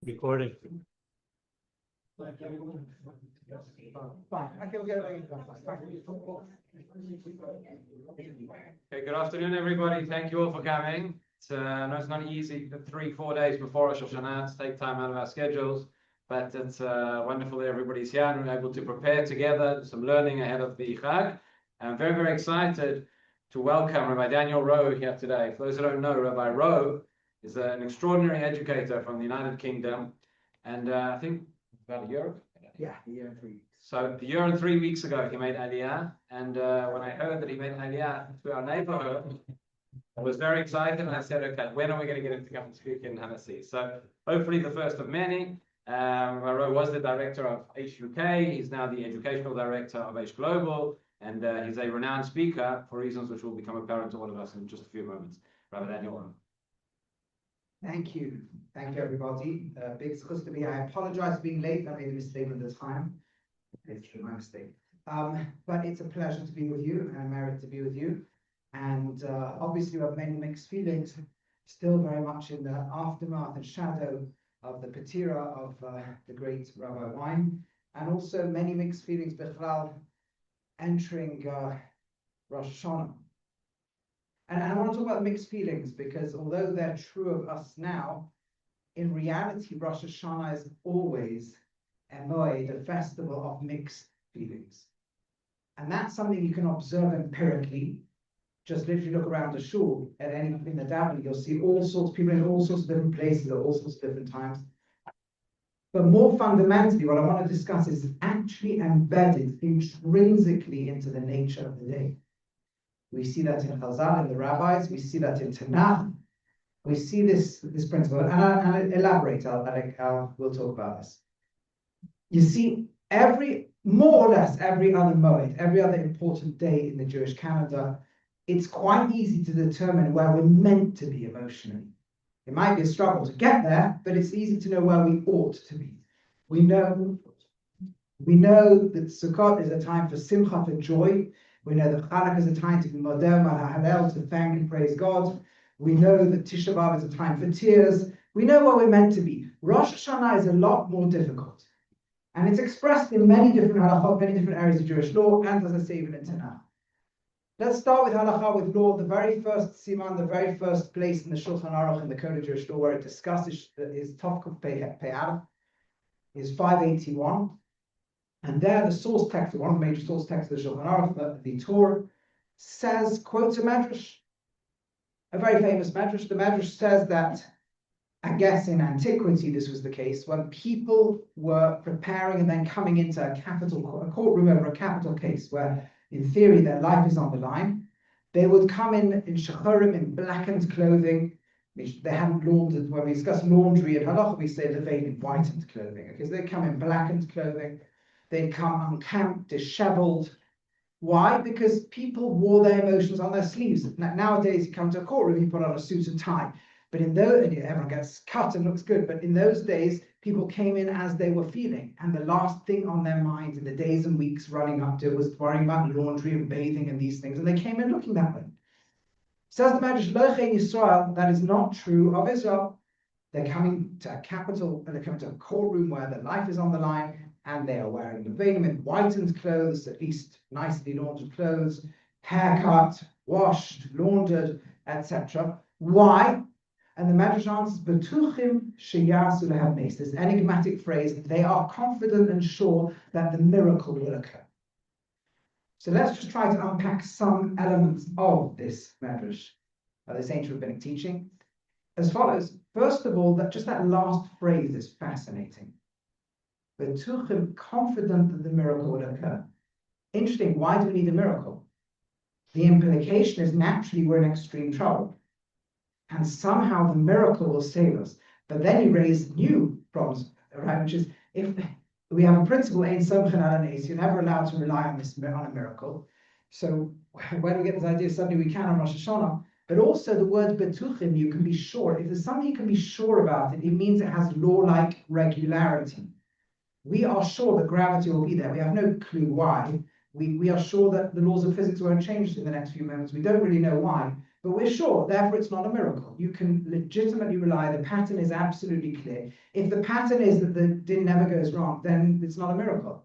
Recording. Okay, good afternoon, everybody. Thank you all for coming. I know it's not easy 3-4 days before Rosh Hashanah to take time out of our schedules, but it's wonderful that everybody's here and we're able to prepare together some learning ahead of the Chag. I'm very, very excited to welcome Rabbi Daniel Rowe here today. For those who don't know, Rabbi Rowe is an extraordinary educator from the United Kingdom, and I think about a year. Yeah, a year and 3 weeks. So a year and 3 weeks ago, he made Aliyah, and when I heard that he made Aliyah to our neighborhood, I was very excited, and I said, okay, when are we going to get him to come and speak in Hanassi? So hopefully the first of many. Rowe was the director of HUK. He's now the educational director of H Global, and he's a renowned speaker for reasons which will become apparent to all of us in just a few moments. Rabbi Daniel. Thank you. Thank you, everybody. Big success to me. I apologize for being late. I made a mistake with the time. It's my mistake. But it's a pleasure to be with you and a merit to be with you. And obviously, we have many mixed feelings, still very much in the aftermath and shadow of the Patira of the great Rabbi Wein, and also many mixed feelings, Bechlal, entering Rosh Hashanah. And I want to talk about mixed feelings because although they're true of us now, in reality, Rosh Hashanah is always a moed, a festival of mixed feelings. And that's something you can observe empirically. Just literally look around the shul at any in the davening, you'll see all sorts of people in all sorts of different places at all sorts of different times. But more fundamentally, what I want to discuss is actually embedded intrinsically into the nature of the day. We see that in Chazal, in the rabbis. We see that in Tanakh. We see this principle, and I'll elaborate. We'll talk about this. You see, more or less every other moed, every other important day in the Jewish calendar, it's quite easy to determine where we're meant to be emotionally. It might be a struggle to get there, but it's easy to know where we ought to be. We know that Sukkot is a time for simcha, for joy. We know that Chanukah is a time to be modern, Hallel, to thank and praise God. We know that Tisha B'Av is a time for tears. We know where we're meant to be. Rosh Hashanah is a lot more difficult. And it's expressed in many different halachot, many different areas of Jewish law, and as I say, even in Tanakh. Let's start with halakha, with law, the very first siman, the very first place in the Shulchan Aruch in the Code of Jewish Law where it discusses is Tovkuf Pe'av, is 581. And there, the source text, one of the major source texts of the Shulchan Aruch, the Torah, quotes a medrash, a very famous medrash. The medrash says that, I guess in antiquity this was the case, when people were preparing and then coming into a courtroom over a capital case where, in theory, their life is on the line, they would come in shachurim, in blackened clothing. They hadn't laundered. When we discuss laundry in halacha, we say levain in whitened clothing, because they come in blackened clothing. They'd come unkempt, disheveled. Why? Because people wore their emotions on their sleeves. Nowadays, you come to a courtroom, you put on a suit and tie. But in those, everyone gets cut and looks good. But in those days, people came in as they were feeling. And the last thing on their mind in the days and weeks running up to it was worrying about laundry and bathing and these things. And they came in looking that way. Says the Medrash, Lochein Yisrael, that is not true of Israel. They're coming to a capital, and they're coming to a courtroom where their life is on the line. And they are wearing levanim in whitened clothes, at least nicely laundered clothes, haircut, washed, laundered, etc. Why? And the Medrash answers, Betuchim sheyasu lehavnes. This enigmatic phrase, they are confident and sure that the miracle will occur. So let's just try to unpack some elements of this Medrash, this ancient rabbinic teaching, as follows. First of all, that last phrase is fascinating. Betuchim, confident that the miracle will occur. Interesting, why do we need a miracle? The implication is naturally we're in extreme trouble. And somehow the miracle will save us. But then you raise new problems, right? Which is, if we have a principle, ein somchen al nes, you're never allowed to rely on a miracle. So when we get this idea, suddenly we can on Rosh Hashanah. But also the word betuchim, you can be sure. If there's something you can be sure about, it means it has law-like regularity. We are sure that gravity will be there. We have no clue why. We are sure that the laws of physics won't change in the next few moments. We don't really know why. But we're sure, therefore it's not a miracle. You can legitimately rely, the pattern is absolutely clear. If the pattern is that the din never goes wrong, then it's not a miracle.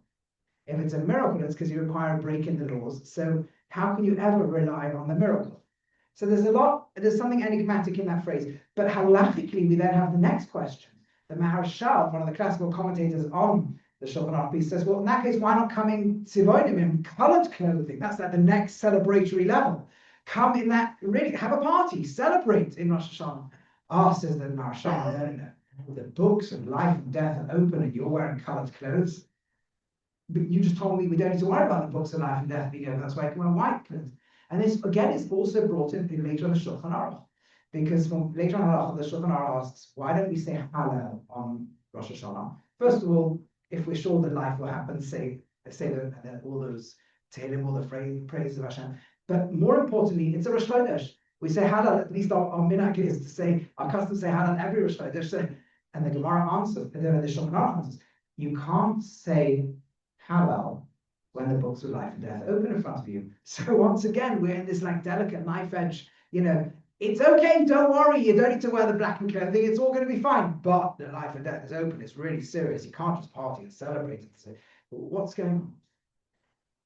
If it's a miracle, it's because you require a break in the laws. So how can you ever rely on the miracle? So there's something enigmatic in that phrase. But halachically, we then have the next question. The Maharshal, one of the classical commentators on the Shulchan Aruch, says, well, in that case, why not come in tzivonim, in colored clothing? That's like the next celebratory level. Come in that, really, have a party, celebrate in Rosh Hashanah. Ah, says the Maharshal, no. The books of life and death are open and you're wearing colored clothes. But you just told me we don't need to worry about the books of life and death being over. That's why I can wear white clothes. And this, again, is also brought in later on the Shulchan Aruch. Because from later on the Shulchan Aruch asks, why don't we say Hallel on Rosh Hashanah? First of all, if we're sure that life will happen, say all those Tehillim, all the praise of Hashem. But more importantly, it's a Rosh Chodesh. We say Hallel, at least our minhag is to say, our custom say Hallel every Rosh Chodesh. And the Gemara answers, the Shulchan Aruch answers, you can't say Hallel when the books of life and death open in front of you. So once again, we're in this like delicate knife edge, it's okay, don't worry, you don't need to wear the black and clothing, it's all going to be fine. But the life and death is open, it's really serious. You can't just party and celebrate it. So what's going on?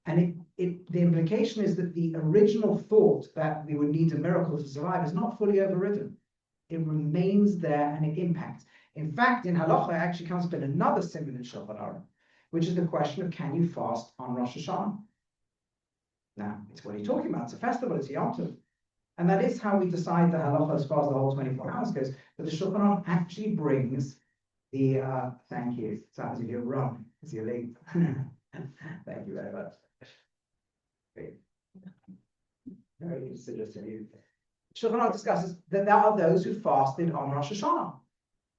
And the implication is that the original thought that we would need a miracle to survive is not fully overridden. It remains there and it impacts. In fact, in halacha, it actually comes up in another simon in Shulchan Aruch, which is the question of, can you fast on Rosh Hashanah? Now, it's what are you talking about? It's a festival, it's Yom Tov. And that is how we decide the halacha as far as the whole 24 hours goes. But the Shulchan Aruch actually brings the, thank you, it sounds like you're wrong, because you're late. Thank you very much. Very suggestive. Shulchan Aruch discusses that there are those who fasted on Rosh Hashanah.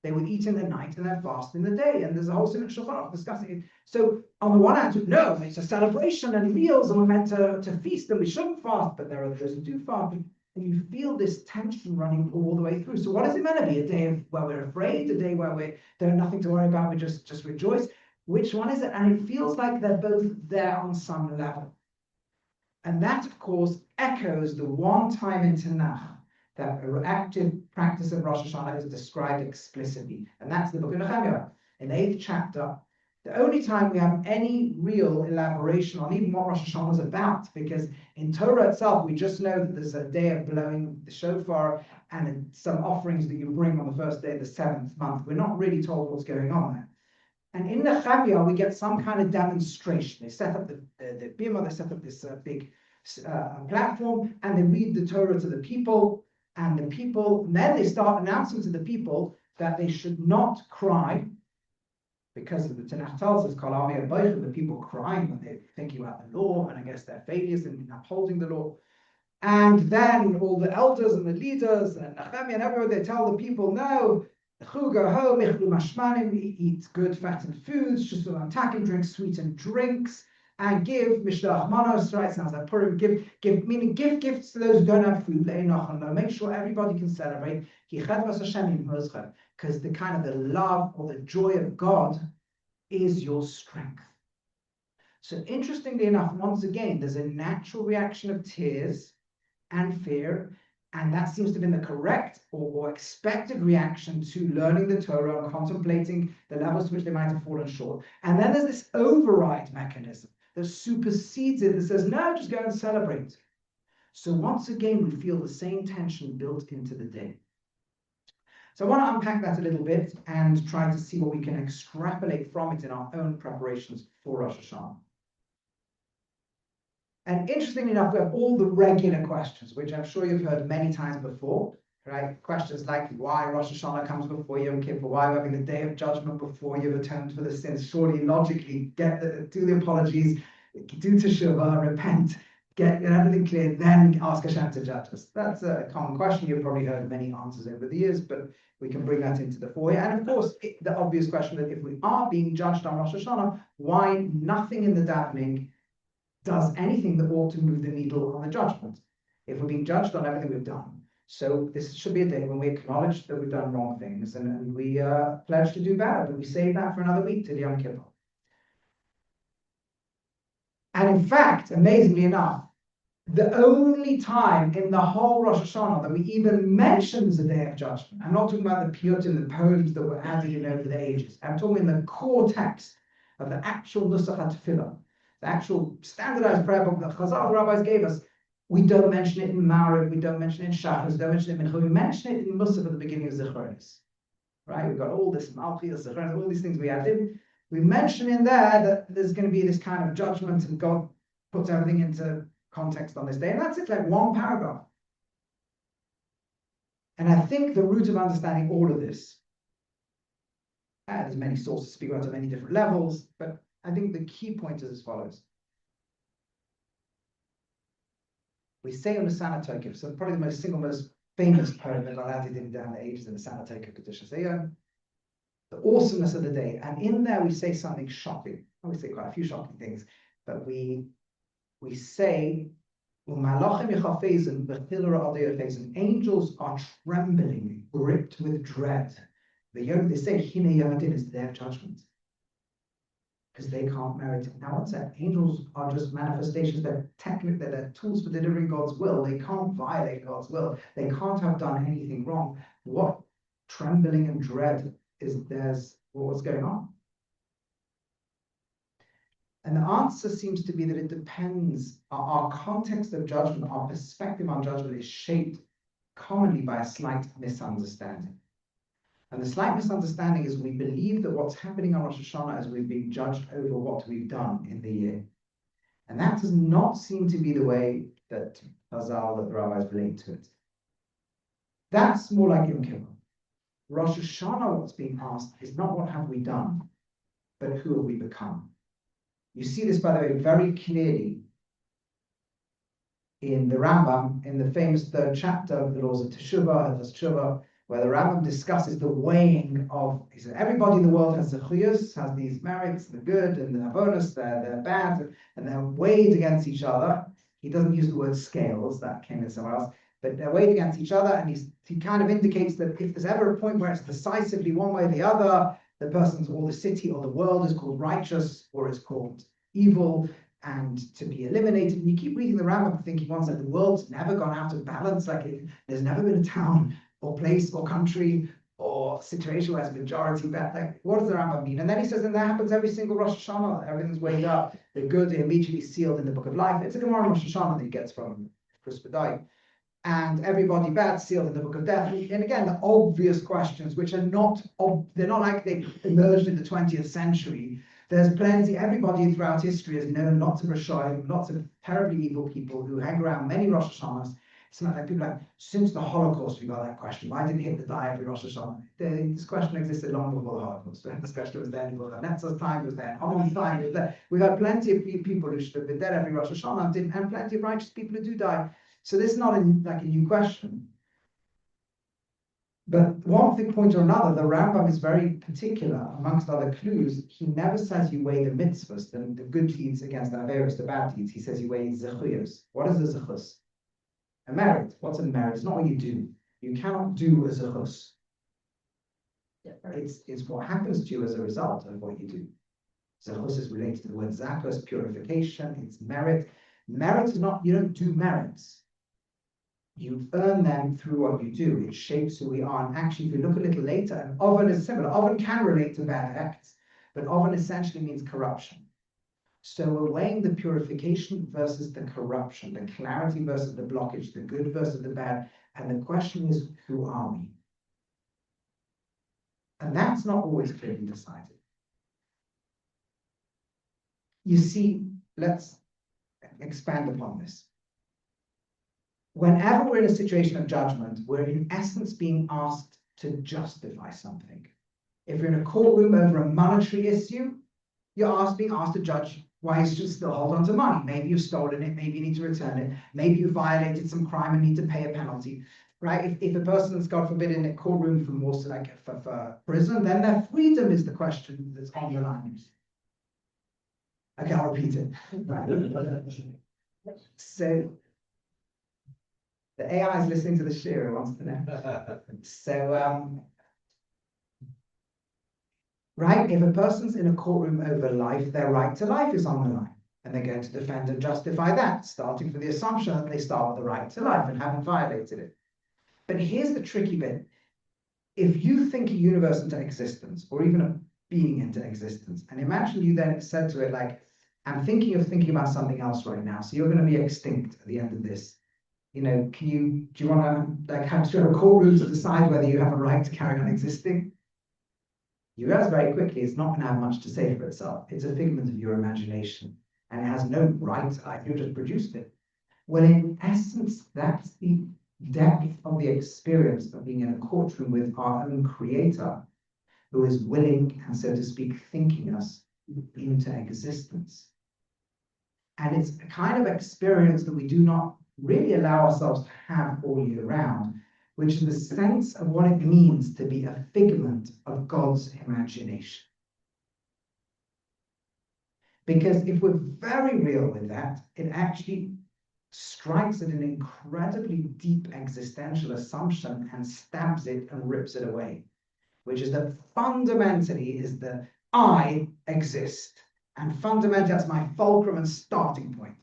They would eat in the night and then fast in the day. And there's a whole Simon Shulchan Aruch discussing it. So on the one hand, no, it's a celebration and meals and we're meant to feast and we shouldn't fast. But there are those who do fast. And you feel this tension running all the way through. So what is it meant to be? A day where we're afraid, a day where there's nothing to worry about, we just rejoice. Which one is it? And it feels like they're both there on some level. And that, of course, echoes the one time in Tanakh that active practice of Rosh Hashanah is described explicitly. And that's the book of Nehemiah. In the 8th chapter, the only time we have any real elaboration on even what Rosh Hashanah is about, because in Torah itself, we just know that there's a day of blowing the shofar and some offerings that you bring on the first day of the 7th month. We're not really told what's going on there. And in Nehemiah, we get some kind of demonstration. They set up the bima, they set up this big platform, and they read the Torah to the people. And the people, then they start announcing to the people that they should not cry, because of the Tanakh tells us, the people crying when they're thinking about the law, and I guess their failures in upholding the law. And then all the elders and the leaders and Nehemiah and everyone, they tell the people, no, go home, eat good fattened foods, just drink sweetened drinks, and give Mishlach Manos, right? Sounds like Purim. Give gifts to those who don't have food. Make sure everybody can celebrate. Because the kind of the love or the joy of God is your strength. So interestingly enough, once again, there's a natural reaction of tears and fear, and that seems to have been the correct or expected reaction to learning the Torah and contemplating the levels to which they might have fallen short. And then there's this override mechanism that supersedes it, that says, no, just go and celebrate. So once again, we feel the same tension built into the day. So I want to unpack that a little bit and try to see what we can extrapolate from it in our own preparations for Rosh Hashanah. And interestingly enough, we have all the regular questions, which I'm sure you've heard many times before, right? Questions like why Rosh Hashanah comes before Yom Kippur, why we're having the Day of Judgment before you've atoned for the sins. Surely, logically, do the apologies, do teshuvah, repent, get everything clear, then ask Hashem to judge us. That's a common question. You've probably heard many answers over the years, but we can bring that into the foyer. And of course, the obvious question that if we are being judged on Rosh Hashanah, why nothing in the davening does anything that ought to move the needle on the judgment, if we're being judged on everything we've done. So this should be a day when we acknowledge that we've done wrong things and we pledge to do better, but we save that for another week till Yom Kippur. And in fact, amazingly enough, The only time in the whole Rosh Hashanah that we even mention the Day of Judgment, I'm not talking about the piyutim, the poems that were added in over the ages. I'm talking in the core text of the actual Nusach HaTefillah, the actual standardized prayer book that Chazal rabbis gave us. We don't mention it in Ma'ariv, we don't mention it in Shachar, we don't mention it in Mincha, we mention it in Musaf at the beginning of Zichronis. Right? We've got all this Malchus, Zichronis, all these things we added. We mention in there that there's going to be this kind of judgment and God puts everything into context on this day, and that's it, like one paragraph. And I think the root of understanding all of this, there's many sources speak about at many different levels, but I think the key point is as follows. We say on the Sanatokif, so probably the most famous poem that got added in down the ages in the Sanatokif Kedusha Iyun, the awesomeness of the day, and in there we say something shocking. We say quite a few shocking things, but we say, angels are trembling, gripped with dread. They say, Hine Yadin is the day of judgment. Because they can't merit it. Now, what's that? Angels are just manifestations, they're tools for delivering God's will. They can't violate God's will. They can't have done anything wrong. What trembling and dread is theirs? What's going on? And the answer seems to be that it depends. Our context of judgment, our perspective on judgment is shaped commonly by a slight misunderstanding. And the slight misunderstanding is we believe that what's happening on Rosh Hashanah is we've been judged over what we've done in the year. And that does not seem to be the way that Chazal, that the rabbis relate to it. That's more like Yom Kippur. Rosh Hashanah, what's being asked is not what have we done, but who have we become. You see this, by the way, very clearly in the Rambam, in the famous third chapter of the laws of Teshuvah, where the Rambam discusses the weighing of, he said, everybody in the world has zechuyos, has these merits, the good and the avonos, they're bad, and they're weighed against each other. He doesn't use the word scales, that came in somewhere else, but they're weighed against each other, and he kind of indicates that if there's ever a point where it's decisively one way or the other, the person's, or the city or the world is called righteous or is called evil and to be eliminated. And you keep reading the Rambam thinking once that the world's never gone out of balance, there's never been a town or place or country or situation where it's majority bad. Like, what does the Rambam mean? And then he says, and that happens every single Rosh Hashanah. Everything's weighed up. The good are immediately sealed in the book of life. It's a Gemara in Rosh Hashanah that he gets from Chris Badai. And everybody bad sealed in the book of death. And again, the obvious questions, which are not, they're not like they emerged in the 20th century. There's plenty, everybody throughout history has known lots of Rashoim, lots of terribly evil people who hang around many Rosh Hashanahs. It's not like people like, since the Holocaust, we got that question. Why didn't Hitler die every Rosh Hashanah? This question existed long before the Holocaust. This question was there before Netzer's time, was there. Haman's time was there. We've got plenty of people who should have been dead every Rosh Hashanah, and plenty of righteous people who do die. So this is not like a new question. But one thing, point or another, the Rambam is very particular, amongst other clues. He never says you weigh the mitzvahs, the good deeds against the averos, the bad deeds. He says you weigh zechuyos. What is a zechus? A merit. What's a merit? It's not what you do. You cannot do a zechus. It's what happens to you as a result of what you do. Zechus is related to the word zakos, purification. It's merit. Merit is not, you don't do merits. You earn them through what you do. It shapes who we are. And actually, if you look a little later, and oven is similar. Oven can relate to bad acts, but oven essentially means corruption. So we're weighing the purification versus the corruption, the clarity versus the blockage, the good versus the bad. And the question is, who are we? And that's not always clearly decided. You see, let's expand upon this. Whenever we're in a situation of judgment, we're in essence being asked to justify something. If you're in a courtroom over a monetary issue, you're being asked to judge why you should still hold on to money. Maybe you've stolen it, maybe you need to return it, maybe you violated some crime and need to pay a penalty, right? If a person's, God forbid, in a courtroom for more, so like for prison, then their freedom is the question that's on the line. Okay, I'll repeat it. Right. So, the AI is listening to the shir, wants to know. So, right, if a person's in a courtroom over life, their right to life is on the line. And they're going to defend and justify that, starting from the assumption that they start with the right to life and haven't violated it. But here's the tricky bit. If you think a universe into existence, or even a being into existence, and imagine you then said to it, like, I'm thinking about something else right now, so you're going to be extinct at the end of this. You know, do you want to, like, have a courtroom to decide whether you have a right to carry on existing? You realize very quickly it's not going to have much to say for itself. It's a figment of your imagination, and it has no right to life. You just produced it. Well, in essence, that's the depth of the experience of being in a courtroom with our own creator, who is willing and, so to speak, thinking us into existence. And it's a kind of experience that we do not really allow ourselves to have all year round, which is the sense of what it means to be a figment of God's imagination. Because if we're very real with that, it actually strikes at an incredibly deep existential assumption and stabs it and rips it away, which is that fundamentally is the I exist. And fundamentally, that's my fulcrum and starting point.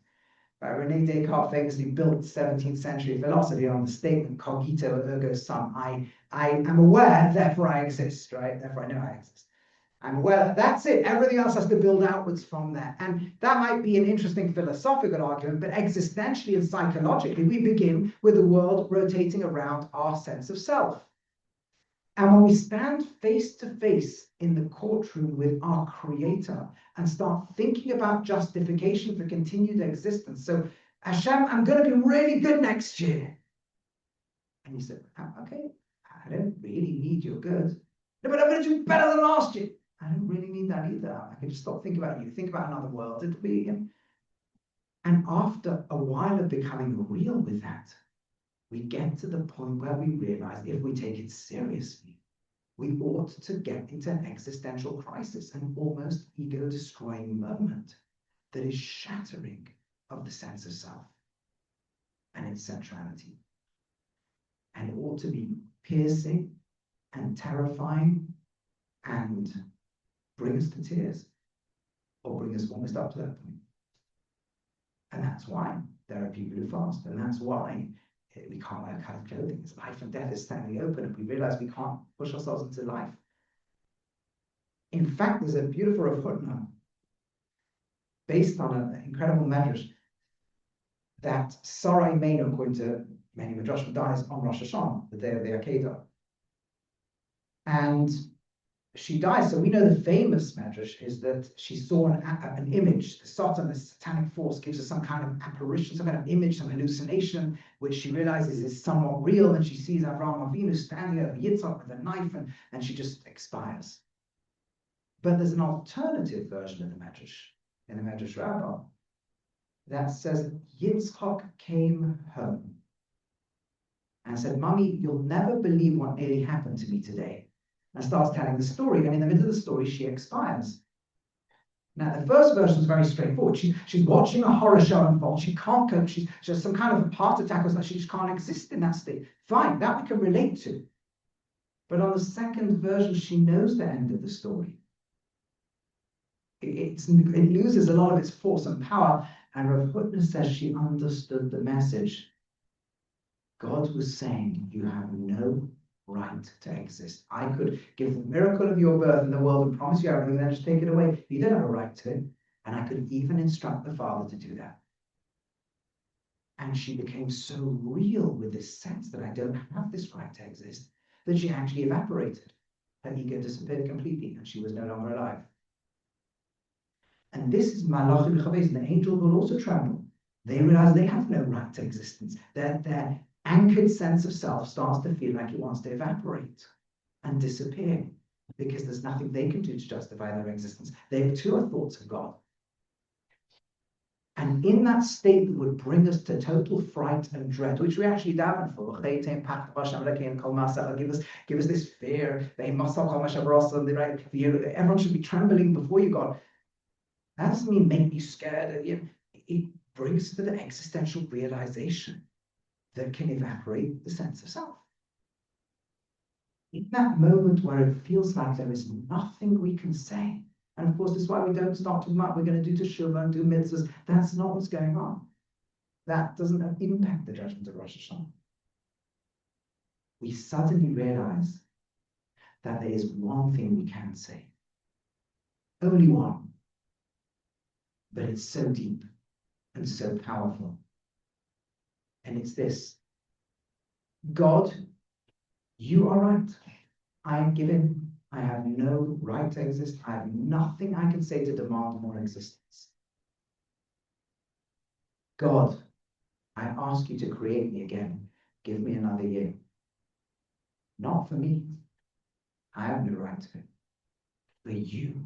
René Descartes famously built 17th century philosophy on the statement cogito ergo sum. I am aware, therefore I exist, right? Therefore I know I exist. I'm aware, that's it. Everything else has to build outwards from there. And that might be an interesting philosophical argument, but existentially and psychologically, we begin with the world rotating around our sense of self. And when we stand face to face in the courtroom with our creator and start thinking about justification for continued existence. So, Hashem, I'm going to be really good next year. And you said, okay, I don't really need your good. No, but I'm going to do better than last year. I don't really need that either. I can just stop thinking about you. Think about another world. It'll be. And after a while of becoming real with that, we get to the point where we realize if we take it seriously, we ought to get into an existential crisis, an almost ego-destroying moment that is shattering of the sense of self and its centrality. And it ought to be piercing and terrifying and bring us to tears, or bring us almost up to that point. And that's why there are people who fast, and that's why we can't wear kind of clothing. It's life and death is standing open, and we realize we can't push ourselves into life. In fact, there's a beautiful footnote based on an incredible medrash that Sarah Imenu, according to many medrashim, dies on Rosh Hashanah, the day of the Akedah. And she dies, so we know the famous medrash is that she saw an image. The Satan, the satanic force, gives her some kind of apparition, some kind of image, some hallucination, which she realizes is somewhat real, and she sees Avraham Avinu standing over Yitzhak with a knife, and she just expires. But there's an alternative version of the medrash, in the Medrash Rabbah, that says Yitzhak came home and said, Mummy, you'll never believe what nearly happened to me today. And starts telling the story, and in the middle of the story, she expires. Now, the first version is very straightforward. She's watching a horror show unfold. She can't cope. She has some kind of heart attack or something. She just can't exist in that state. Fine, that we can relate to. But on the second version, she knows the end of the story. It loses a lot of its force and power. And Rav Hutner says she understood the message. God was saying, you have no right to exist. I could give the miracle of your birth in the world and promise you everything, then just take it away. You don't have a right to it. And I could even instruct the Father to do that. And she became so real with this sense that I don't have this right to exist, that she actually evaporated. Her ego disappeared completely, and she was no longer alive. And this is Malach B'Chavez, the angels will also tremble. They realize they have no right to existence. Their anchored sense of self starts to feel like it wants to evaporate and disappear because there's nothing they can do to justify their existence. They too are thoughts of God. And in that state that would bring us to total fright and dread, which we actually daven for, give us this fear. Everyone should be trembling before you, God. That doesn't mean make you scared. It brings to the existential realization that can evaporate the sense of self. In that moment where it feels like there is nothing we can say, And of course, this is why we don't start talking about we're going to do teshuvah and do mitzvahs. That's not what's going on. That doesn't impact the judgment of Rosh Hashanah. We suddenly realize that there is one thing we can say. Only one. But it's so deep and so powerful. And it's this. God, you are right. I am given. I have no right to exist. I have nothing I can say to demand more existence. God, I ask you to create me again. Give me another year. Not for me. I have no right to it. For you.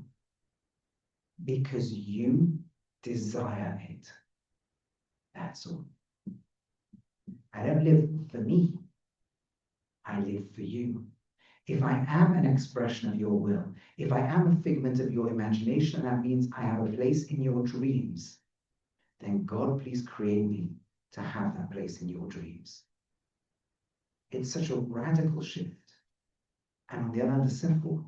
Because you desire it. That's all. I don't live for me. I live for you. If I am an expression of your will, if I am a figment of your imagination, that means I have a place in your dreams, then God, please create me to have that place in your dreams. It's such a radical shift. And on the other hand, a simple,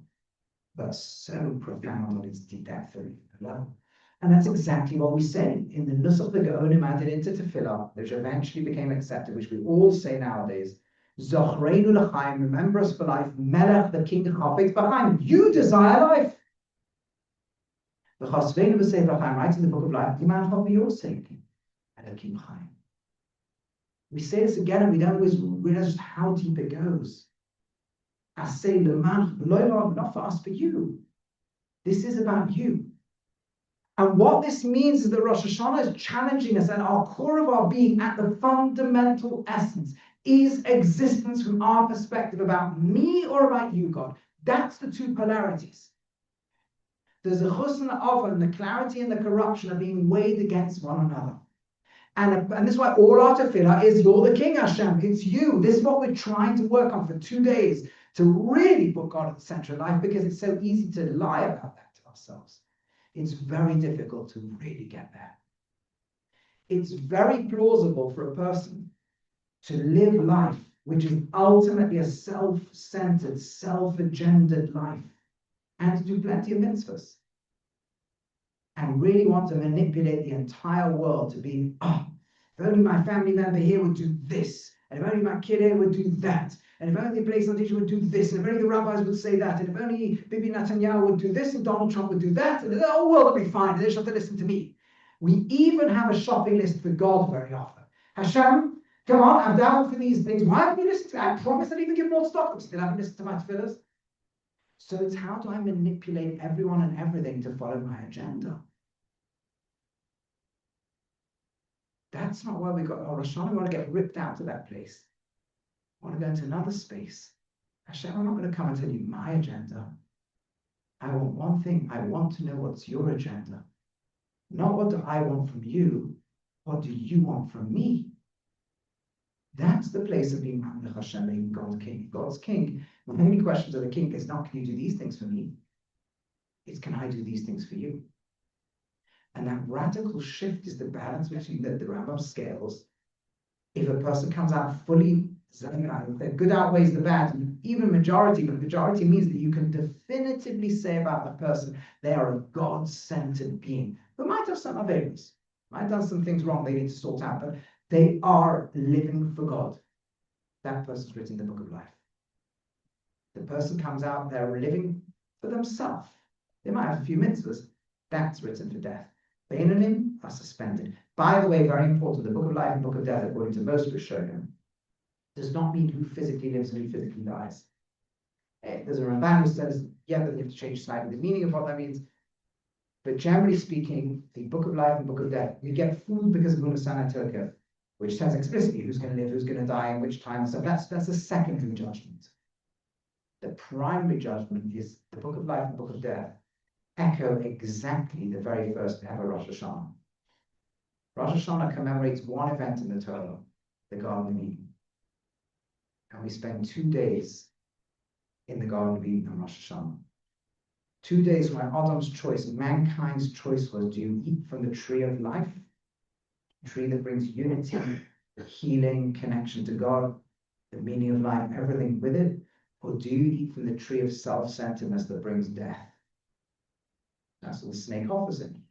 but so profound on its depth and level. And that's exactly what we say in the Nusach the Gaonim added into Tefillah, which eventually became accepted, which we all say nowadays. Zochreinu l'chaim, remember us for life. Melech, the king, chafetz b'chaim. You desire life. The Chasveinu b'sefer chaim, writes in the book of life, Iman for your sake, Elokim chaim. We say this again, and we don't always realize just how deep it goes. I say, not for us, for you. This is about you. And what this means is that Rosh Hashanah is challenging us at our core of our being, at the fundamental essence, is existence from our perspective about me or about you, God. That's the two polarities. There's a chus and the ava, and the clarity and the corruption are being weighed against one another. And this is why all our tefillah is, you're the king, Hashem. It's you. This is what we're trying to work on for 2 days, to really put God at the center of life, because it's so easy to lie about that to ourselves. It's very difficult to really get there. It's very plausible for a person to live life which is ultimately a self-centered, self-agendered life, and to do plenty of mitzvahs, and really want to manipulate the entire world to be, if only my family member here would do this, and if only my kid here would do that, and if only the place on teacher would do this, and if only the rabbis would say that, and if only Bibi Netanyahu would do this, and Donald Trump would do that, and the whole world would be fine, and they just have to listen to me. We even have a shopping list for God very often. Hashem, come on, I'm down for these things. Why haven't you listened to me? I promised I'd even give more stock. I still haven't listened to my tefillahs. So it's how do I manipulate everyone and everything to follow my agenda? That's not why we got Rosh Hashanah. We want to get ripped out of that place. I want to go into another space. Hashem, I'm not going to come and tell you my agenda. I want one thing. I want to know what's your agenda. Not what do I want from you. What do you want from me? That's the place of being Mamlech Hashem, being God's king. God's king. The only question to the king is not, can you do these things for me? It's, can I do these things for you? And that radical shift is the balance between the Rambam scales. If a person comes out fully, the good outweighs the bad, and even majority, but majority means that you can definitively say about the person, they are a God-centered being, who might have some aveilus, might have done some things wrong they need to sort out, but they are living for God. That person's written the book of life. The person comes out, they're living for themselves. They might have a few mitzvahs. That's written for death. Beinonim are suspended. By the way, very important, the book of life and book of death, according to most Rishonim, does not mean who physically lives and who physically dies. There's a Ramban who says, yeah, but you have to change slightly the meaning of what that means. But generally speaking, the book of life and book of death, you get food because of Munasana Turka, which says explicitly who's going to live, who's going to die, and which time. So that's a secondary judgment. The primary judgment is the book of life and book of death echo exactly the very first ever Rosh Hashanah. Rosh Hashanah commemorates one event in the Torah, the Garden of Eden. And we spend 2 days in the Garden of Eden on Rosh Hashanah. 2 days when Adam's choice, mankind's choice was, do you eat from the tree of life? A tree that brings unity, healing, connection to God, the meaning of life, everything with it? Or do you eat from the tree of self-centeredness that brings death? That's what the snake offers him.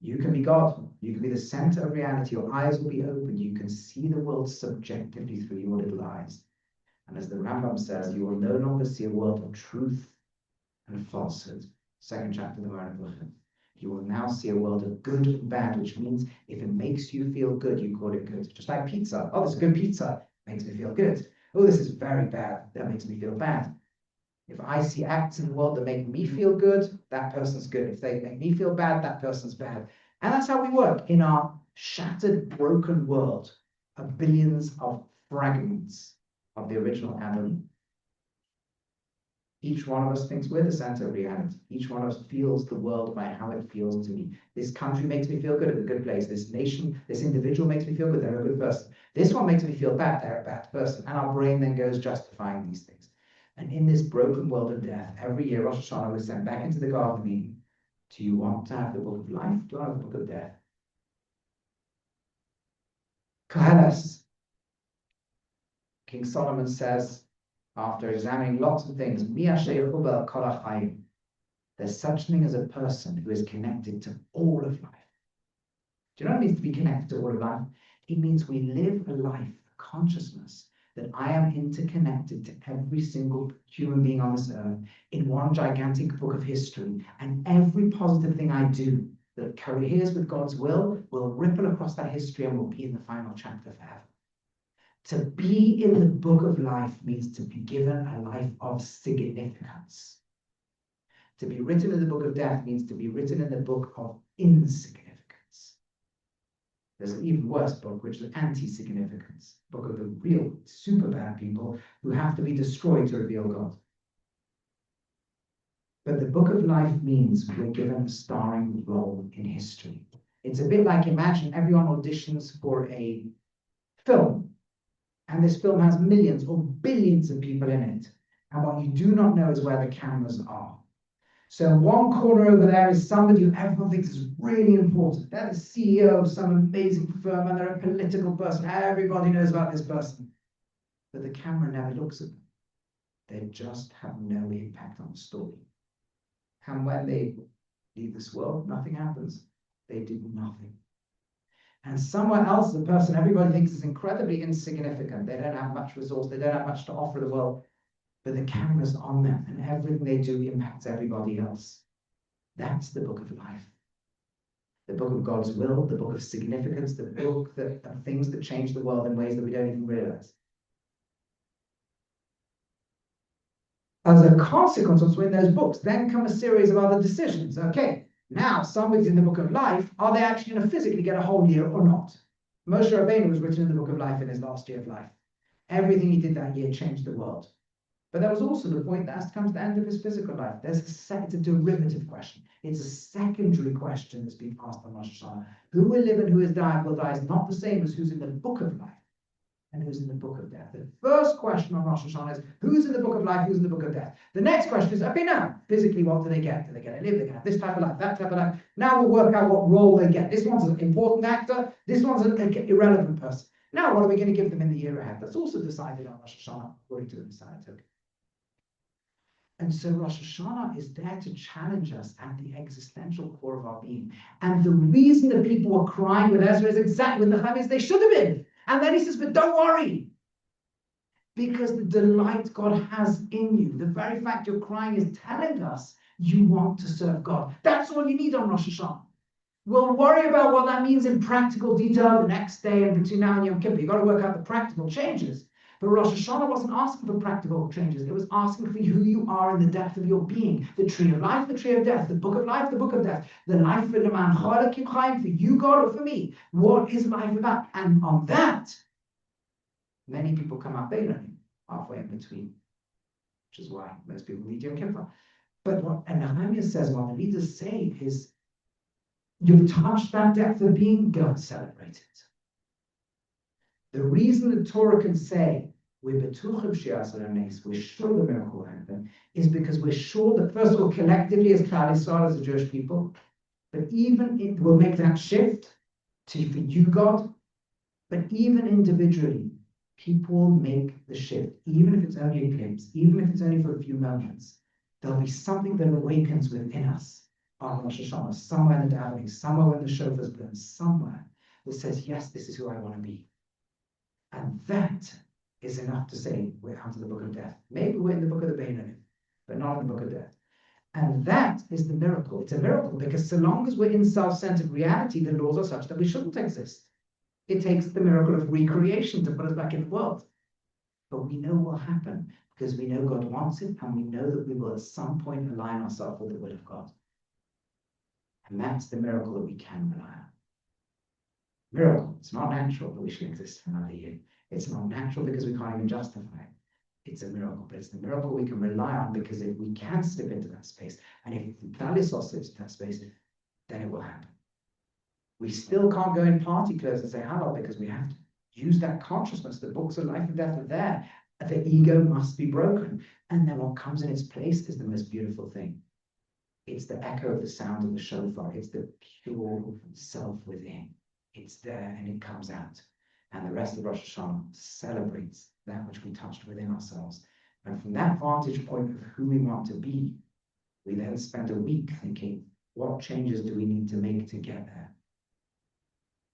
You can be God. You can be the center of reality. Your eyes will be open. You can see the world subjectively through your little eyes. And as the Rambam says, you will no longer see a world of truth and falsehood. Second chapter of the Moreh. You will now see a world of good and bad, which means if it makes you feel good, you call it good. Just like pizza. Oh, this is good pizza. Makes me feel good. Oh, this is very bad. That makes me feel bad. If I see acts in the world that make me feel good, that person's good. If they make me feel bad, that person's bad. And that's how we work in our shattered, broken world of billions of fragments of the original Adam. Each one of us thinks we're the center of reality. Each one of us feels the world by how it feels to me. This country makes me feel good, it's a good place. This nation, this individual makes me feel good, they're a good person. This one makes me feel bad, they're a bad person. And our brain then goes justifying these things. And in this broken world of death, every year Rosh Hashanah was sent back into the Garden of Eden. Do you want to have the book of life? Do you want to have the book of death? Koheles. King Solomon says, after examining lots of things, there's such thing as a person who is connected to all of life. Do you know what it means to be connected to all of life? It means we live a life, a consciousness, that I am interconnected to every single human being on this earth in one gigantic book of history. And every positive thing I do that coheres with God's will ripple across that history and will be in the final chapter forever. To be in the book of life means to be given a life of significance. To be written in the book of death means to be written in the book of insignificance. There's an even worse book, which is anti-significance, book of the real super bad people who have to be destroyed to reveal God. But the book of life means we're given a starring role in history. It's a bit like, imagine everyone auditions for a film, and this film has millions or billions of people in it. And what you do not know is where the cameras are. So in one corner over there is somebody who everyone thinks is really important. They're the CEO of some amazing firm and they're a political person. Everybody knows about this person. But the camera never looks at them. They just have no impact on the story. And when they leave this world, nothing happens. They do nothing. And somewhere else, the person everybody thinks is incredibly insignificant. They don't have much resource. They don't have much to offer the world. But the camera's on them, and everything they do impacts everybody else. That's the book of life. The book of God's will, the book of significance, the book of things that change the world in ways that we don't even realize. As a consequence of in those books, then come a series of other decisions. Okay, now somebody's in the book of life. Are they actually going to physically get a whole year or not? Moshe Rabbeinu was written in the book of life in his last year of life. Everything he did that year changed the world. But there was also the point that has to come to the end of his physical life. It's a derivative question. It's a secondary question that's being asked on Rosh Hashanah. Who will live and who is will die is not the same as who's in the book of life and who's in the book of death. The first question on Rosh Hashanah is who's in the book of life, who's in the book of death. The next question is, okay, now, physically, what do they get? Do they get to live? They get this type of life, that type of life. Now we'll work out what role they get. This one's an important actor. This one's an irrelevant person. Now, what are we going to give them in the year ahead? That's also decided on Rosh Hashanah, according to the Messiah token. And so Rosh Hashanah is there to challenge us at the existential core of our being. And the reason that people were crying with Ezra is exactly with the Chavis they should have been. And then he says, but don't worry. Because the delight God has in you, the very fact you're crying is telling us you want to serve God. That's all you need on Rosh Hashanah. We'll worry about what that means in practical detail the next day and between now and Yom Kippur. You've got to work out the practical changes. But Rosh Hashanah wasn't asking for practical changes. It was asking for who you are in the depth of your being. The tree of life, the tree of death, the book of life, the book of death. The life for Leman Chalakim Chaim, for you, God, or for me. What is life about? And on that, many people come up Beinoni, halfway in between, which is why most people need Yom Kippur. But what Nehemiah says, what the leaders say is, you've touched that depth of being, go and celebrate it. The reason the Torah can say we're sure the miracle will happen is because we're sure that first of all, collectively as Klal Yisrael, as a Jewish people, but even it will make that shift for you, God, but even individually, people will make the shift, even if it's only a glimpse, even if it's only for a few moments. There'll be something that awakens within us on Rosh Hashanah, somewhere in the davening, somewhere when the shofars burn, somewhere that says, yes, this is who I want to be. And that is enough to say we're out of the book of death. Maybe we're in the book of the Beinonim, but not in the book of death. And that is the miracle. It's a miracle because so long as we're in self-centered reality, the laws are such that we shouldn't exist. It takes the miracle of recreation to put us back in the world. But we know what will happen because we know God wants it, and we know that we will at some point align ourselves with the will of God. And that's the miracle that we can rely on. Miracle. It's not natural that we should exist for another year. It's not natural because we can't even justify it. It's a miracle, but it's the miracle we can rely on because if we can slip into that space, and if Dalisos slips into that space, then it will happen. We still can't go in party clothes and say hello because we have to use that consciousness. The books of life and death are there. The ego must be broken. And then what comes in its place is the most beautiful thing. It's the echo of the sound of the shofar. It's the pure self within. It's there and it comes out. And the rest of Rosh Hashanah celebrates that which we touched within ourselves. And from that vantage point of who we want to be, we then spend a week thinking, what changes do we need to make to get there?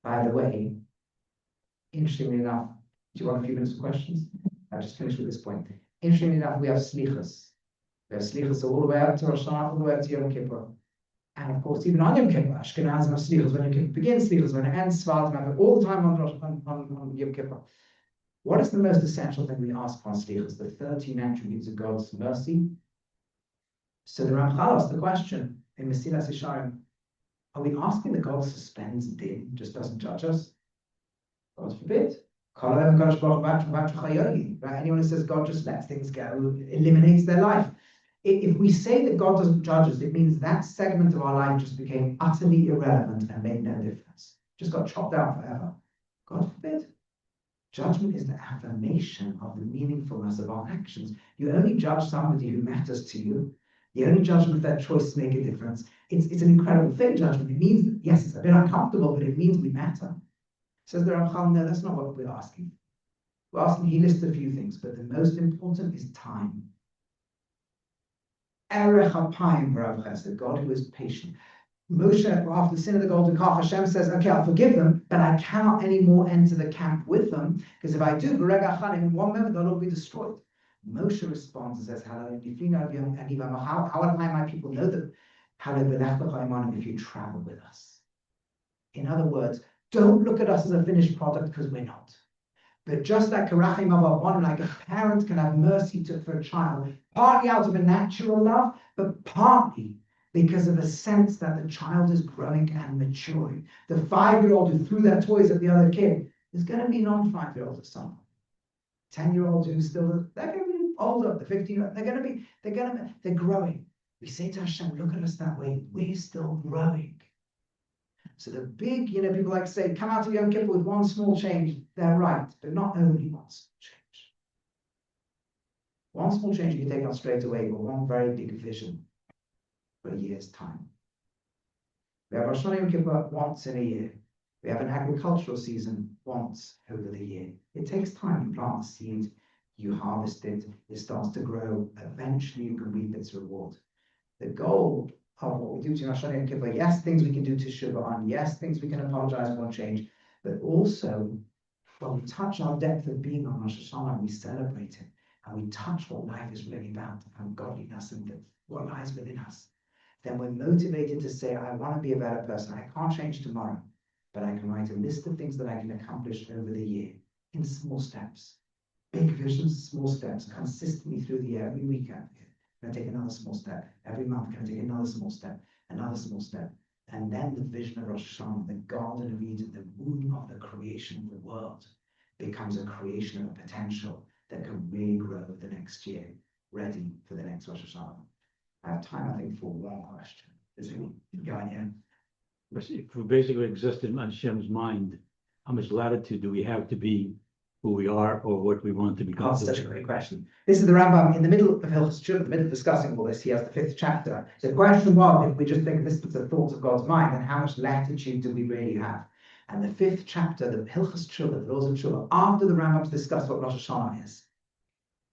By the way, interestingly enough, do you want a few minutes of questions? I'll just finish with this point. Interestingly enough, we have slichas. We have slichas all the way up to Rosh Hashanah, all the way up to Yom Kippur. And of course, even on Yom Kippur, Ashkenaz have slichas when Yom Kippur begins, slichas when it ends, Svardim have it all the time on Yom Kippur. What is the most essential thing we ask on slichas? The 13 attributes of God's mercy. So the Ramchal asked the question in Mesilas Yesharim, are we asking that God suspends din, just doesn't judge us? God forbid. Right? Anyone who says God just lets things go, eliminates their life. If we say that God doesn't judge us, it means that segment of our life just became utterly irrelevant and made no difference. Just got chopped out forever. God forbid. Judgment is the affirmation of the meaningfulness of our actions. You only judge somebody who matters to you. The only judgment that choices make a difference. It's an incredible thing, judgment. It means, that, yes, it's a bit uncomfortable, but it means we matter. Says the Ramchal, no, that's not what we're asking. We're asking, he lists a few things, but the most important is time. Erech hapayim v'rav chesed, God who is patient. Moshe, after the sin of the golden calf, Hashem says, okay, I'll forgive them, but I cannot anymore enter the camp with them, because if I do, in one moment they'll all be destroyed. Moshe responds and says, how will I, my people, know that if you travel with us? In other words, don't look at us as a finished product because we're not. But just like Karachim Abavon, like a parent can have mercy for a child, partly out of a natural love, but partly because of a sense that the child is growing and maturing. The 5-year-old who threw their toys at the other kid is going to be non-5-year-olds at some point. 10-year-olds who still, they're going to be older. The 15-year-olds, they're growing. We say to Hashem, look at us that way. We're still growing. So the big, people like to say, come out of Yom Kippur with one small change. They're right, but not only one small change. One small change you can take out straight away, but one very big vision for a year's time. We have Rosh Hashanah Yom Kippur once in a year. We have an agricultural season once over the year. It takes time. You plant the seed, you harvest it, it starts to grow. Eventually, you can reap its reward. The goal of what we do to Rosh Hashanah Yom Kippur, yes, things we can do to Shuvah, yes, things we can apologize for and change, but also when we touch our depth of being on Rosh Hashanah, we celebrate it, and we touch what life is really about, and godliness and what lies within us. Then we're motivated to say, I want to be a better person. I can't change tomorrow, but I can write a list of things that I can accomplish over the year in small steps. Big visions, small steps, consistently through the year, every week. Going to take another small step. Every month, going to take another small step, another small step. And then the vision of Rosh Hashanah, the Garden of Eden, the womb of the creation of the world, becomes a creation of a potential that can really grow the next year, ready for the next Rosh Hashanah. I have time, I think, for one question. Is it going in? If we basically exist in Hashem's mind, how much latitude do we have to be who we are or what we want to become? That's such a great question. This is the Rambam in the middle of Hilchos Tshuva, in the middle of discussing all this. He has the 5th chapter. The question was, if we just think this is the thoughts of God's mind, then how much latitude do we really have? And the 5th chapter, the Hilchos Tshuva, the laws of Tshuva, after the Rambam's discussed what Rosh Hashanah is,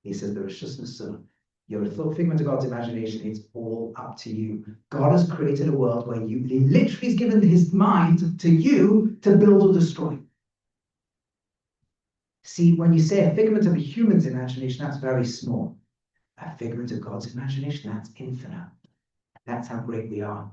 he says the Rishus Nesuah, You're a figment of God's imagination. It's all up to you. God has created a world where He literally has given His mind to you to build or destroy. See, when you say a figment of a human's imagination, that's very small. A figment of God's imagination, that's infinite. That's how great we are.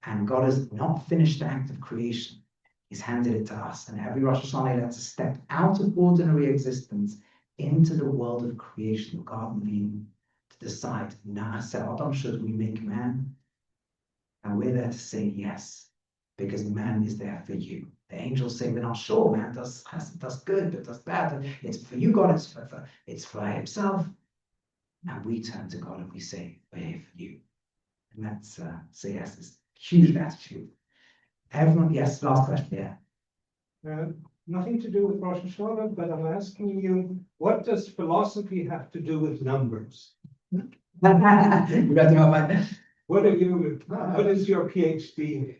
And God has not finished the act of creation. He's handed it to us. And every Rosh Hashanah, He lets us step out of ordinary existence into the world of creation, the Garden of Eden, to decide, Adam, should we make man? And we're there to say yes, because man is there for you. The angels say, we're not sure, man does good, but does bad. It's for you, God, it's for Himself. And we turn to God and we say, we're here for you. And that's, say yes, it's huge attitude. Everyone, yes, last question, yeah. Nothing to do with Rosh Hashanah, but I'm asking you, what does philosophy have to do with numbers? What is your PhD?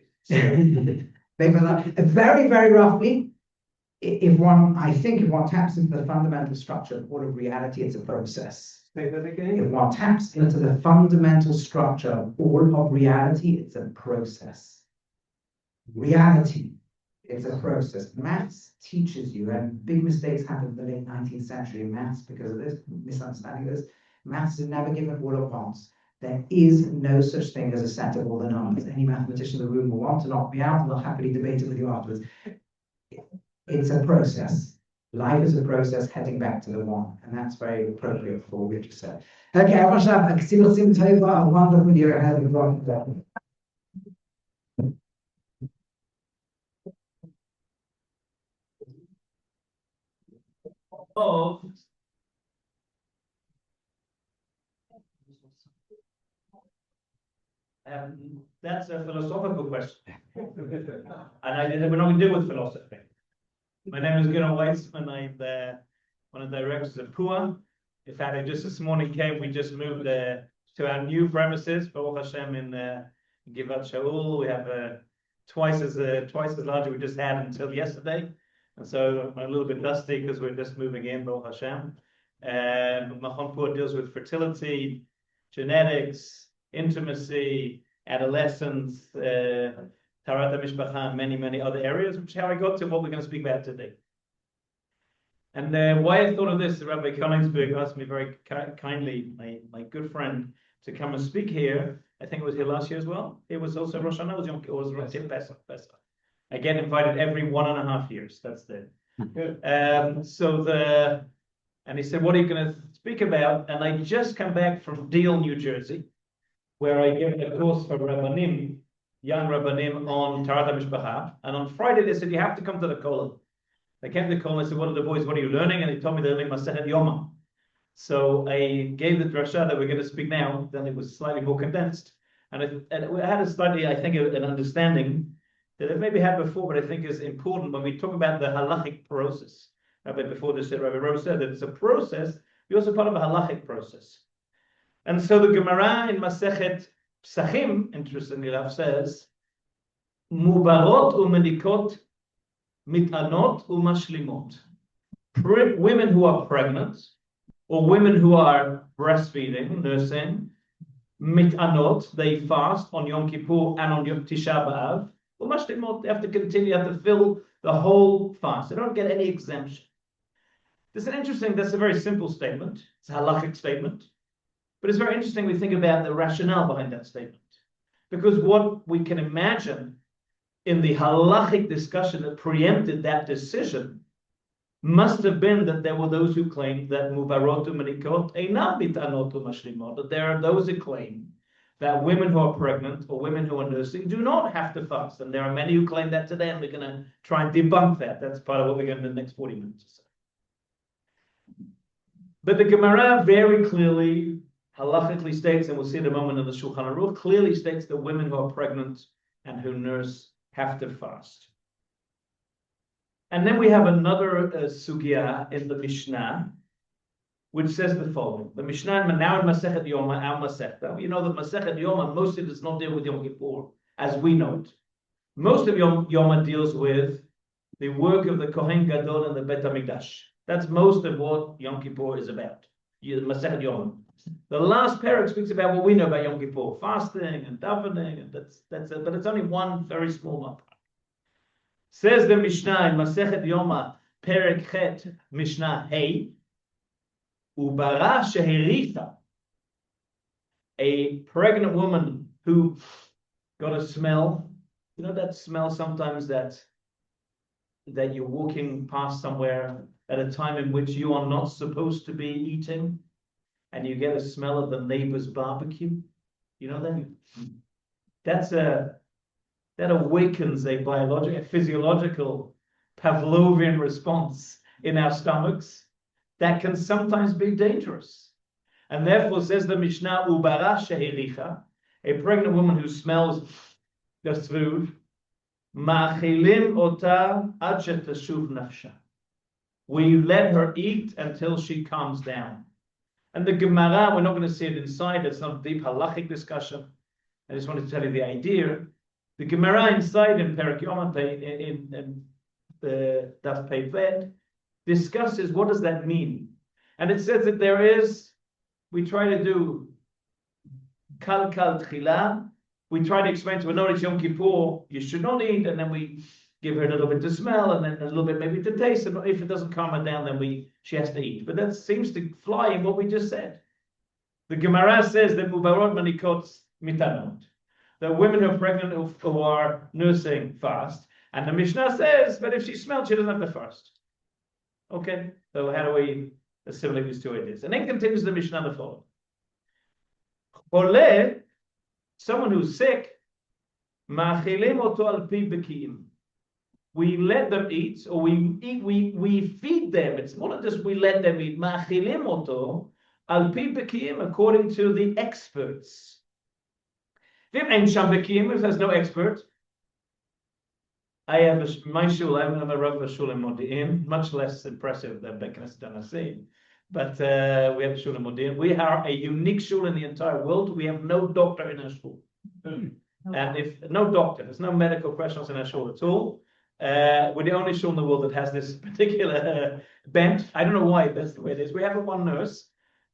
Very, very roughly, if one taps into the fundamental structure of all of reality, it's a process. Say that again. If one taps into the fundamental structure of all of reality, it's a process. Reality is a process. Maths teaches you, and big mistakes happened in the late 19th century in maths because of this, misunderstanding this. Maths is never given all at once. There is no such thing as a set of all the numbers. Any mathematician in the room will want to knock me out, and I'll happily debate it with you afterwards. It's a process. Life is a process heading back to the one, and that's very appropriate for what we just said. Okay, everyone should have a wonderful year ahead of God. Oh, that's a philosophical question. And we're not going to deal with philosophy. My name is Gideon Weitzman. I'm one of the directors of PUA. In fact, I just this morning we just moved to our new premises, Baruch Hashem, in Givat Shaul. We have twice as large as we just had until yesterday. And so I'm a little bit dusty because we're just moving in, Baruch Hashem. Machon PUA deals with fertility, genetics, intimacy, adolescence, Tarat HaMishpacha, and many, many other areas, which is how I got to what we're going to speak about today. And why I thought of this, Rabbi Kenigsberg asked me very kindly, my good friend, to come and speak here. I think it was here last year as well. It was also Rosh Hashanah, it was Rosh Hashanah. I get invited every 1.5 years. That's the and he said, what are you going to speak about? And I just come back from Deal, New Jersey, where I gave a course for Rabbanim, young Rabbanim, on Tarat HaMishpacha. And on Friday, they said, you have to come to the Kollel. They came to the Kollel, I said, what are the boys, what are you learning? And they told me they're learning Masechet Yoma. So I gave the drasha that we're going to speak now, then it was slightly more condensed. And it had a slightly, I think, an understanding that I've maybe had before, but I think is important when we talk about the halachic process. Rabbi, before this, Rabbi Rowe said that it's a process, you're also part of a halachic process. And so the Gemara in Masechet Psachim, interestingly enough, says, Mubarot u'menikot mitanot u'mashlimot. Women who are pregnant, or women who are breastfeeding, nursing, mitanot, they fast on Yom Kippur and on Yom Tisha B'Av. U'mashlimot, they have to continue, they have to fill the whole fast. They don't get any exemption. That's a very simple statement. It's a halachic statement. But it's very interesting we think about the rationale behind that statement. Because what we can imagine in the halachic discussion that preempted that decision must have been that there were those who claimed that mubarot u'menikot einam mitanot u'mashlimot, that there are those who claim that women who are pregnant or women who are nursing do not have to fast. And there are many who claim that today, and we're going to try and debunk that. That's part of what we're going to do in the next 40 minutes or so. But the Gemara very clearly halachically states, and we'll see in a moment in the Shulchan Aruch, clearly states that women who are pregnant and who nurse have to fast. And then we have another sugya in the Mishnah, which says the following. The Mishnah, now in Masechet Yoma, our Masechta, you know that Masechet Yoma mostly does not deal with Yom Kippur, as we know it. Most of Yoma deals with the work of the Kohen Gadol and the Bet HaMikdash. That's most of what Yom Kippur is about. Masechet Yoma. The last parak speaks about what we know about Yom Kippur, fasting and davening, and that's it. But it's only one very small number. Says the Mishnah in Masechet Yoma, Perek Chet, Mishnah Hey, Ubara Sheheritha, a pregnant woman who got a smell. You know that smell sometimes that you're walking past somewhere at a time in which you are not supposed to be eating, and you get a smell of the neighbor's barbecue. You know that? That awakens a physiological Pavlovian response in our stomachs that can sometimes be dangerous. And therefore, says the Mishnah, Ubara Shehiricha, a pregnant woman who smells the food, Machilim ota ad shetashuv nafsha. We let her eat until she calms down. And the Gemara, we're not going to see it inside, it's not a deep halachic discussion. I just wanted to tell you the idea. The Gemara inside in Perek Yoma, in the Daf Pei Vet, discusses what does that mean. And it says that we try to do kal tchila. We try to explain to her, no, it's Yom Kippur, you should not eat, and then we give her a little bit to smell, and then a little bit maybe to taste, and if it doesn't calm her down, then she has to eat. But that seems to fly in what we just said. The Gemara says that mubarot manikot mitanot, that women who are pregnant who are nursing fast, and the Mishnah says, but if she smells, she doesn't have to fast. Okay, so how do we assimilate these two ideas? And then continues the Mishnah the following. Ole, someone who's sick, machilim oto al pi bekiim. We let them eat, or we feed them. It's more than just we let them eat. Machilim oto al pi bekiim, according to the experts. If there's no expert, I have my shul. I have a Rabbi shul in Modi'in, much less impressive than Beit Knesset Hanassi. But we have a shul in Modi'in. We are a unique shul in the entire world. We have no doctor in our shul. And if no doctor, there's no medical professionals in our shul at all. We're the only shul in the world that has this particular bent. I don't know why that's the way it is. We have one nurse.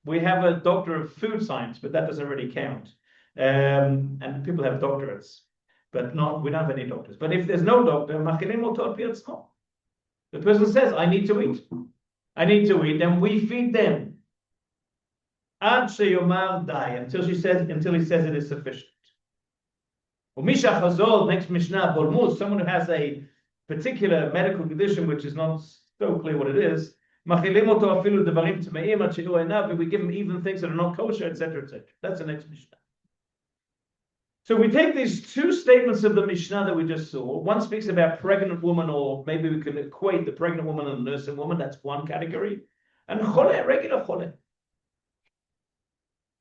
We have a doctor of food science, but that doesn't really count. And people have doctorates, but we don't have any doctors. But if there's no doctor, the person says, I need to eat. I need to eat, and we feed them. Until he says it is sufficient. Next Mishnah, someone who has a particular medical condition which is not so clear what it is. We give him even things that are not kosher, etc., etc. That's the next Mishnah. So we take these two statements of the Mishnah that we just saw. One speaks about pregnant woman, or maybe we can equate the pregnant woman and the nursing woman. That's one category. And chole, regular chole.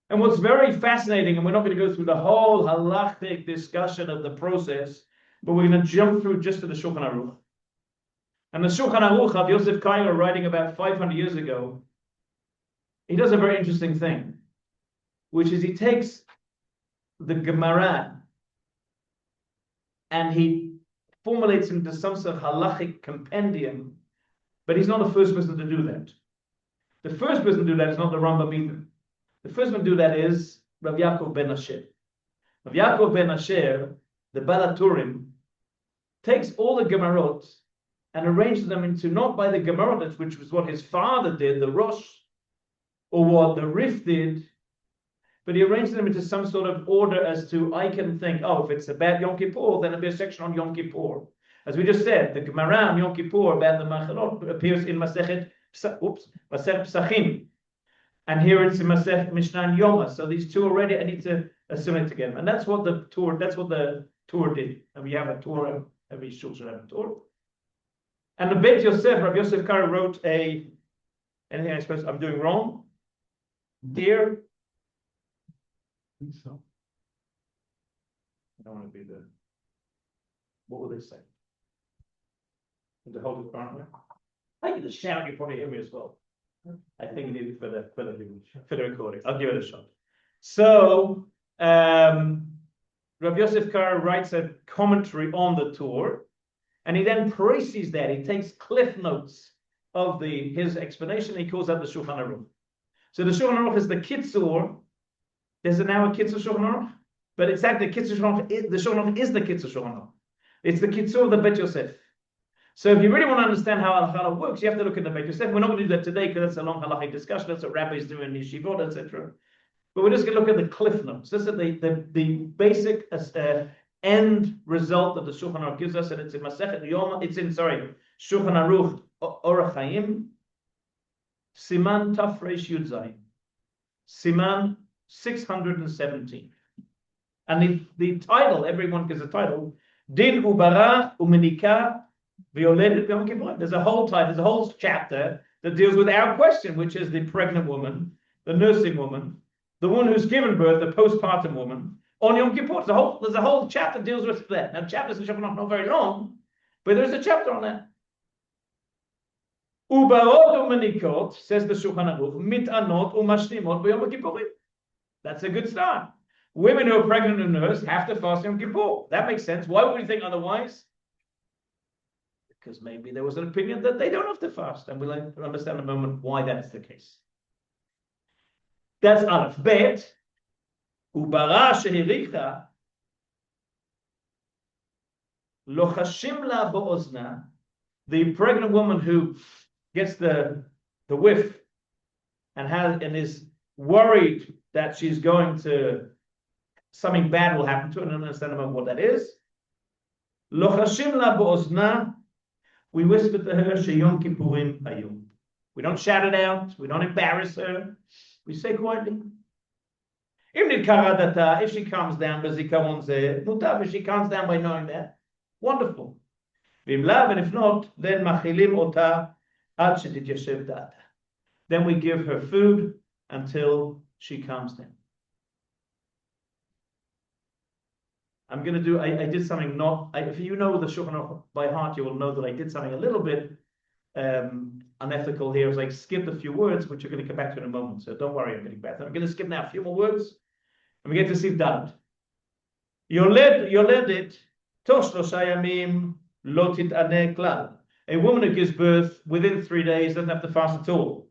And what's very fascinating, and we're not going to go through the whole halachic discussion of the process, but we're going to jump through just to the Shulchan Aruch. And the Shulchan Aruch, Rabbi Yosef Kaiser, writing about 500 years ago, he does a very interesting thing, which is he takes the Gemara and he formulates into some sort of halachic compendium, but he's not the first person to do that. The first person to do that is not the Rambam either. The first one to do that is Rav Yaakov ben Asher. Rav Yaakov ben Asher, the Balaturim, takes all the Gemarot and arranges them into, not by the Gemarot, which was what his father did, the Rosh, or what the Rif did, but he arranged them into some sort of order as to, I can think, if it's about Yom Kippur, then it'll be a section on Yom Kippur. As we just said, the Gemara on Yom Kippur about the Machalot appears in Masechet Psachim. And here it's in Masechet Mishnah and Yoma. So these two already, I need to assimilate together. And that's what the Torah did. And we have a Torah, every shul should have a Torah. And the Beit Yosef, Rabbi Yosef Karo wrote anything I suppose I'm doing wrong? Dear, I think so. I don't want to be what will they say? The whole department. I can just shout, you probably hear me as well. I think you need it for the recording. I'll give it a shot. So Rabbi Yosef Karo writes a commentary on the Torah, and he then praises that. He takes cliff notes of his explanation, and he calls that the Shulchan Aruch. So the Shulchan Aruch is the Kitzur. There's now a Kitzur Shulchan Aruch, but it's actually the Kitzur Shulchan Aruch. The Shulchan Aruch is the Kitzur Shulchan Aruch. It's the Kitzur of the Bet Yosef. So if you really want to understand how Halakha works, you have to look at the Bet Yosef. We're not going to do that today because that's a long halachic discussion. That's what rabbis do in yeshivot, etc. But we're just going to look at the cliff notes. This is the basic end result that the Shulchan Aruch gives us, and it's in Masechet Yom. It's in Shulchan Aruch Orach Chaim, Siman Tafresh Yud Zayin, Siman 617, and the title, everyone gives a title. Din Ubara Umenika Violeted Yom Kippur. There's a whole title, there's a whole chapter that deals with our question, which is the pregnant woman, the nursing woman, the one who's given birth, the postpartum woman, on Yom Kippur. There's a whole chapter that deals with that. Now, chapters in Shulchan Aruch not very long, but there's a chapter on that. Ubarot umenikot, says the Shulchan Aruch, mitanot umashlimot b'Yom Kippurim. That's a good start. Women who are pregnant and nurse have to fast Yom Kippur. That makes sense. Why would we think otherwise? Because maybe there was an opinion that they don't have to fast, and we'll understand in a moment why that's the case. That's Aleph. Bet, ubara shehiricha, lochashim la bo'ozna, the pregnant woman who gets the whiff and is worried that she's going to, something bad will happen to her, and I don't understand about what that is. Lochashim la bo'ozna, we whisper to her, Sheyom Kippurim Ayum. We don't shout it out, we don't embarrass her, we say quietly. If she calms down, if she calms down by knowing that, wonderful. And if not, then machilim ota ad shetityashev da'ata. Then we give her food until she calms down. I'm going to do, I did something if you know the Shulchan Aruch by heart, you will know that I did something a little bit unethical here. It's like skipped a few words, which you're going to come back to in a moment. So don't worry, I'm getting back. I'm going to skip now a few more words, and we get to see Dalet. Yoledet tosh shlosha yamim lo tit'aneh klal. A woman who gives birth within 3 days doesn't have to fast at all.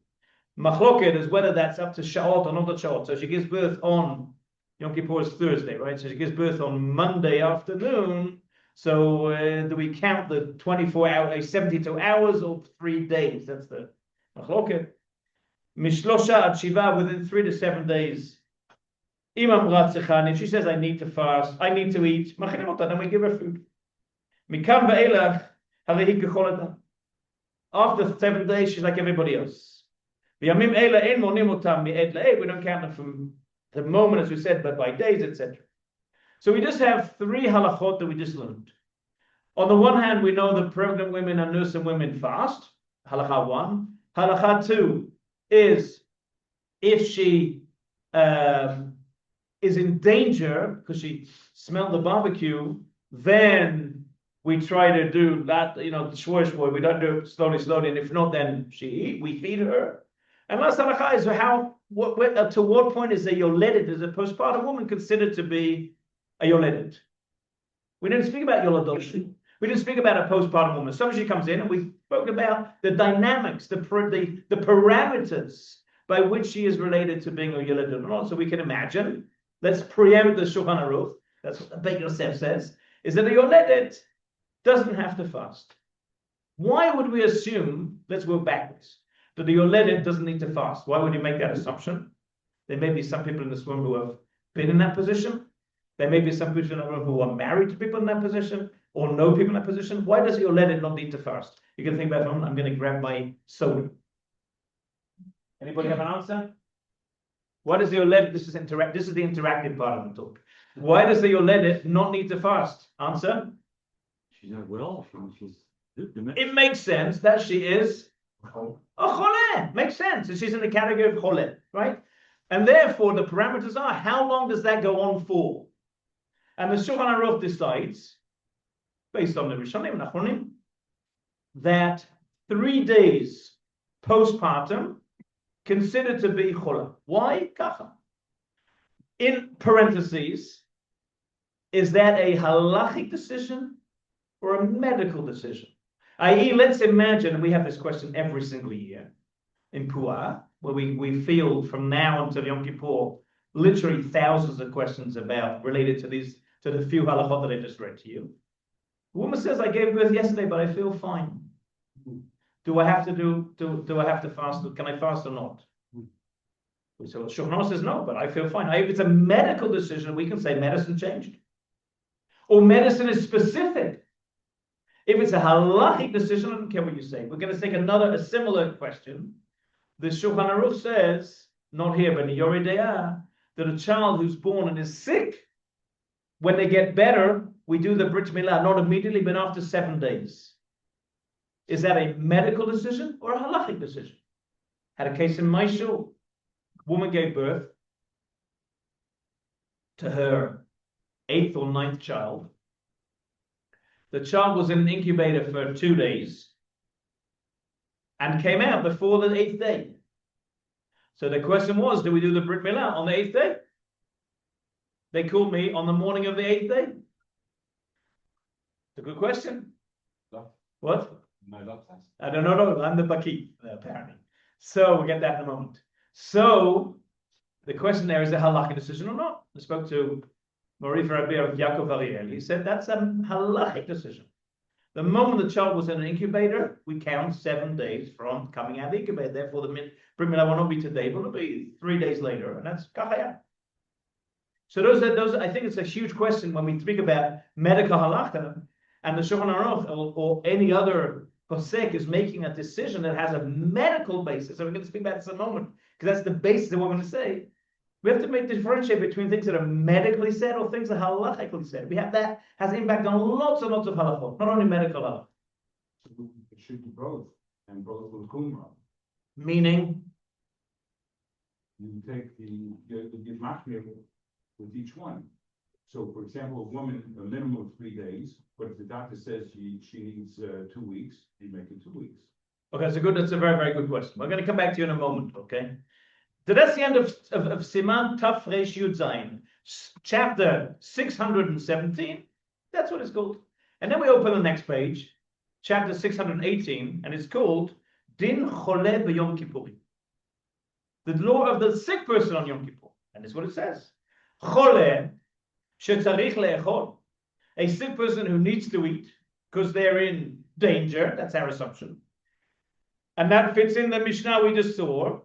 Machloket is whether that's up to Sha'ot or not at Sha'ot. So she gives birth on Yom Kippur is Thursday, right? So she gives birth on Monday afternoon. So do we count the 24 hours, 72 hours or 3 days? That's the machloket. Mishlosha ad shiva, within 3 to 7 days. Imam Ratzichan, if she says, I need to fast, I need to eat, then we give her food. Mikam va'elach, harihi kechol adam. After 7 days, she's like everybody else. V'yamim eila ein monim otam mi'ed la'ed. We don't count them from the moment, as we said, but by days, etc. So we just have 3 halachot that we just learned. On the one hand, we know that pregnant women and nursing women fast. Halakha 1. Halakha 2 is if she is in danger because she smelled the barbecue, then we try to do that, the shvoy. We don't do it slowly, and if not, then we feed her. And last halakha is to what point is a yoledet, is a postpartum woman considered to be a yoledet? We didn't speak about yoledot. We didn't speak about a postpartum woman. So she comes in, and we spoke about the dynamics, the parameters by which she is related to being a yoledet or not. So we can imagine. Let's preempt the Shulchan Aruch. That's what Beit Yosef says. Is that a yoledet doesn't have to fast? Why would we assume? Let's go backwards. That the yoledet doesn't need to fast. Why would you make that assumption? There may be some people in this room who have been in that position. There may be some people in the room who are married to people in that position or know people in that position. Why does yoledet not need to fast? You can think about it. I'm going to grab my soda. Anybody have an answer? Why does the yoledet? This is the interactive part of the talk. Why does the yoledet not need to fast? Answer. She's not well. It makes sense that she is a choleh. Makes sense. And she's in the category of choleh, right? And therefore, the parameters are, how long does that go on for? And the Shulchan Aruch decides, based on the Rishonim and Achronim, that 3 days postpartum considered to be cholah. Why? Kacha. In parentheses, is that a halachic decision or a medical decision? I.e., let's imagine, and we have this question every single year in Puah, where we field from now until Yom Kippur literally thousands of questions related to the few halachot that I just read to you. The woman says, I gave birth yesterday, but I feel fine. Do I have to fast? Can I fast or not? We say, well, Shulchan Aruch says no, but I feel fine. If it's a medical decision, we can say medicine changed. Or medicine is specific. If it's a halachic decision, I don't care what you say. We're going to take a similar question. The Shulchan Aruch says, not here, but in Yoreh De'ah, that a child who's born and is sick, when they get better, we do the Brit Milah, not immediately, but after 7 days. Is that a medical decision or a halachic decision? Had a case in my shul. Woman gave birth to her 8th or 9th child. The child was in an incubator for 2 days and came out before the 8th day. So the question was, do we do the Brit Milah on the 8th day? They called me on the morning of the 8th day. It's a good question. No. What? No love test. I don't know. I'm the Baki, apparently. So we'll get that in a moment. So the question there is a halachic decision or not? I spoke to Mori for Rabbi of Yaakov Ariel. He said that's a halachic decision. The moment the child was in an incubator, we count 7 days from coming out of the incubator. Therefore, the Brit Milah will not be today, but it'll be 3 days later, and that's kachaya. So those. I think it's a huge question when we speak about medical halacha, and the Shulchan Aruch or any other posek is making a decision that has a medical basis. And we're going to speak about this in a moment, because that's the basis of what we're going to say. We have to differentiate between things that are medically said or things that are halachically said. We have that has impact on lots and lots of halachot, not only medical halachot. So it should be both, and both with kumra. Meaning, You take the machmir with each one. So, for example, a woman, a minimum of 3 days, but if the doctor says she needs 2 weeks, you make it 2 weeks. okay, that's a very, very good question. We're going to come back to you in a moment, okay? So that's the end of Siman Taf Reish Yud Zayin, chapter 617. That's what it's called. And then we open the next page, chapter 618, and it's called Din Chole B'Yom Kippurim. The law of the sick person on Yom Kippur. And that's what it says. Chole shetzarich le'echol. A sick person who needs to eat because they're in danger. That's our assumption. And that fits in the Mishnah we just saw.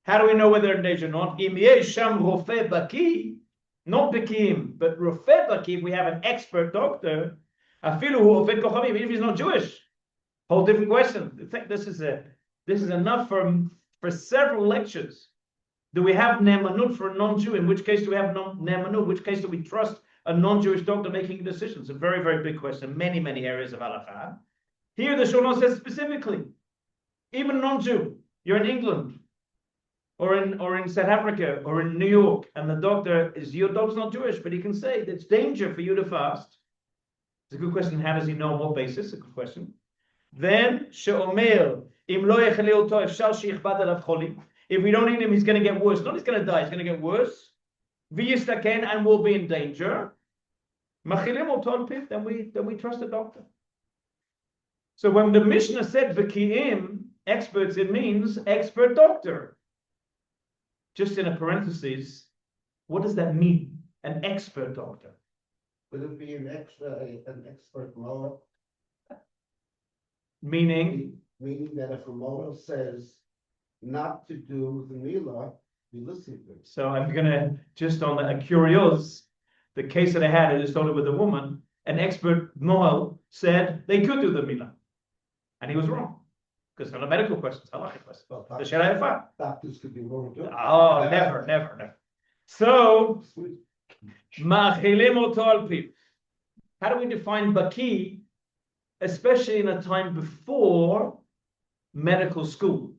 How do we know whether they're in danger or not? Im yesh sham rofeh baki, not bakim, but rofeh baki. If we have an expert doctor, afilu hu ofed kochavim, even if he's not Jewish. Whole different question. I think this is enough for several lectures. Do we have ne'emanut for a non-Jew? In which case do we have ne'emanut? In which case do we trust a non-Jewish doctor making decisions? A very, very big question. Many, many areas of halakha. Here the Shulchan says specifically, even non-Jew, you're in England, or in South Africa, or in New York, and the doctor is, your dog's not Jewish, but he can say it's danger for you to fast. It's a good question. How does he know on what basis? A good question. Then she'omer im lo yechalil to efshar sheyichbad alav cholim. If we don't eat him, he's going to get worse. Not he's going to die, he's going to get worse. V'yistaken, and will be in danger. Machilim otol piv, then we trust the doctor. So when the Mishnah said v'kiim, experts, it means expert doctor. Just in a parenthesis, what does that mean? An expert doctor. Would it be an expert mower? Meaning That if a mower says not to do the milah, you listen to it. So I'm gonna just on a curious, the case that I had, I just told it with a woman. An expert Noel said they could do the milah, and he was wrong because they're not medical questions, halachic questions. Well, The Shara Yafa. doctors could be wrong too. Oh, never. So ma'achilim oto al piv. How do we define baki, especially in a time before medical school?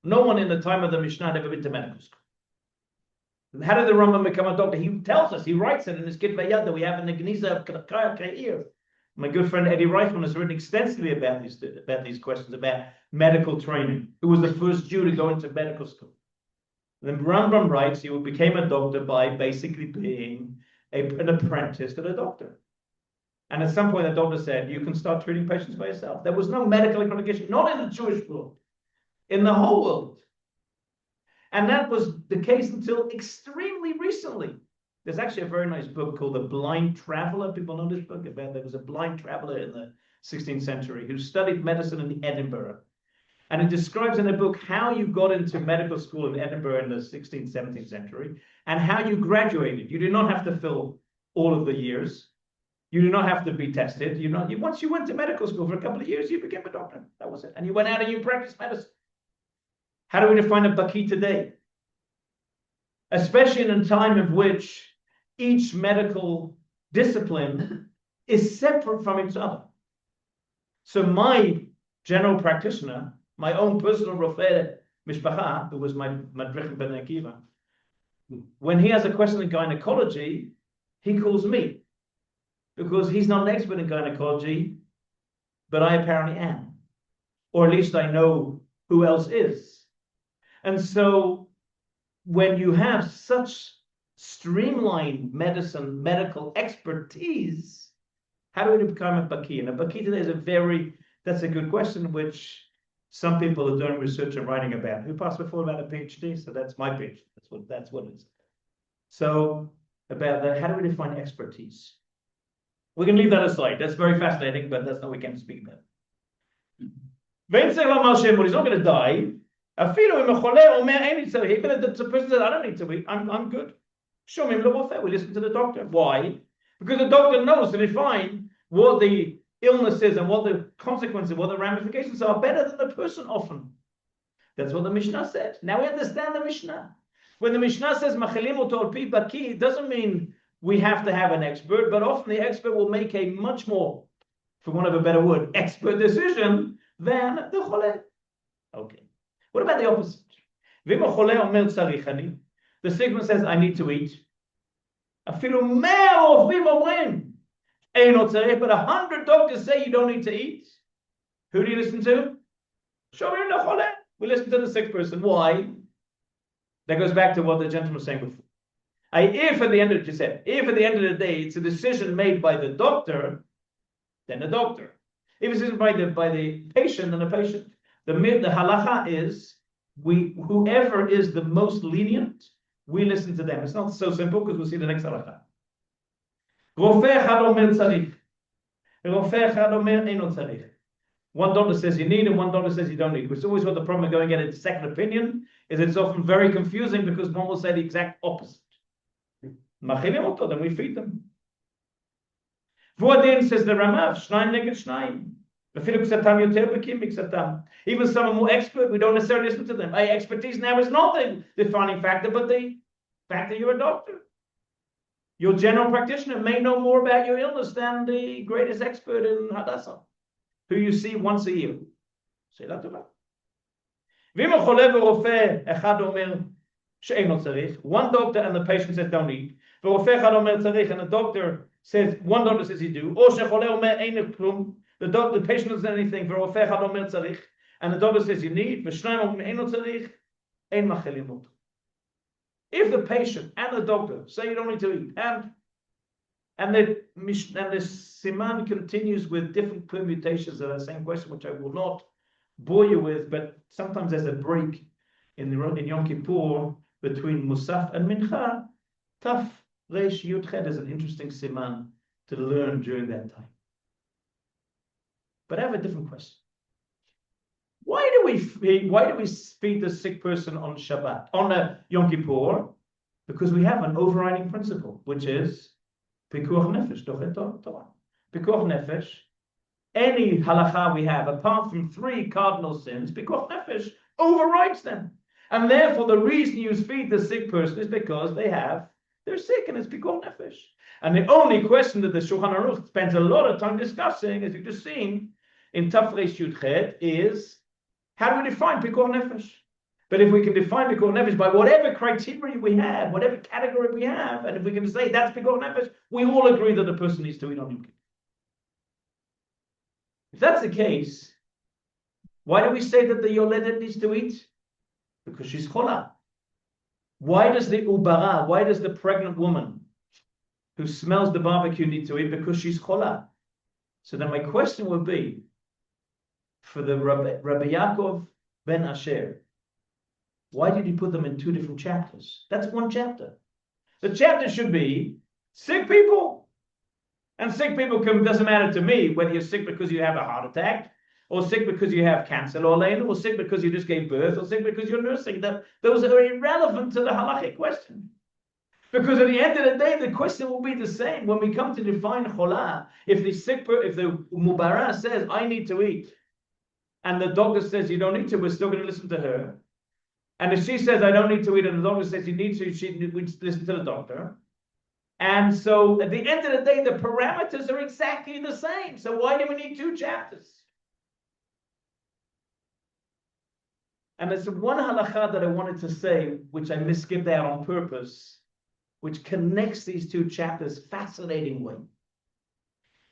No one in the time of the Mishnah had ever been to medical school. How did the Rambam become a doctor? He tells us, he writes it in his Kitvei Yad that we have in the Geniza of Ka'ir. My good friend Eddie Reichman has written extensively about these questions, about medical training. Who was the first Jew to go into medical school? Then Rambam writes he became a doctor by basically being an apprentice to the doctor. And at some point the doctor said, you can start treating patients by yourself. There was no medical accreditation, not in the Jewish world. In the whole world, And that was the case until extremely recently. There's actually a very nice book called The Blind Traveler. People know this book? There was a blind traveler in the 16th century who studied medicine in Edinburgh. And it describes in the book how you got into medical school in Edinburgh in the 16th, 17th century, and how you graduated. You did not have to fill all of the years. You do not have to be tested. Once you went to medical school for a couple of years, you became a doctor. That was it. And you went out and you practiced medicine. How do we define a baki today? Especially in a time of which each medical discipline is separate from each other. So my general practitioner, my own personal Rowe Mishpacha, who was my Madrich Ben Akiva, when he has a question in gynecology, he calls me. Because he's not an expert in gynecology, but I apparently am. Or at least I know who else is. And so when you have such streamlined medical expertise, how do we become a baki? And a baki today that's a good question, which some people are doing research and writing about. Who passed before about a PhD? So that's my PhD. That's what it is. So about that, how do we define expertise? We can leave that aside. That's very fascinating, but that's not what we came to speak about. But he's not going to die. Even if the person says, I don't need to eat, I'm good. Show me we listen to the doctor. Why? Because the doctor knows to define what the illness is and what the consequences, what the ramifications are better than the person often. That's what the Mishnah said. Now we understand the Mishnah. When the Mishnah says machilim oto al pi baki, it doesn't mean we have to have an expert, but often the expert will make a much more, for want of a better word, expert decision than the chole. Okay. What about the opposite? The sick one says, I need to eat. But 100 doctors say you don't need to eat. Who do you listen to? We listen to the sick person. Why? That goes back to what the gentleman was saying before. If at the end of the day it's a decision made by the doctor, then the doctor. If it's by the patient, then the patient. The halacha is whoever is the most lenient, we listen to them. It's not so simple because we'll see the next halacha. One doctor says you need and one doctor says you don't need. Which is always what the problem of going get a second opinion is. It's often very confusing because one will say the exact opposite. Then we feed them. Says the Ramav, even someone more expert, we don't necessarily listen to them. Expertise now is not the defining factor, but the fact that you're a doctor. Your general practitioner may know more about your illness than the greatest expert in Hadassah, who you see once a year. Say that about. One doctor and the patient says don't eat. And the doctor says, one doctor says you do. The patient doesn't say anything. And the doctor says you need. If the patient and the doctor say you don't need to eat, and the Siman continues with different permutations of the same question, which I will not bore you with, but sometimes there's a break in Yom Kippur between Musaf and Mincha. Taf Reish Yud Ched is an interesting Siman to learn during that time. But I have a different question. Why do we feed the sick person on Shabbat, on Yom Kippur? Because we have an overriding principle, which is Pikuach Nefesh, Dochet Torah. Pikuach Nefesh, any halacha we have, apart from 3 cardinal sins, Pikuach Nefesh overrides them. And therefore, the reason you feed the sick person is because they're sick, and it's Pikuach Nefesh. And the only question that the Shulchan Aruch spends a lot of time discussing, as you've just seen, in Taf Reish Yud Chet, is how do we define Pikuach Nefesh? But if we can define Pikuach Nefesh by whatever criteria we have, whatever category we have, and if we can say that's Pikuach Nefesh, we all agree that the person needs to eat on Yom Kippur. If that's the case, why do we say that the Yoledet needs to eat? Because she's chola. Why does the pregnant woman who smells the barbecue need to eat? Because she's chola. So then my question would be, for the Rabbi Yaakov ben Asher, Why did he put them in two different chapters? That's one chapter. The chapter should be sick people. And sick people doesn't matter to me whether you're sick because you have a heart attack, or sick because you have cancer, or sick because you just gave birth, or sick because you're nursing. Those are irrelevant to the halachic question. Because at the end of the day, the question will be the same. When we come to define cholah, if the mubara says, I need to eat, and the doctor says you don't need to, we're still going to listen to her. And if she says, I don't need to eat, and the doctor says you need to, we listen to the doctor. And so at the end of the day, the parameters are exactly the same. So why do we need two chapters? And there's one halakha that I wanted to say, which I skipped out on purpose, which connects these two chapters fascinatingly.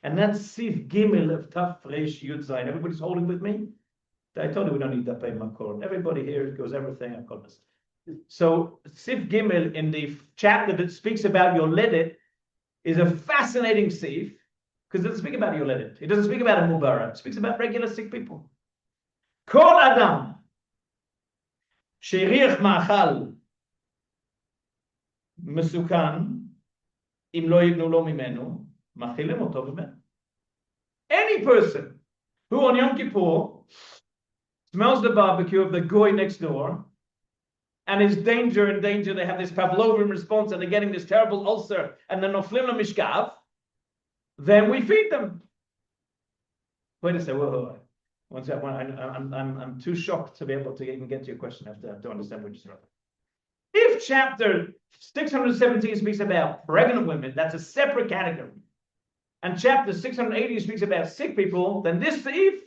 And that's Sif Gimel of Taf Resh Yud Zayin. Everybody's holding with me? I told you we don't need that by Makor. Everybody here goes everything. I've got this. So Sif Gimel in the chapter that speaks about Yoledet is a fascinating Sif, because it doesn't speak about Yoledet. It doesn't speak about a Mubara. It speaks about regular sick people. Kol Adam Sheriach Ma'achal Mesukan Im Lo Yignu Lo Mimenu Machilim Oto Mimenu. Any person who on Yom Kippur smells the barbecue of the goy next door and is in danger, they have this Pavlovian response and they're getting this terrible ulcer and they're noflim mishkav, then we feed them. Wait a second, whoa. One second, I'm too shocked to be able to even get to your question. I have to understand what you're saying. If chapter 617 speaks about pregnant women, that's a separate category. And chapter 680 speaks about sick people, then this thief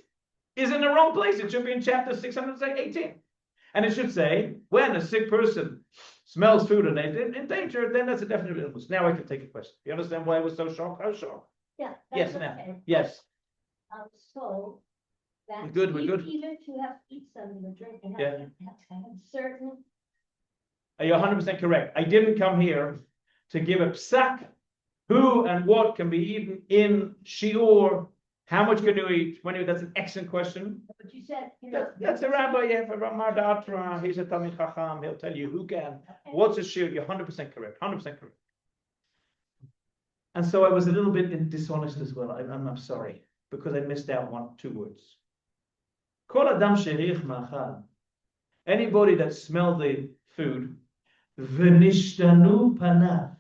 is in the wrong place. It should be in chapter 618. And it should say, when a sick person smells food and they're in danger, then that's a definite illness. Now I can take a question. You understand why I was so shocked? I was shocked. Yeah. Yes, that's ma'am. okay. Yes. So that We're good, we're good. even to have to eat something or drink, you Yeah. have to have certain. You're 100% correct. I didn't come here to give a psak, who and what can be eaten in shiur. How much can you eat? That's an excellent question. But you said, you know. That's a rabbi, yeah, for Ramar Datra. He's a Talmid Chacham. He'll tell you who can. Okay. What's a shiur? You're 100% correct. 100% correct. And so I was a little bit dishonest as well. I'm sorry, because I missed out two words. Kol adam sherich ma'achal. Anybody that smelled the food, v'nishtanu panav,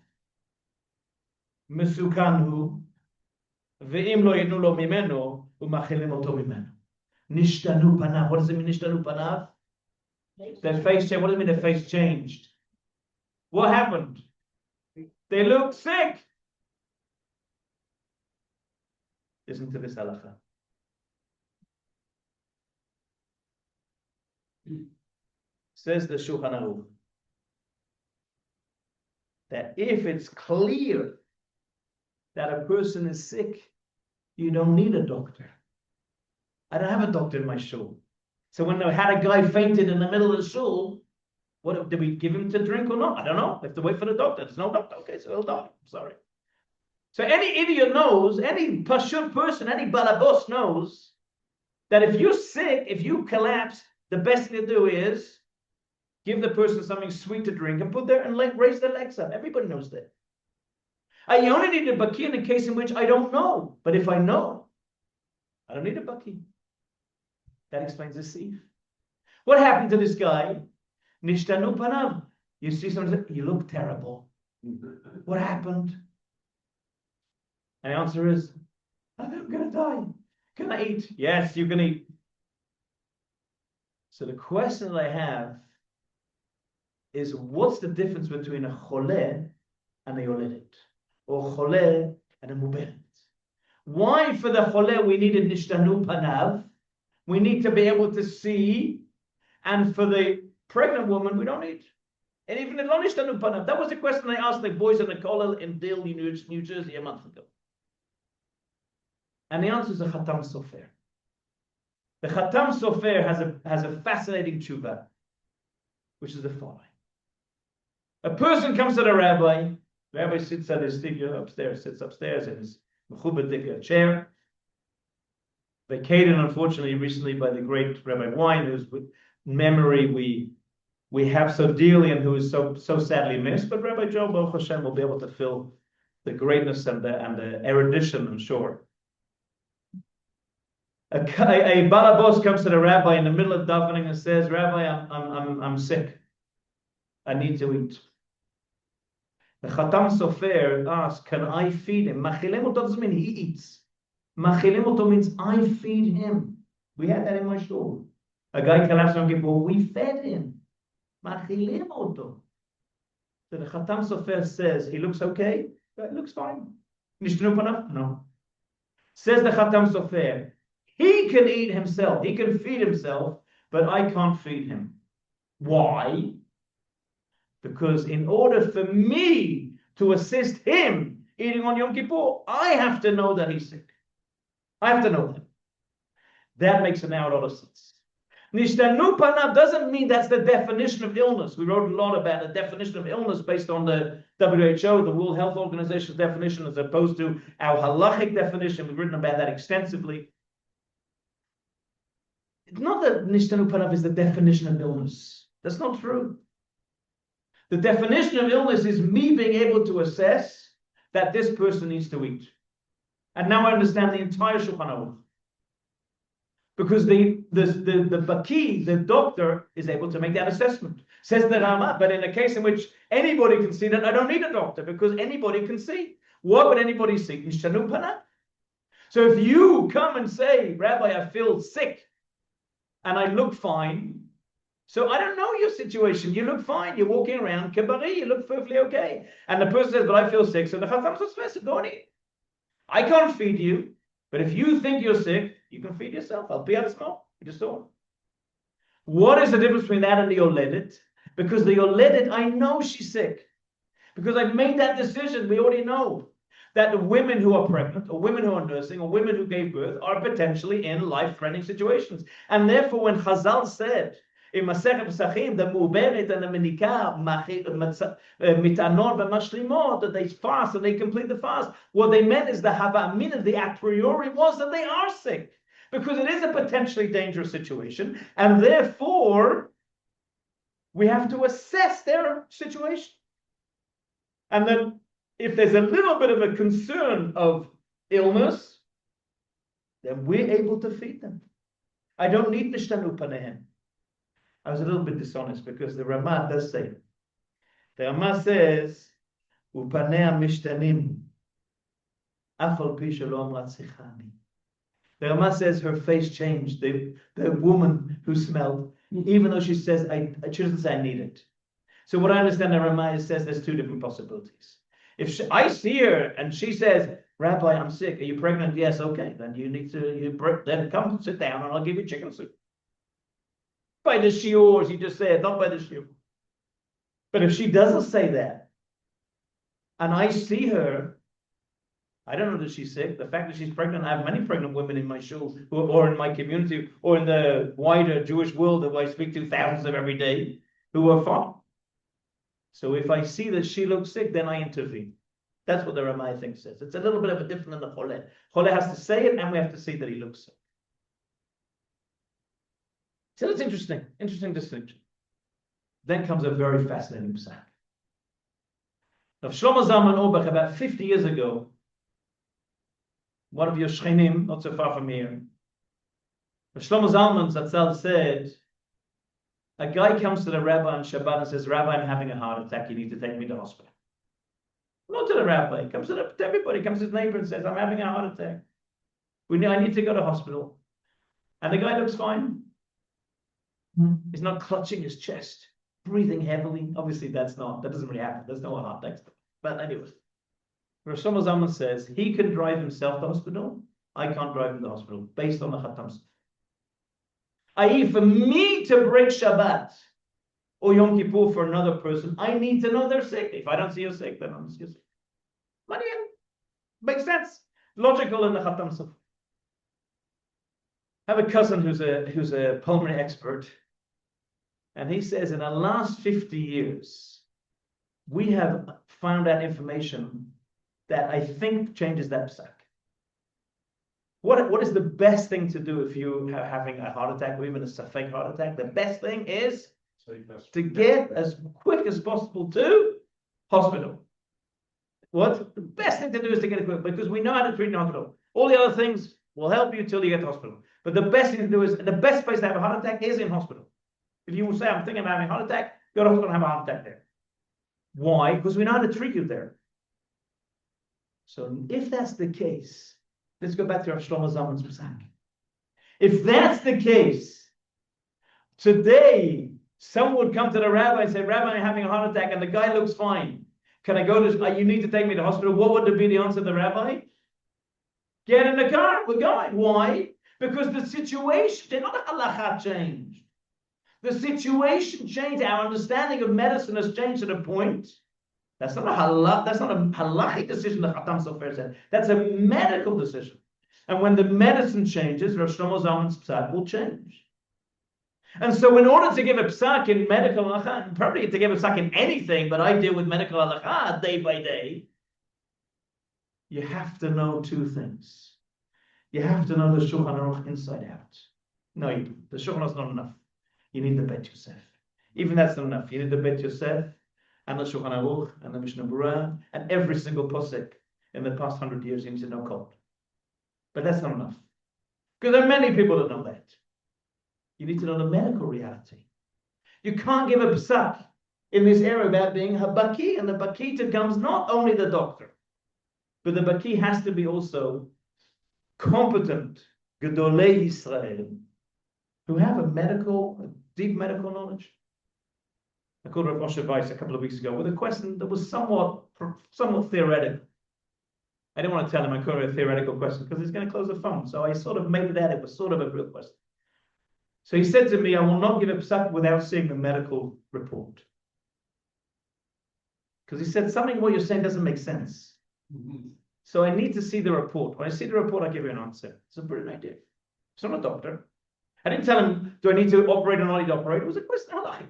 mesukanhu, ve'im lo yitnu lo mimenu, u'machilim oto mimenu. Nishtanu panav. What does it mean, nishtanu panav? Their face changed. What does it mean, their face changed? What happened? They looked sick. Listen to this halakha. Says the Shulchan Aruch that if it's clear that a person is sick, you don't need a doctor. I don't have a doctor in my shul. So when they had a guy fainted in the middle of the shul, what did we give him to drink or not? I don't know. We have to wait for the doctor. There's no doctor. Okay, so he'll die. I'm sorry. So any idiot knows, any pashut person, any balabos knows that if you're sick, if you collapse, the best thing to do is give the person something sweet to drink and put their and raise their legs up. Everybody knows that. I only need a baki in a case in which I don't know. But if I know, I don't need a baki. That explains the sieve. What happened to this guy? Nishtanu panav. You see someone say, you look terrible. What happened? And the answer is, I'm going to die. Can I eat? Yes, you can eat. So the question that I have is, what's the difference between a choleh and a yoledet? Or choleh and a muberet? Why for the choleh we need a nishtanu panav? We need to be able to see. And for the pregnant woman, we don't need. And even the lo nishtanu panav. That was the question I asked the boys in the kollel in Dale, New Jersey a month ago. And the answer is a Khatam Sofer. The Khatam Sofer has a fascinating tshuva, which is the following. A person comes to the rabbi sits at his sits upstairs in his mechubadik chair. Vacated, unfortunately, recently by the great Rabbi Wein, whose memory we we have so Gideon, who is so sadly missed, but Rabbi Joe Baruch Hashem will be able to fill the greatness and the erudition, I'm sure. A balabos comes to the rabbi in the middle of davening and says, Rabbi, I'm sick. I need to eat. The Chatam Sofer asks, can I feed him? Machilemo doesn't mean he eats. Machilemo means I feed him. We had that in my shul. A guy collapsed on Kippur, we fed him. Machilemo. So the Chatam Sofer says, he looks okay? It looks fine. No. Says the Chatam Sofer, he can eat himself, he can feed himself, but I can't feed him. Why? Because in order for me to assist him eating on Yom Kippur, I have to know that he's sick. I have to know that. That makes now a lot of sense. Nishtanu panav doesn't mean that's the definition of illness. We wrote a lot about the definition of illness based on the WHO, the World Health Organization's definition, as opposed to our halachic definition. We've written about that extensively. It's not that Nishtanu panav is the definition of illness. That's not true. The definition of illness is me being able to assess that this person needs to eat. And now I understand the entire Shulchan Aruch. Because the Baki, the doctor, is able to make that assessment. Says the Rama, but in a case in which anybody can see that, I don't need a doctor, because anybody can see. What would anybody see? Nishtanu panav. So if you come and say, Rabbi, I feel sick, and I look fine, so I don't know your situation. You look fine. You're walking around kabari. You look perfectly okay. And the person says, but I feel sick. So the Chatam says, go and eat. I can't feed you. But if you think you're sick, you can feed yourself. I'll be out small. You just saw. What is the difference between that and the Yoledet? Because the Yoledet, I know she's sick. Because I've made that decision. We already know that the women who are pregnant, or women who are nursing, or women who gave birth are potentially in life-threatening situations. And therefore, when Chazal said, in Masechet Pesachim, the Mu'beret and the Menikah, Mitanor v'Mashlimot, that they fast and they complete the fast. What they meant is the Hava Amina, the a priori was that they are sick. Because it is a potentially dangerous situation. And therefore, we have to assess their situation. And then, if there's a little bit of a concern of illness, then we're able to feed them. I don't need Nishtanu Panehem. I was a little bit dishonest because the Ramah does say it. The Ramah says, "Upanea mishtanim, afal pi shelo amrat sichani." The Ramah says her face changed. The woman who smelled, even though she says, she doesn't say I need it. So what I understand, the Ramah says there's two different possibilities. If I see her and she says, Rabbi, I'm sick. Are you pregnant? Yes. Okay. Then you need to. Then come sit down and I'll give you chicken soup. By the shiur, as you just said, not by the shiur. But if she doesn't say that, and I see her, I don't know that she's sick. The fact that she's pregnant, I have many pregnant women in my shul, or in my community, or in the wider Jewish world that I speak to thousands of every day, who are fine. So if I see that she looks sick, then I intervene. That's what the Ramai thing says. It's a little bit of a different than the Choleh. Choleh has to say it, and we have to see that he looks sick. So that's interesting. Interesting distinction. Then comes a very fascinating psak. Now, Shlomo Zalman Auerbach, about 50 years ago, one of your shchenim, not so far from here, Shlomo Zalman Zatzal said, a guy comes to the rabbi on Shabbat and says, Rabbi, I'm having a heart attack. You need to take me to the hospital. Not to the rabbi. He comes to everybody. He comes to his neighbor and says, I'm having a heart attack. I need to go to hospital. And the guy looks fine. He's not clutching his chest, breathing heavily. Obviously, that doesn't really happen. There's no heart attack. But anyways, Rosh Zalman says he can drive himself to the hospital. I can't drive him to the hospital, based on the Chatam. I.e., for me to break Shabbat or Yom Kippur for another person, I need to know they're sick. If I don't see you sick, then I'm sick. Makes sense. Logical in the Chatam Sofer. I have a cousin who's a pulmonary expert. And he says in the last 50 years, we have found out information that I think changes that psak. What is the best thing to do if you are having a heart attack or even a fake heart attack? The best thing is to get as quick as possible to hospital. What? The best thing to do is to get it quick, because we know how to treat in hospital. All the other things will help you till you get to hospital. But the best thing to do is, the best place to have a heart attack is in hospital. If you say, I'm thinking about having a heart attack, go to hospital and have a heart attack there. Why? Because we know how to treat you there. So if that's the case, let's go back to Rav Shlomo Zalman's Pesach. If that's the case, today, someone would come to the rabbi and say, Rabbi, I'm having a heart attack, and the guy looks fine. Can I go to, you need to take me to hospital? What would be the answer of the rabbi? Get in the car, we're going. Why? Because the situation, they're not a halacha changed. The situation changed. Our understanding of medicine has changed to the point. That's not a halachic decision that Chatam Sofer said. That's a medical decision. And when the medicine changes, Rosh Shlomo Zalman's psak will change. And so in order to give a psak in medical halacha, probably to give a psak in anything, but I deal with medical halacha day by day, you have to know two things. You have to know the Shulchan Aruch inside out. No, the Shulchan Aruch is not enough. You need the Beit Yosef. Even that's not enough. You need the Beit Yosef and the Shulchan Aruch and the Mishnah Berurah and every single posek in the past 100 years. You need to know code. But that's not enough. Because there are many people that know that. You need to know the medical reality. You can't give a psak in this area about being a baki, and the baki becomes not only the doctor, but the baki has to be also competent Gedolei Yisrael who have a deep medical knowledge. I called Rav Moshe Weiss a couple of weeks ago with a question that was somewhat theoretical. I didn't want to tell him I called it a theoretical question because he's going to close the phone. So I sort of made that it was sort of a real question. So he said to me, I will not give a psak without seeing the medical report. Because he said, something what you're saying doesn't make sense. Mm-hmm. So I need to see the report. When I see the report, I give you an answer. It's a brilliant idea. So I'm not a doctor. I didn't tell him, do I need to operate or not need to operate? It was a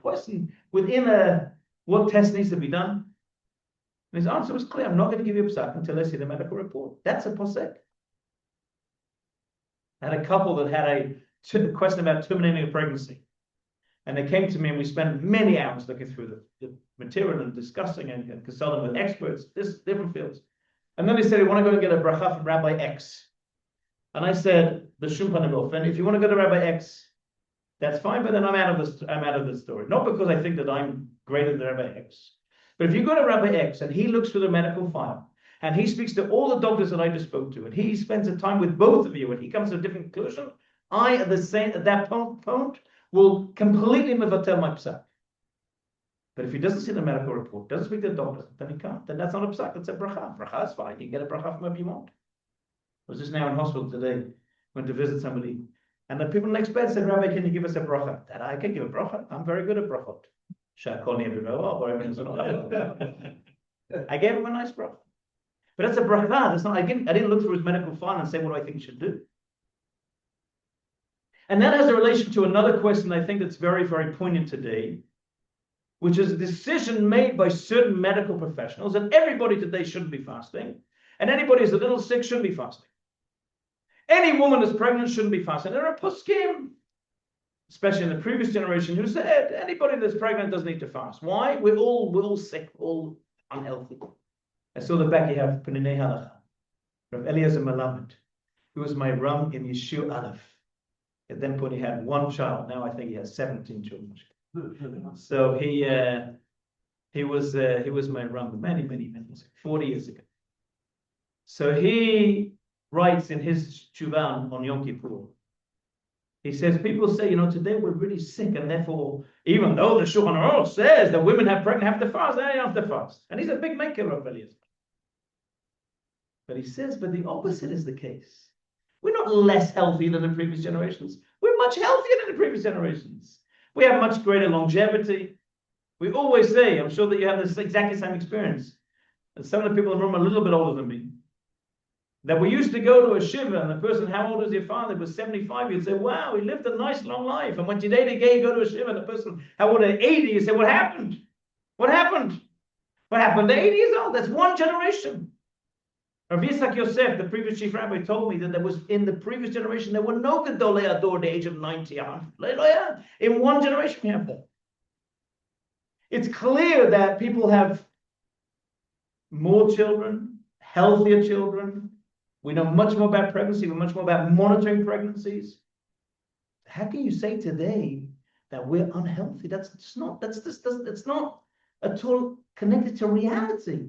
question within what test needs to be done. And his answer was clear. I'm not going to give you a psak until I see the medical report. That's a posek. I had a couple that had a question about terminating a pregnancy. And they came to me and we spent many hours looking through the material and discussing and consulting with experts, different fields. And then they said, we want to go and get a bracha from Rabbi X. And I said, the Shumpanimov, and if you want to go to Rabbi X, that's fine, but then I'm out of the story. Not because I think that I'm greater than Rabbi X. But if you go to Rabbi X and he looks through the medical file, and he speaks to all the doctors that I just spoke to, and he spends a time with both of you, and he comes to a different conclusion, I, at that point, will completely mevatel my psak. But if he doesn't see the medical report, doesn't speak to the doctor, then he can't. Then that's not a psak, that's a bracha. Bracha is fine. You can get a bracha from wherever you want. I was just now in hospital today, went to visit somebody, and the people next bed said, Rabbi, can you give us a bracha? That I can give a bracha. I'm very good at brachot. I gave him a nice bracha. But that's a bracha. That's not, I didn't look through his medical file and say, what do I think he should do? And that has a relation to another question I think that's very, very poignant today, which is a decision made by certain medical professionals that everybody today shouldn't be fasting, and anybody who's a little sick shouldn't be fasting. Any woman that's pregnant shouldn't be fasting. There are poskim, especially in the previous generation, who said anybody that's pregnant doesn't need to fast. Why? We're all sick, all unhealthy. I saw the back you have Peninei Halacha, Rav Eliezer Melamed, who was my Ram in Yeshua Aleph. At that point, he had one child. Now I think he has 17 children. So he was my Ram many years, 40 years ago. So he writes in his Tshuva on Yom Kippur. He says, people say, today we're really sick, and therefore, even though the Shulchan Aruch says that women have to fast, they don't have to fast. And he's a big maker of Eliezer. But he says, but the opposite is the case. We're not less healthy than the previous generations. We're much healthier than the previous generations. We have much greater longevity. We always say, I'm sure that you have this exactly same experience. And some of the people in the room are a little bit older than me. That we used to go to a shiva, and the person, how old is your father? He was 75. You'd say, wow, he lived a nice long life. And when you date a gay, you go to a shiva, and the person, how old at 80? You say, what happened? What happened? What happened to 80 years old? That's one generation. Rabbi Yitzhak Yosef, the previous chief rabbi, told me that there was, in the previous generation, there were no Gedolei Ador at the age of 90. In one generation, we have that. It's clear that people have more children, healthier children. We know much more about pregnancy. We know much more about monitoring pregnancies. How can you say today that we're unhealthy? That's not at all connected to reality.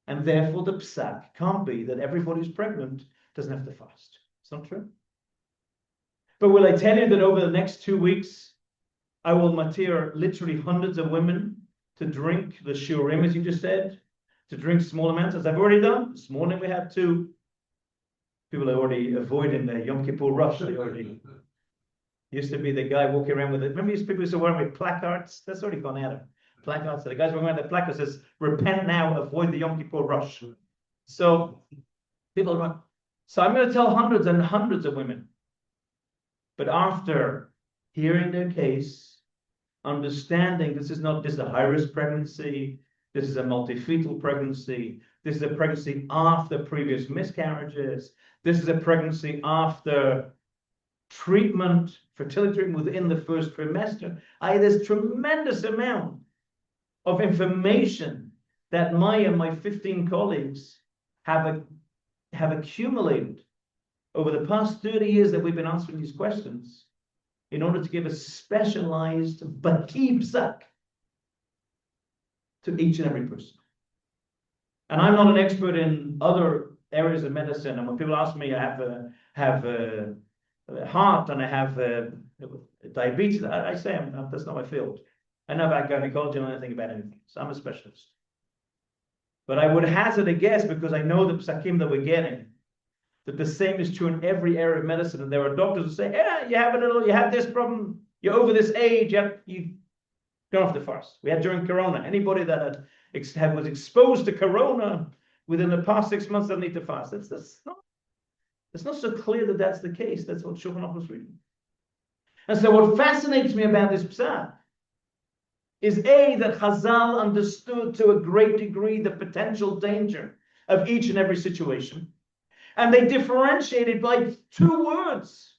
And therefore the psak can't be that everybody who's pregnant doesn't have to fast. It's not true. But will I tell you that over the next 2 weeks, I will matir literally hundreds of women to drink the shiurim, as you just said, to drink small amounts, as I've already done. This morning we had 2 people are already avoiding the Yom Kippur rush. They already used to be the guy walking around with it. Remember these people used to wear with placards? That's already gone out of placards. So the guys wearing the placard says, repent now, avoid the Yom Kippur rush. So people run. So I'm going to tell hundreds and hundreds of women. But after hearing their case, understanding this is a high-risk pregnancy, this is a multi-fetal pregnancy, this is a pregnancy after previous miscarriages, this is a pregnancy after treatment, fertility treatment within the first trimester. There's tremendous amount of information that my 15 colleagues have accumulated over the past 30 years that we've been answering these questions in order to give a specialized baki psak to each and every person. And I'm not an expert in other areas of medicine. And when people ask me, I have a heart and I have diabetes, I say that's not my field. I know about gynecology and anything about anything. So I'm a specialist. But I would hazard a guess, because I know the psakim that we're getting, that the same is true in every area of medicine. And there are doctors who say, yeah, you have this problem, you're over this age, you don't have to fast. We had during Corona, anybody that was exposed to Corona within the past 6 months doesn't need to fast. It's not so clear that that's the case. That's what Shulchan Aruch was reading. And so what fascinates me about this psak is that Chazal understood to a great degree the potential danger of each and every situation. And they differentiated by 2 words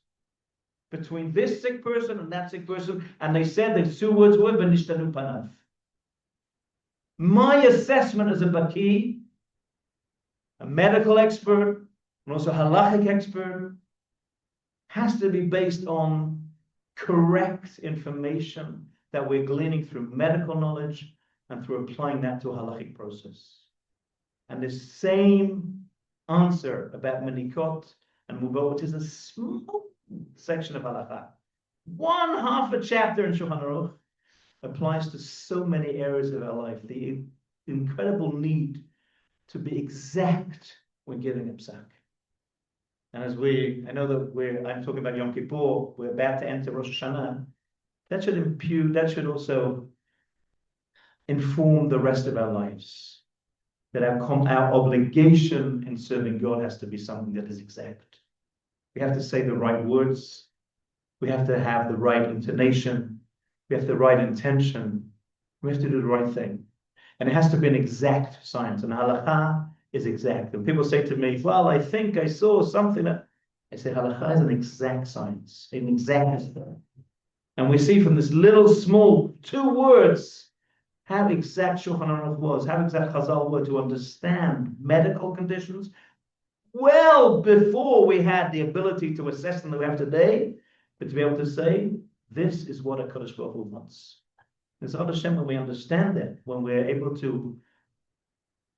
between this sick person and that sick person. And they said the 2 words were v'nishtanu panav. My assessment as a baki, a medical expert, and also halachic expert, has to be based on correct information that we're gleaning through medical knowledge and through applying that to a halachic process. And the same answer about menikot and muvot, which is a small section of halakha, 1/2 a chapter in Shulchan Aruch, applies to so many areas of our life. The incredible need to be exact when giving a psak. And as I know that I'm talking about Yom Kippur, we're about to enter Rosh Hashanah. That should also inform the rest of our lives. That our obligation in serving God has to be something that is exact. We have to say the right words. We have to have the right intonation. We have the right intention. We have to do the right thing. And it has to be an exact science. And halakha is exact. And people say to me, well, I think I saw something that... I say, halakha is an exact science. An exact. And we see from this little small 2 words how exact Shulchan Aruch was, how exact Chazal were to understand medical conditions well before we had the ability to assess them that we have today, but to be able to say, this is what a Kadosh Baruch Hu wants. It's Ad Hashem when we understand that, when we're able to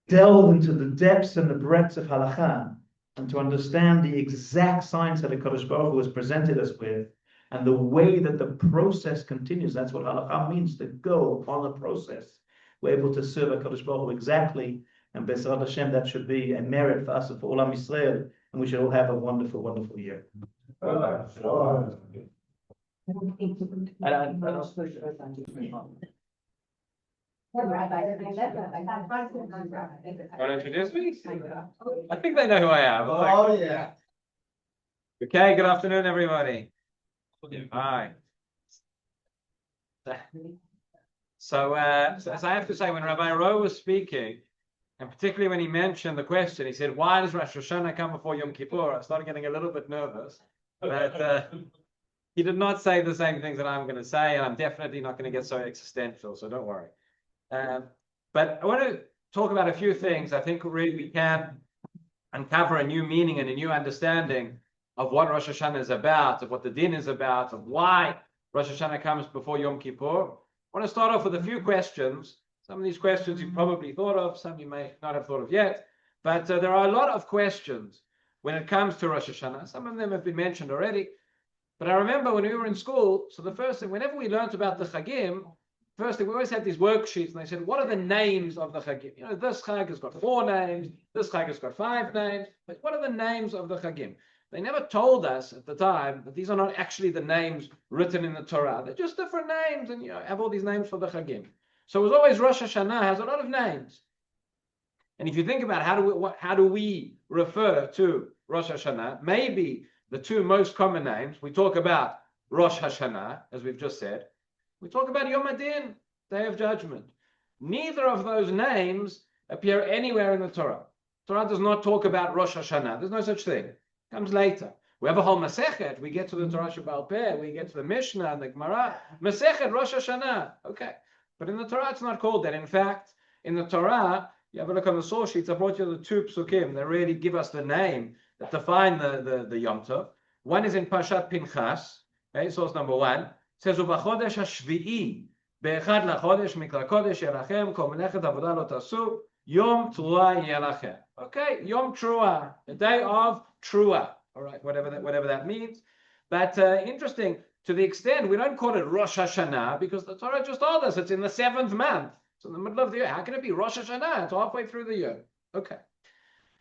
delve into the depths and the breadths of halakha, and to understand the exact science that a Kadosh Baruch Hu has presented us with, and the way that the process continues. That's what halakha means, to go upon the process. We're able to serve a Kadosh Baruch Hu exactly, and B'ezrat Hashem, that should be a merit for us and for all Am Yisrael, and we should all have a wonderful, wonderful year. Want to introduce me? I think they know who I am. Oh, yeah. Okay, good afternoon, everybody. Hi. So as I have to say, when Rabbi Rowe was speaking, and particularly when he mentioned the question, he said, why does Rosh Hashanah come before Yom Kippur? I started getting a little bit nervous. But He did not say the same things that I'm going to say, and I'm definitely not going to get so existential, so don't worry. But I want to talk about a few things. I think really we can uncover a new meaning and a new understanding of what Rosh Hashanah is about, of what the din is about, of why Rosh Hashanah comes before Yom Kippur. I want to start off with a few questions. Some of these questions you've probably thought of, some you may not have thought of yet, but there are a lot of questions when it comes to Rosh Hashanah. Some of them have been mentioned already, but I remember when we were in school, so the first thing, whenever we learned about the Chagim, first thing, we always had these worksheets, and they said, what are the names of the Chagim? You know, this Chag has got 4 names, this Chag has got 5 names, but what are the names of the Chagim? They never told us at the time that these are not actually the names written in the Torah. They're just different names, and have all these names for the Chagim. So it was always Rosh Hashanah has a lot of names. And if you think about how do we refer to Rosh Hashanah, maybe the 2 most common names, we talk about Rosh Hashanah, as we've just said. We talk about Yom Adin, Day of Judgment. Neither of those names appear anywhere in the Torah. Torah does not talk about Rosh Hashanah. There's no such thing. It comes later. We have a whole Masechet. We get to the Torah Shebaal Peh. We get to the Mishnah and the Gemara. Masechet Rosh Hashanah. Okay. But in the Torah, it's not called that. In fact, in the Torah, you have a look on the source sheets. I brought you the 2 psukim. They really give us the name that define the Yom Tov. One is in Parshat Pinchas. Okay, source number 1. It says, "Ubachodesh hashvi'i be'echad lachodesh mikra kodesh yelachem kol menachet avodah lo tasu Yom Teruah yelachem." Okay, Yom Teruah, the day of Teruah. All right, whatever that means. But interesting, to the extent we don't call it Rosh Hashanah because the Torah just told us it's in the 7th month. It's in the middle of the year. How can it be Rosh Hashanah? It's halfway through the year. Okay.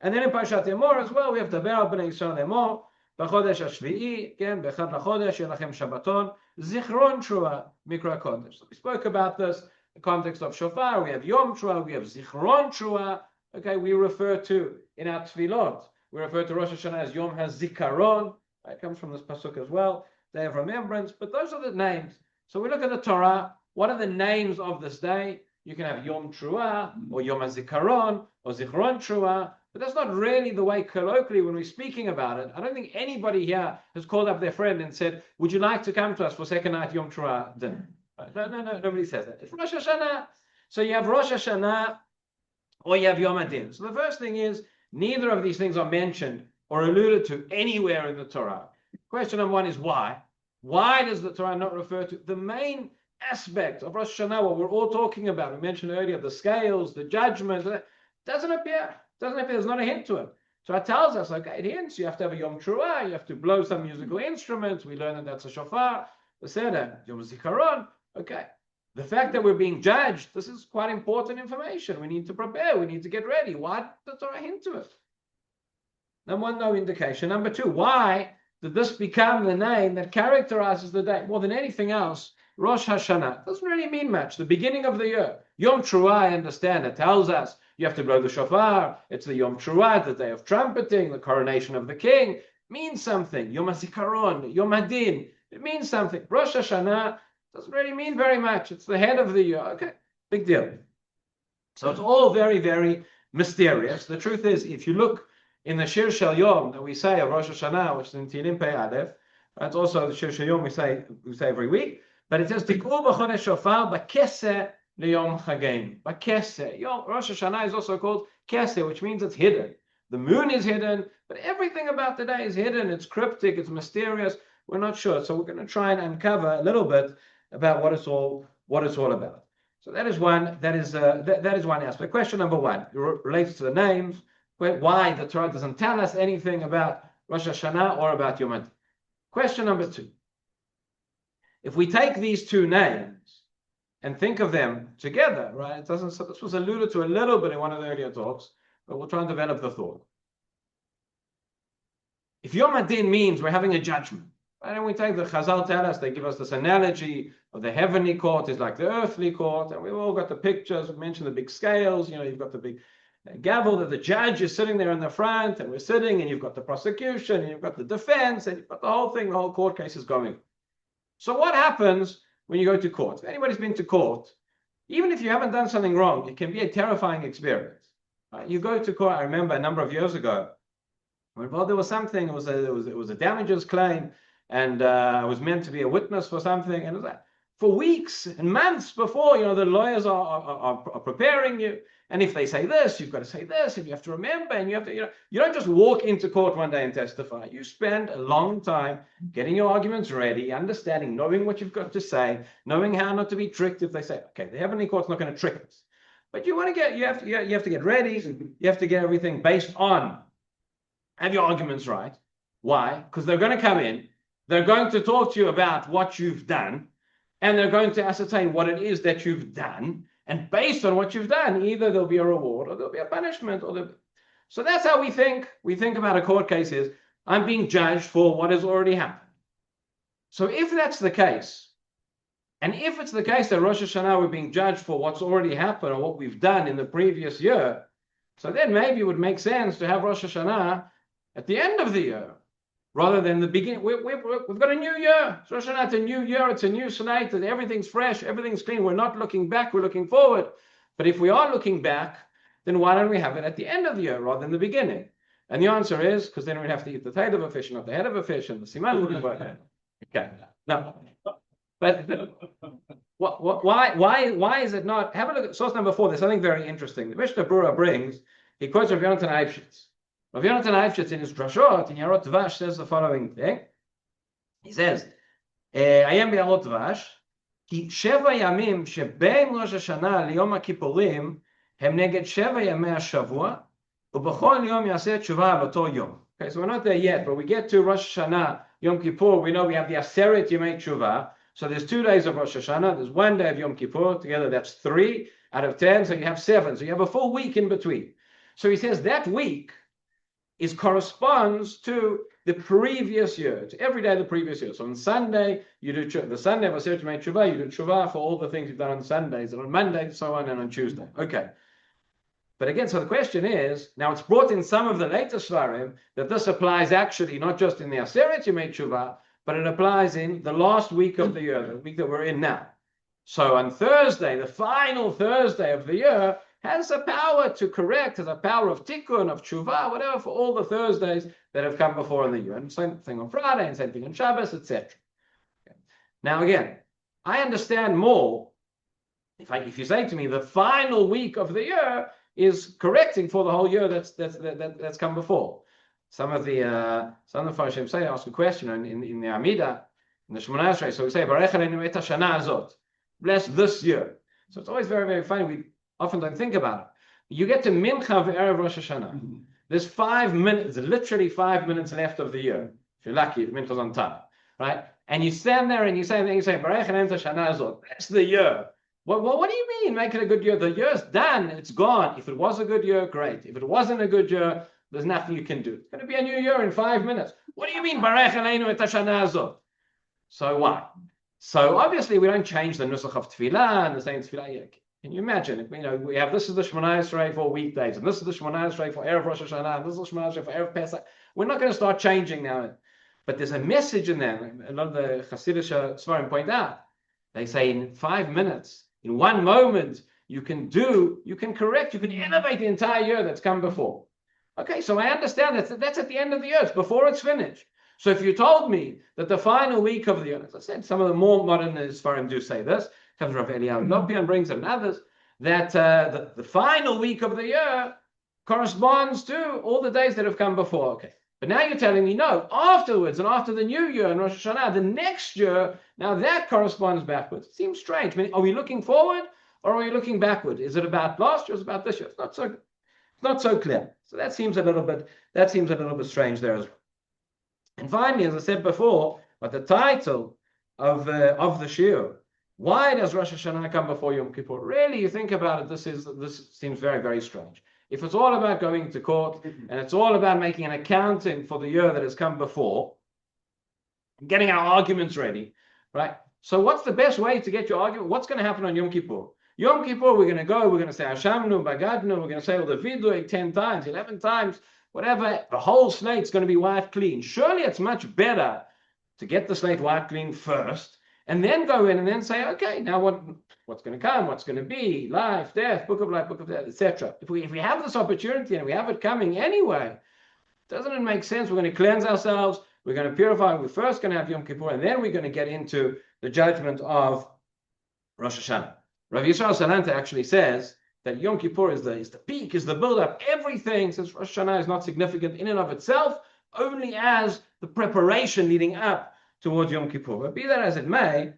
And then in Parshat Emor as well, we have Daber al Bnei Yisrael Emor. בחודש השביעי, כן, באחד לחודש, יהיה לכם שבתון, זיכרון תרועה, מקרא קודש. So we spoke about this, the context of shofar, we have Yom Teruah, we have Zichron Teruah. Okay, we refer to, in our tefillot, we refer to Rosh Hashanah as Yom HaZikaron. It comes from this pasuk as well, Day of Remembrance, but those are the names. So we look at the Torah, what are the names of this day? You can have Yom Teruah, or Yom HaZikaron, or Zichron Teruah, but that's not really the way colloquially when we're speaking about it. I don't think anybody here has called up their friend and said, would you like to come to us for second night Yom Teruah dinner? No, nobody says that. It's Rosh Hashanah. So you have Rosh Hashanah or you have Yom Adin. So the first thing is, neither of these things are mentioned or alluded to anywhere in the Torah. Question number 1 is why? Why does the Torah not refer to the main aspect of Rosh Hashanah, what we're all talking about? We mentioned earlier the scales, the judgment, doesn't appear. There's not a hint to it. So it tells us, okay, it hints, you have to have a Yom Teruah, you have to blow some musical instruments. We learn that that's a shofar, the Seder, Yom Zikaron. Okay. The fact that we're being judged, this is quite important information. We need to prepare, we need to get ready. Why did the Torah hint to it? Number 1, no indication. Number 2, why did this become the name that characterizes the day? More than anything else, Rosh Hashanah doesn't really mean much. The beginning of the year. Yom Teruah, I understand, it tells us you have to blow the shofar. It's the Yom Teruah, the day of trumpeting, the coronation of the king. It means something. Yom HaZikaron, Yom Adin. It means something. Rosh Hashanah doesn't really mean very much. It's the head of the year. Okay, big deal. So it's all very, very mysterious. The truth is, if you look in the Shir Shel Yom that we say of Rosh Hashanah, which is in Tehillim Pei Aleph, that's also the Shir Shel Yom we say every week, but it says, Tik'u b'chodesh shofar b'keseh Yom Chagim. Rosh Hashanah is also called Keseh, which means it's hidden. The moon is hidden, but everything about the day is hidden. It's cryptic, it's mysterious. We're not sure. So we're going to try and uncover a little bit about what it's all about. So that is one. That is one aspect. Question number 1 relates to the names. Why the Torah doesn't tell us anything about Rosh Hashanah or about Yom Adin. Question number 2. If we take these 2 names and think of them together, right? It doesn't. So this was alluded to a little bit in one of the earlier talks, but we'll try and develop the thought. If Yom Adin means we're having a judgment, right? And we take the Chazal tell us, they give us this analogy of the heavenly court is like the earthly court, and we've all got the pictures. We mentioned the big scales. You know, you've got the big gavel that the judge is sitting there in the front, and we're sitting, and you've got the prosecution, and you've got the defense, and you've got the whole thing. The whole court case is going. So what happens when you go to court? If anybody's been to court, even if you haven't done something wrong, it can be a terrifying experience. Right? You go to court. I remember a number of years ago, well, there was something. It was a damages claim, and I was meant to be a witness for something, and it was like, for weeks and months before, the lawyers are preparing you. And if they say this, you've got to say this, and you have to remember, and you have to, you don't just walk into court one day and testify. You spend a long time getting your arguments ready, understanding, knowing what you've got to say, knowing how not to be tricked if they say, okay, the heavenly court's not going to trick us. But you have to get ready, you have to get everything based on, have your arguments right. Why? Because they're going to come in, they're going to talk to you about what you've done, and they're going to ascertain what it is that you've done. And based on what you've done, either there'll be a reward or there'll be a punishment. So that's how we think. We think about a court case is, I'm being judged for what has already happened. So if that's the case, and if it's the case that Rosh Hashanah we're being judged for what's already happened or what we've done in the previous year, so then maybe it would make sense to have Rosh Hashanah at the end of the year, rather than the beginning. We've got a new year. Rosh Hashanah, it's a new year. It's a new slate. And everything's fresh. Everything's clean. We're not looking back. We're looking forward. But if we are looking back, then why don't we have it at the end of the year rather than the beginning? And the answer is because then we'd have to eat the tail of a fish, not the head of a fish, and the siman wouldn't work. Okay. No. But why is it not? Have a look at source number 4. There's something very interesting. The Mishnah Berurah brings. He quotes Rav Yonatan Eibschitz. Rav Yonatan Eibschitz in his Drashot in Yarot Dvash says the following thing. He says, "Ayem b'Yarot Dvash, ki sheva yamim shebein Rosh Hashanah liyom HaKippurim hem neged sheva yamei hashavua, ubechol yom yaseh tshuva b'to yom." Okay, so we're not there yet, but we get to Rosh Hashanah, Yom Kippur. We know we have the Aseret Yemei Tshuva. So there's 2 days of Rosh Hashanah. There's 1 day of Yom Kippur. Together, that's 3 out of 10. So you have 7. So you have a full week in between. So he says that week corresponds to the previous year, to every day of the previous year. So on Sunday, you do the Sunday of Aseret Yemei Tshuva, you do Tshuva for all the things you've done on Sundays, and on Monday, so on, and on Tuesday. Okay. But again, so the question is, now it's brought in some of the later Shvarim that this applies actually not just in the Aseret Yemei Tshuva, but it applies in the last week of the year, the week that we're in now. So on Thursday, the final Thursday of the year, has a power to correct, has a power of tikkun, of tshuva, whatever, for all the Thursdays that have come before in the year. And same thing on Friday, and same thing on Shabbos, etc. Okay. Now again, I understand more if you say to me the final week of the year is correcting for the whole year that's come before. Some of the Farshim say, ask a question in the Amida, in the Shemona Esrei, so we say, Barech Aleinu et hashana azot, bless this year. So it's always very, very funny. We often don't think about it. You get to Mincha v'Erev Rosh Hashanah. There's 5 minutes, literally 5 minutes left of the year. If you're lucky, if Mincha's on time, right? And you stand there and you say, Barech Aleinu et hashana azot, that's the year. What do you mean, make it a good year? The year's done, it's gone. If it was a good year, great. If it wasn't a good year, there's nothing you can do. It's going to be a new year in 5 minutes. What do you mean, Barech Aleinu et hashana azot? So what? So obviously we don't change the nusach of tefillah and the same tefillah yet. Can you imagine? We have this is the Shemona Esrei for weekdays, and this is the Shemona Esrei for Erev Rosh Hashanah, and this is the Shemona Esrei for Erev Pesach. We're not going to start changing now. But there's a message in there. A lot of the Hasidic Svarim point out. They say in 5 minutes, in 1 moment, you can correct, you can innovate the entire year that's come before. Okay, so I understand that's at the end of the year. It's before it's finished. So if you told me that the final week of the year, as I said, some of the more modern Sfarim do say this, comes from Rav Eliyahu Lopian brings it and others, that the final week of the year corresponds to all the days that have come before. Okay, but now you're telling me no, afterwards and after the new year and Rosh Hashanah, the next year, now that corresponds backwards. It seems strange. I mean, are we looking forward or are we looking backward? Is it about last year or is it about this year? It's not so clear. So that seems a little bit strange there as well. And finally, as I said before, but the title of the shir, why does Rosh Hashanah come before Yom Kippur? Really, you think about it, this seems very, very strange. If it's all about going to court and it's all about making an accounting for the year that has come before, getting our arguments ready, right? So what's the best way to get your argument? What's going to happen on Yom Kippur? Yom Kippur, we're going to say Hashamnu, Bagadnu, we're going to say all the vidui 10 times, 11 times, whatever. The whole slate's going to be wiped clean. Surely it's much better to get the slate wiped clean first and then go in and then say, okay, now what's going to come, what's going to be, life, death, book of life, book of death, etc. If we have this opportunity and we have it coming anyway, doesn't it make sense? We're going to cleanse ourselves, We're going to purify. We're first going to have Yom Kippur, and then we're going to get into the judgment of Rosh Hashanah. Rabbi Yisrael Salanta actually says that Yom Kippur is the peak, is the build-up. Everything, since Rosh Hashanah is not significant in and of itself, only as the preparation leading up towards Yom Kippur. But be that as it may,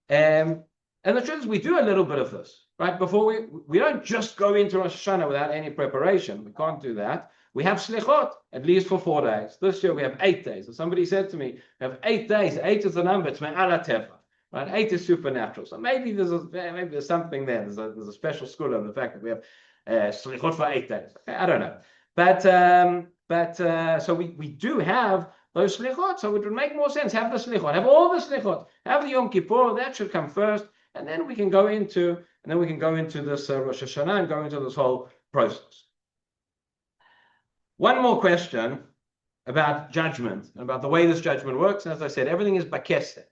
and the truth is we do a little bit of this, right? Before we don't just go into Rosh Hashanah without any preparation. We can't do that. We have slichot, at least for 4 days. This year we have 8 days. And somebody said to me, we have 8 days. 8 is the number. It's me'ala teva. Right? 8 is supernatural. So maybe there's something there. There's a special school on the fact that we have slichot for 8 days. Okay, I don't know. But so we do have those slichot. So it would make more sense. Have the slichot. Have all the slichot. Have the Yom Kippur. That should come first. And then we can go into this Rosh Hashanah and go into this whole process. One more question about judgment, about the way this judgment works. And as I said, everything is bakesed.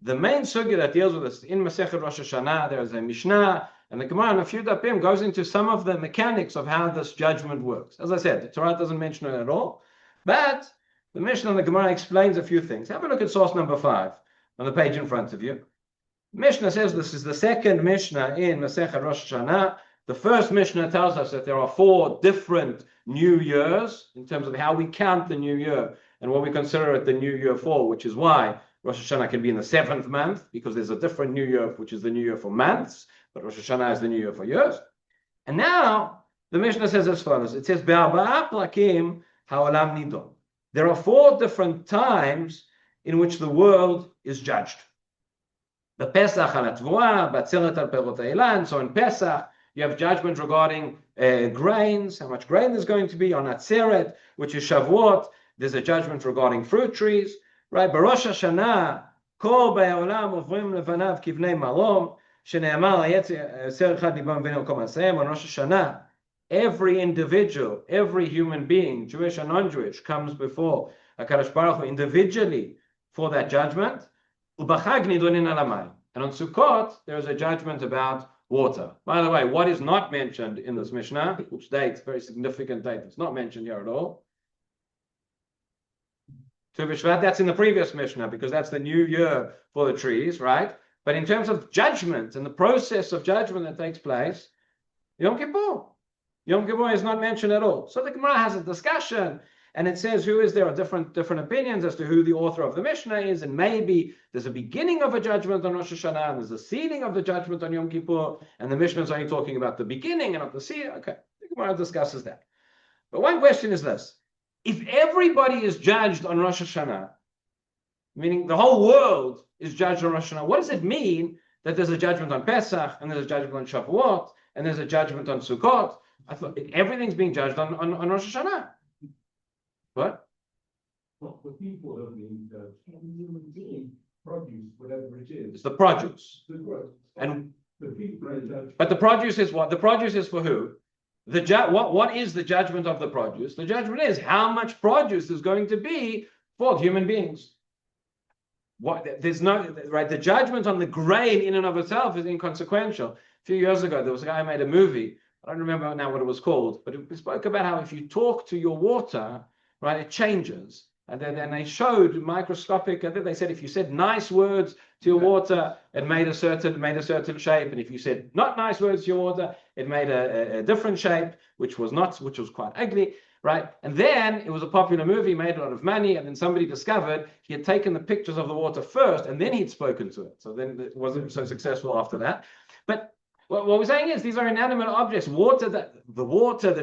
The main sugya that deals with this in Masechet Rosh Hashanah, there is a Mishnah, and the Gemara in a few dapim goes into some of the mechanics of how this judgment works. As I said, the Torah doesn't mention it at all, but the Mishnah and the Gemara explains a few things. Have a look at source number 5 on the page in front of you. Mishnah says this is the second Mishnah in Masechet Rosh Hashanah. The first Mishnah tells us that there are 4 different new years in terms of how we count the new year and what we consider it the new year for, which is why Rosh Hashanah can be in the 7th month, because there's a different new year, which is the new year for months, but Rosh Hashanah is the new year for years. And now the Mishnah says as follows. It says, Be'arba'a plakim ha'olam nidon. There are 4 different times in which the world is judged. The Pesach al Tvua, Batzeret al Perot Eilan. So in Pesach, you have judgment regarding grains, how much grain there's going to be. On Atzeret, which is Shavuot, there's a judgment regarding fruit trees. Right? Barosh Hashanah, Kol Ba'olam Ovrim Levanav Kivnei Malom, Shene'amar Ser Echad Libam V'Nei Kol Masayim. On Rosh Hashanah, every individual, every human being, Jewish and non-Jewish, comes before HaKadosh Baruch Hu individually for that judgment. Ubachag nidonin alamayim. And on Sukkot, there is a judgment about water. By the way, what is not mentioned in this Mishnah, which date, very significant date, it's not mentioned here at all. Tu B'Shvat, that's in the previous Mishnah, because that's the new year for the trees, right? But in terms of judgment and the process of judgment that takes place, Yom Kippur. Yom Kippur is not mentioned at all. So the Gemara has a discussion, and it says there are different opinions as to who the author of the Mishnah is, and maybe there's a beginning of a judgment on Rosh Hashanah, and there's a sealing of the judgment on Yom Kippur, and the Mishnah is only talking about the beginning and not the sealing. Okay, the Gemara discusses that. But one question is this. If everybody is judged on Rosh Hashanah, meaning the whole world is judged on Rosh Hashanah, what does it mean that there's a judgment on Pesach, and there's a judgment on Shavuot, and there's a judgment on Sukkot? I thought everything's being judged on Rosh Hashanah. What? Well, the people have been produce, whatever it is. It's the produce. The growth. And the people are judged. but the produce is what? The produce is for who? What is the judgment of the produce? The judgment is how much produce is going to be for human beings. There's no right. The judgment on the grain in and of itself is inconsequential. A few years ago, there was a guy who made a movie. I don't remember now what it was called, but it spoke about how if you talk to your water, right, it changes. And then they showed microscopic. I think they said if you said nice words to your water, it made a certain shape, and if you said not nice words to your water, it made a different shape, which was quite ugly, right? And then it was a popular movie, made a lot of money, and then somebody discovered he had taken the pictures of the water first, and then he'd spoken to it. So then it wasn't so successful after that. But what we're saying is these are inanimate objects. The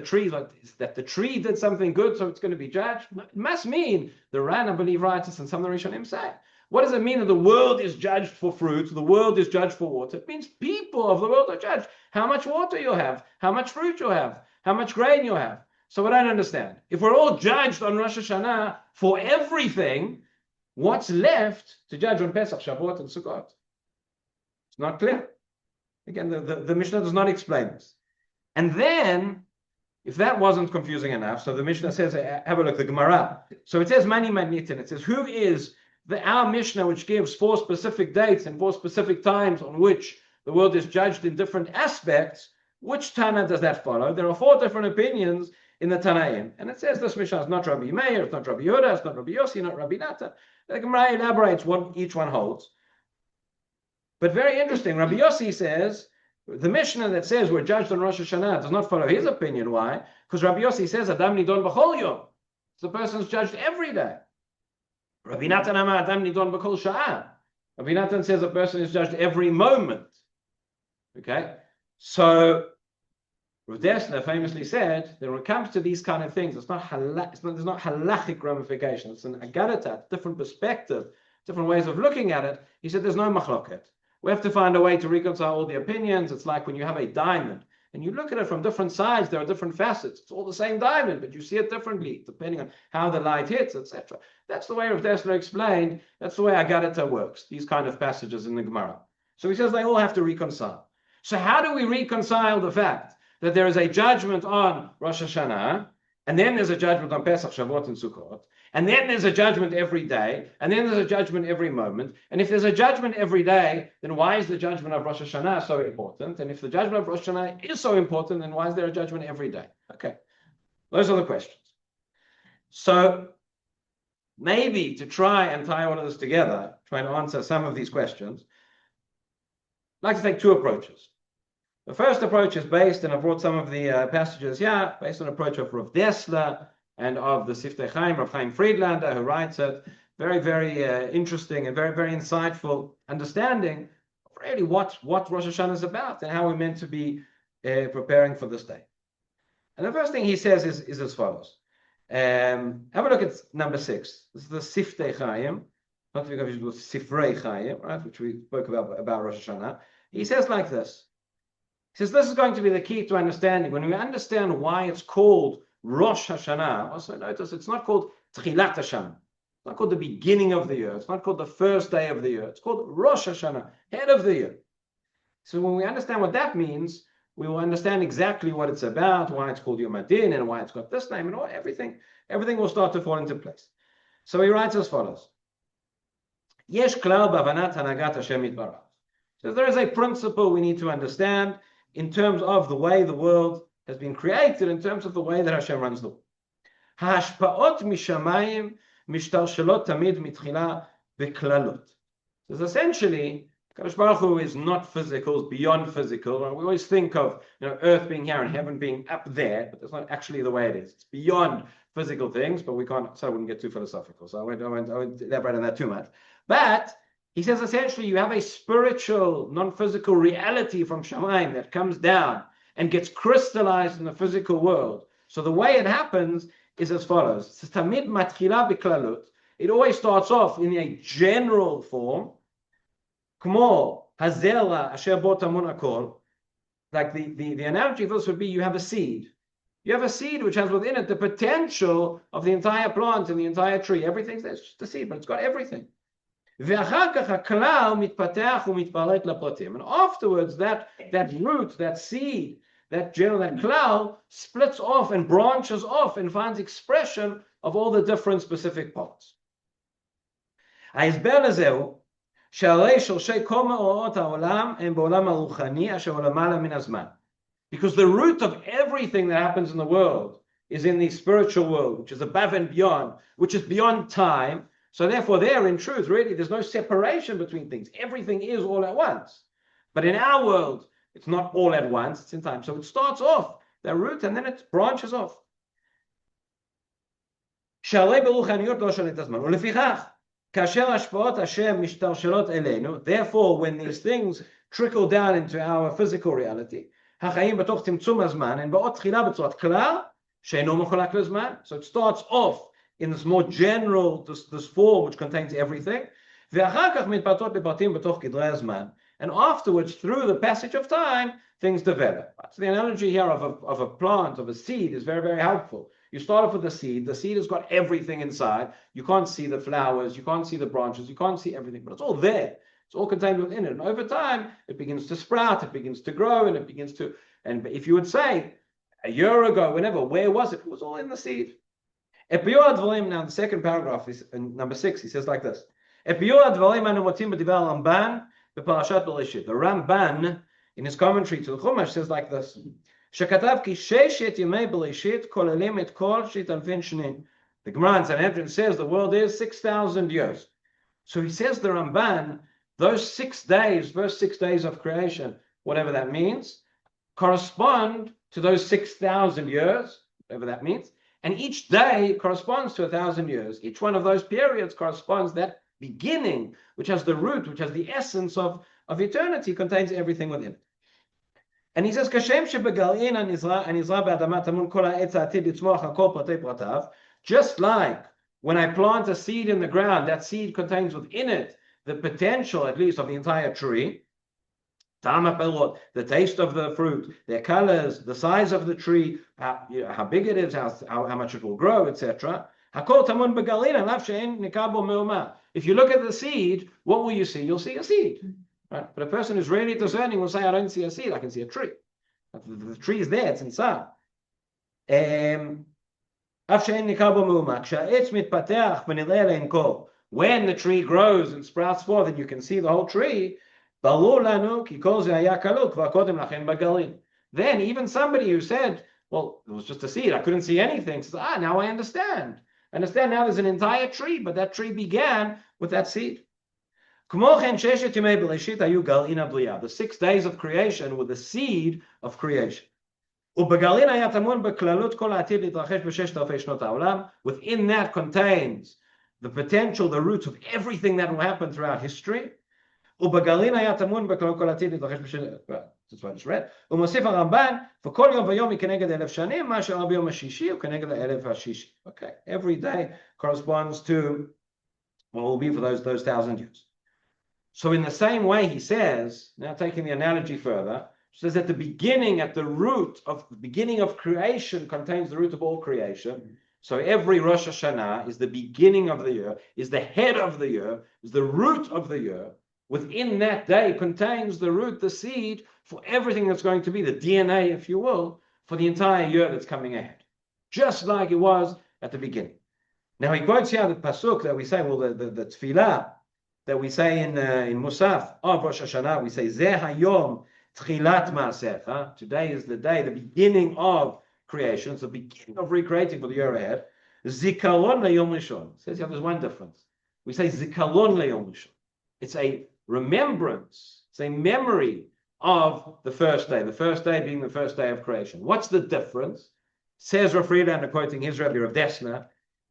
tree, that the tree did something good, so it's going to be judged. It must mean the Ran, I believe, righteous, and some of the Rishonim say. What does it mean that the world is judged for fruit, the world is judged for water? It means people of the world are judged. How much water you have, how much fruit you have, how much grain you have. So I don't understand. If we're all judged on Rosh Hashanah for everything, what's left to judge on Pesach, Shavuot, and Sukkot? It's not clear. Again, the Mishnah does not explain this. And then, if that wasn't confusing enough, so the Mishnah says, have a look, the Gemara. So it says, Mani Manitin. It says, who is our Mishnah which gives 4 specific dates and 4 specific times on which the world is judged in different aspects? Which Tana does that follow? There are 4 different opinions in the Tanaim. And it says this Mishnah is not Rabbi Meir, it's not Rabbi Yehuda, it's not Rabbi Yossi, not Rabbi Natan. The Gemara elaborates what each one holds. But very interesting, Rabbi Yossi says, the Mishnah that says we're judged on Rosh Hashanah does not follow his opinion. Why? Because Rabbi Yossi says, Adam nidon b'chol yom. The person's judged every day. Rabbi Natan amar Adam nidon b'kol sha'ah. Rabbi Natan says a person is judged every moment. Okay? So, Rav Dessler famously said that when it comes to these kind of things, there's not halachic ramification. It's an agadatat, different perspective, different ways of looking at it. He said there's no machloket. We have to find a way to reconcile all the opinions. It's like when you have a diamond and you look at it from different sides, there are different facets. It's all the same diamond, but you see it differently depending on how the light hits, etc. That's the way Rav Dessler explained. That's the way Agadata works, these kind of passages in the Gemara. So he says they all have to reconcile. So how do we reconcile the fact that there is a judgment on Rosh Hashanah, and then there's a judgment on Pesach, Shavuot, and Sukkot, and then there's a judgment every day, and then there's a judgment every moment? And if there's a judgment every day, then why is the judgment of Rosh Hashanah so important? And if the judgment of Rosh Hashanah is so important, then why is there a judgment every day? Okay, those are the questions. So maybe to try and tie all of this together, try and answer some of these questions, I'd like to take two approaches. The first approach is based, and I brought some of the passages here, based on the approach of Rav Dessler and of the Siftei Chaim, Rav Chaim Friedlander, who writes it. Very, very interesting and very, very insightful understanding of really what Rosh Hashanah is about and how we're meant to be preparing for this day. And the first thing he says is as follows. Have a look at number 6. This is the Siftei Chaim, not to be confused with Sifrei Chaim, right, which we spoke about Rosh Hashanah. He says like this. He says this is going to be the key to understanding. When we understand why it's called Rosh Hashanah, also notice it's not called Tchilat Hashanah. It's not called the beginning of the year. It's not called the first day of the year. It's called Rosh Hashanah, head of the year. So when we understand what that means, we will understand exactly what it's about, why it's called Yom Adin, and why it's got this name, and everything will start to fall into place. So he writes as follows. Yesh klal b'avanat hanagat Hashem yitbarach. So there is a principle we need to understand in terms of the way the world has been created, in terms of the way that Hashem runs the world. Hashpa'ot mishamayim mishtalshelot tamid mitchila v'klalot. So essentially, Kadosh Baruch Hu is not physical, it's beyond physical. We always think of earth being here and heaven being up there, but that's not actually the way it is. It's beyond physical things, but we can't, so I wouldn't get too philosophical. So I won't elaborate on that too much. But he says essentially you have a spiritual, non-physical reality from Shamayim that comes down and gets crystallized in the physical world. So the way it happens is as follows. Tamid matchila b'klalut. It always starts off in a general form. Kmo hazela asher bo tamun hakol. Like the analogy for this would be you have a seed. You have a seed which has within it the potential of the entire plant and the entire tree. Everything's there. It's just a seed, but it's got everything. And afterwards, that root, that seed, that klal splits off and branches off and finds expression of all the different specific parts. Because the root of everything that happens in the world is in the spiritual world, which is above and beyond, which is beyond time. So therefore, there in truth, really, there's no separation between things. Everything is all at once. But in our world, it's not all at once, it's in time. So it starts off, the root, and then it branches off. Therefore, when these things trickle down into our physical reality, so it starts off in this more general, this form which contains everything. And afterwards, through the passage of time, things develop. So the analogy here of a plant, of a seed, is very, very helpful. You start off with the seed. The seed has got everything inside. You can't see the flowers. You can't see the branches. You can't see everything, but it's all there. It's all contained within it. And over time, it begins to sprout. It begins to grow, and it begins to. And if you would say, a year ago, whenever, where was it? It was all in the seed. Now, the second paragraph is in number 6. He says like this: The Ramban, in his commentary to the Chumash, says like this: שכתב כי ששת ימי בראשית כוללים את כל 6,000 שנים. The Gemara in Sanhedrin says the world is 6,000 years. So he says the Ramban, those 6 days, first 6 days of creation, whatever that means, correspond to those 6,000 years, whatever that means, and each day corresponds to 1,000 years. Each one of those periods corresponds that beginning, which has the root, which has the essence of eternity, contains everything within it. And he says, "Kashem shebegal'in anizra be'adama tamun kol ha'etz ha'atid litzmoach hakol pratei pratav." Just like when I plant a seed in the ground, that seed contains within it the potential, at least, of the entire tree. The taste of the fruit, their colors, the size of the tree, how big it is, how much it will grow, etc. If you look at the seed, what will you see? You'll see a seed. Right? But a person who's really discerning will say, I don't see a seed, I can see a tree. The tree is there, it's inside. When the tree grows and sprouts forth and you can see the whole tree, then even somebody who said, well, it was just a seed, I couldn't see anything, says, now I understand. I understand now there's an entire tree, but that tree began with that seed. The 6 days of creation were the seed of creation. Within that contains the potential, the roots of everything that will happen throughout history. That's what I just read. Okay, every day corresponds to what will be for those 1,000 years. So in the same way, he says, now taking the analogy further, says at the beginning, at the root of the beginning of creation contains the root of all creation. So every Rosh Hashanah is the beginning of the year, is the head of the year, is the root of the year. Within that day contains the root, the seed, for everything that's going to be, the DNA, if you will, for the entire year that's coming ahead. Just like it was at the beginning. Now he quotes here the pasuk that we say, well, the tefillah that we say in Musaf of Rosh Hashanah, we say, Zeh hayom tchilat ma'asecha. Today is the day, the beginning of creation. It's the beginning of recreating for the year ahead. Zikaron le'yom rishon. Says here there's one difference. We say zikaron le'yom rishon. It's a remembrance, it's a memory of the first day being the first day of creation. What's the difference? Says Rav Frieda, and quoting his Rabbi Rav Dessner,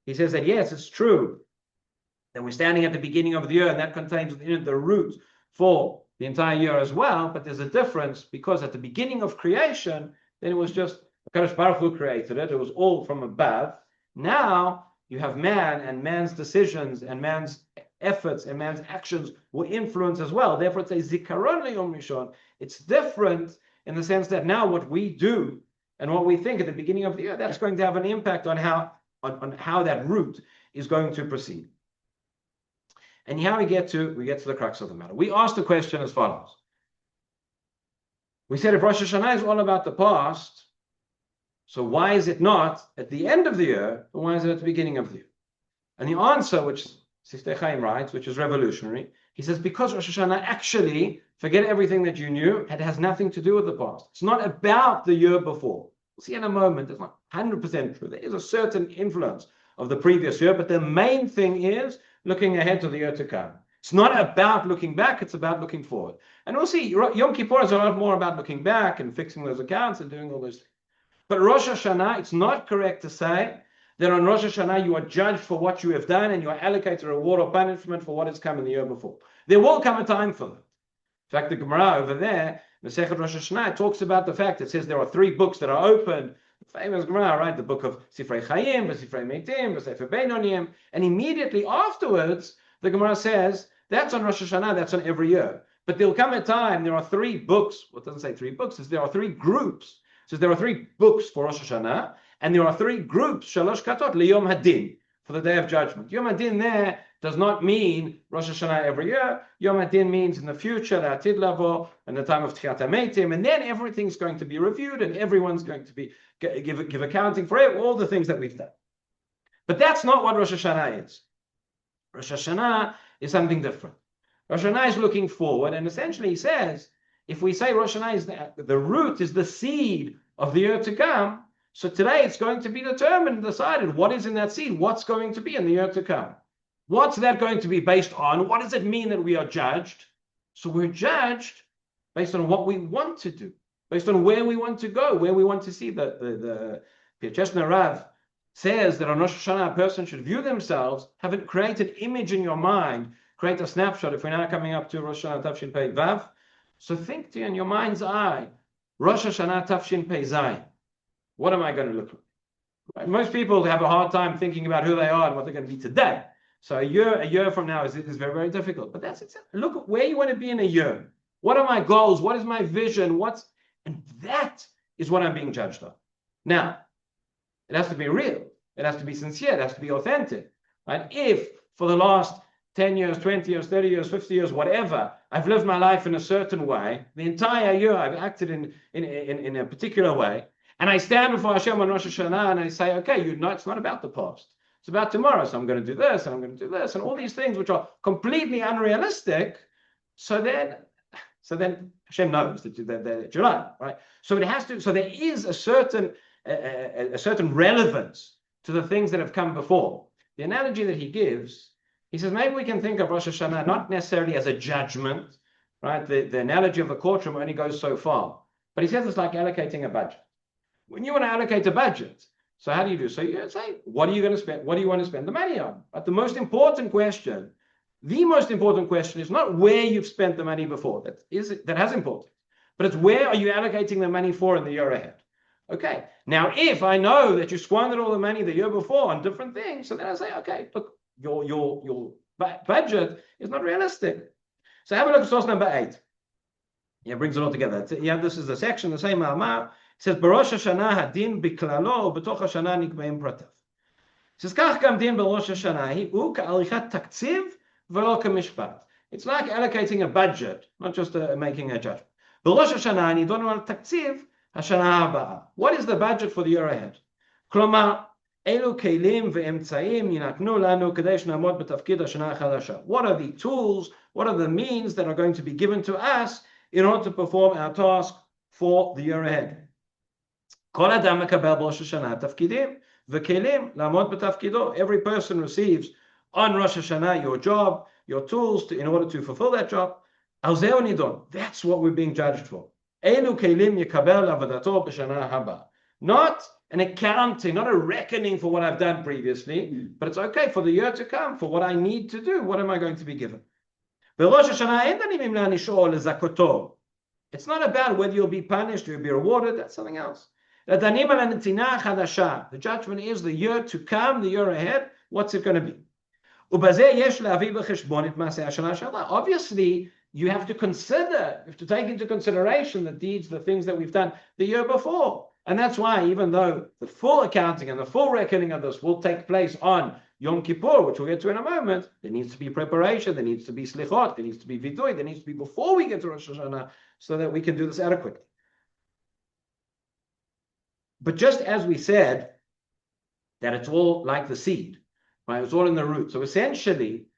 he says that yes, it's true that we're standing at the beginning of the year and that contains within it the root for the entire year as well, but there's a difference because at the beginning of creation, then it was just HaKadosh Baruch Hu created it, it was all from above. Now you have man, and man's decisions and man's efforts and man's actions will influence as well. Therefore, it's a zikaron le'yom rishon. It's different in the sense that now what we do and what we think at the beginning of the year, that's going to have an impact on how that root is going to proceed. And here we get to the crux of the matter. We asked the question as follows. We said if Rosh Hashanah is all about the past, so why is it not at the end of the year, or why is it at the beginning of the year? And the answer, which Siftei Chaim writes, which is revolutionary, he says, because Rosh Hashanah actually, forget everything that you knew, it has nothing to do with the past. It's not about the year before. We'll see in a moment, it's not 100% true. There is a certain influence of the previous year, but the main thing is looking ahead to the year to come. It's not about looking back, it's about looking forward. And we'll see, Yom Kippur is a lot more about looking back and fixing those accounts and doing all those things. But Rosh Hashanah, it's not correct to say that on Rosh Hashanah you are judged for what you have done and you are allocated a reward or punishment for what has come in the year before. There will come a time for that. In fact, the Gemara over there, Masechet Rosh Hashanah, talks about the fact, it says there are 3 books that are opened. The famous Gemara, right? The book of Sifrei Chaim, Sifrei Meitim, Sefer Beinonim, and immediately afterwards, the Gemara says, that's on Rosh Hashanah, that's on every year. But there'll come a time, there are 3 books, well, it doesn't say 3 books, it says there are 3 groups. It says there are 3 books for Rosh Hashanah, and there are 3 groups, Shalosh Katot, Liyom Hadin, for the Day of Judgment. Yom Hadin there does not mean Rosh Hashanah every year. Yom Hadin means in the future, Atid Lavo, and the time of Tchiat HaMeitim, and then everything's going to be reviewed, and everyone's going to be give accounting for it, all the things that we've done. But that's not what Rosh Hashanah is. Rosh Hashanah is something different. Rosh Hashanah is looking forward, and essentially he says, if we say Rosh Hashanah is the root, is the seed of the year to come. So today it's going to be determined, decided what is in that seed, what's going to be in the year to come. What's that going to be based on? What does it mean that we are judged? So we're judged based on what we want to do, based on where we want to go, where we want to see. The Cheshna Rav says that on Rosh Hashanah, a person should view themselves, create an image in your mind, create a snapshot. If we're now coming up to Rosh Hashanah Tafshin Pei Vav, so think to you in your mind's eye, Rosh Hashanah Tafshin Pei Zayin. What am I going to look like? Right? Most people have a hard time thinking about who they are and what they're going to be today. So a year from now is very, very difficult. But that's exactly, look at where you want to be in a year. What are my goals? What is my vision? And that is what I'm being judged on. Now, it has to be real. It has to be sincere. It has to be authentic. Right? If for the last 10 years, 20 years, 30 years, 50 years, whatever, I've lived my life in a certain way, the entire year I've acted in a particular way, and I stand before Hashem on Rosh Hashanah and I say, okay, it's not about the past. It's about tomorrow. So I'm going to do this, and I'm going to do this, and all these things which are completely unrealistic. So then Hashem knows that you're right? So it has to. So there is a certain relevance to the things that have come before. The analogy that he gives, he says, maybe we can think of Rosh Hashanah not necessarily as a judgment, right? The analogy of the courtroom only goes so far. But he says it's like allocating a budget. When you want to allocate a budget, so how do you do? So you say, what are you going to spend? What do you want to spend the money on? But the most important question is not where you've spent the money before. That has importance. But it's where are you allocating the money for in the year ahead? Okay. Now, if I know that you squandered all the money the year before on different things, so then I say, okay, look, your budget is not realistic. So have a look at source number 8. Yeah, brings it all together. This is the section, the same Ma'amar. It says, Berosh Hashanah hadin biklalo, betoch Hashanah nikmeim pratav. It says, Kach gam din berosh Hashanah, hu ka'alichat taktiv v'lo k'mishpat. It's like allocating a budget, not just making a judgment. Berosh Hashanah nidonu al taktiv Hashanah haba. What is the budget for the year ahead? Klomar, elu kelim ve'emtzaim yinatnu lanu kadei shna'amod b'tafkid Hashanah chadasha. What are the tools, what are the means that are going to be given to us in order to perform our task for the year ahead? Every person receives on Rosh Hashanah your job, your tools in order to fulfill that job. That's what we're being judged for. Not an accounting, not a reckoning for what I've done previously, but it's okay for the year to come, for what I need to do. What am I going to be given? It's not about whether you'll be punished or you'll be rewarded. That's something else. The judgment is the year to come, the year ahead. What's it going to be? Obviously, you have to take into consideration the things that we've done the year before. And that's why, even though the full accounting and the full reckoning of this will take place on Yom Kippur, which we'll get to in a moment, there needs to be preparation, there needs to be slichot, there needs to be vidui, there needs to be before we get to Rosh Hashanah, so that we can do this adequately. But just as we said that it's all like the seed, right? It's all in the root. So essentially,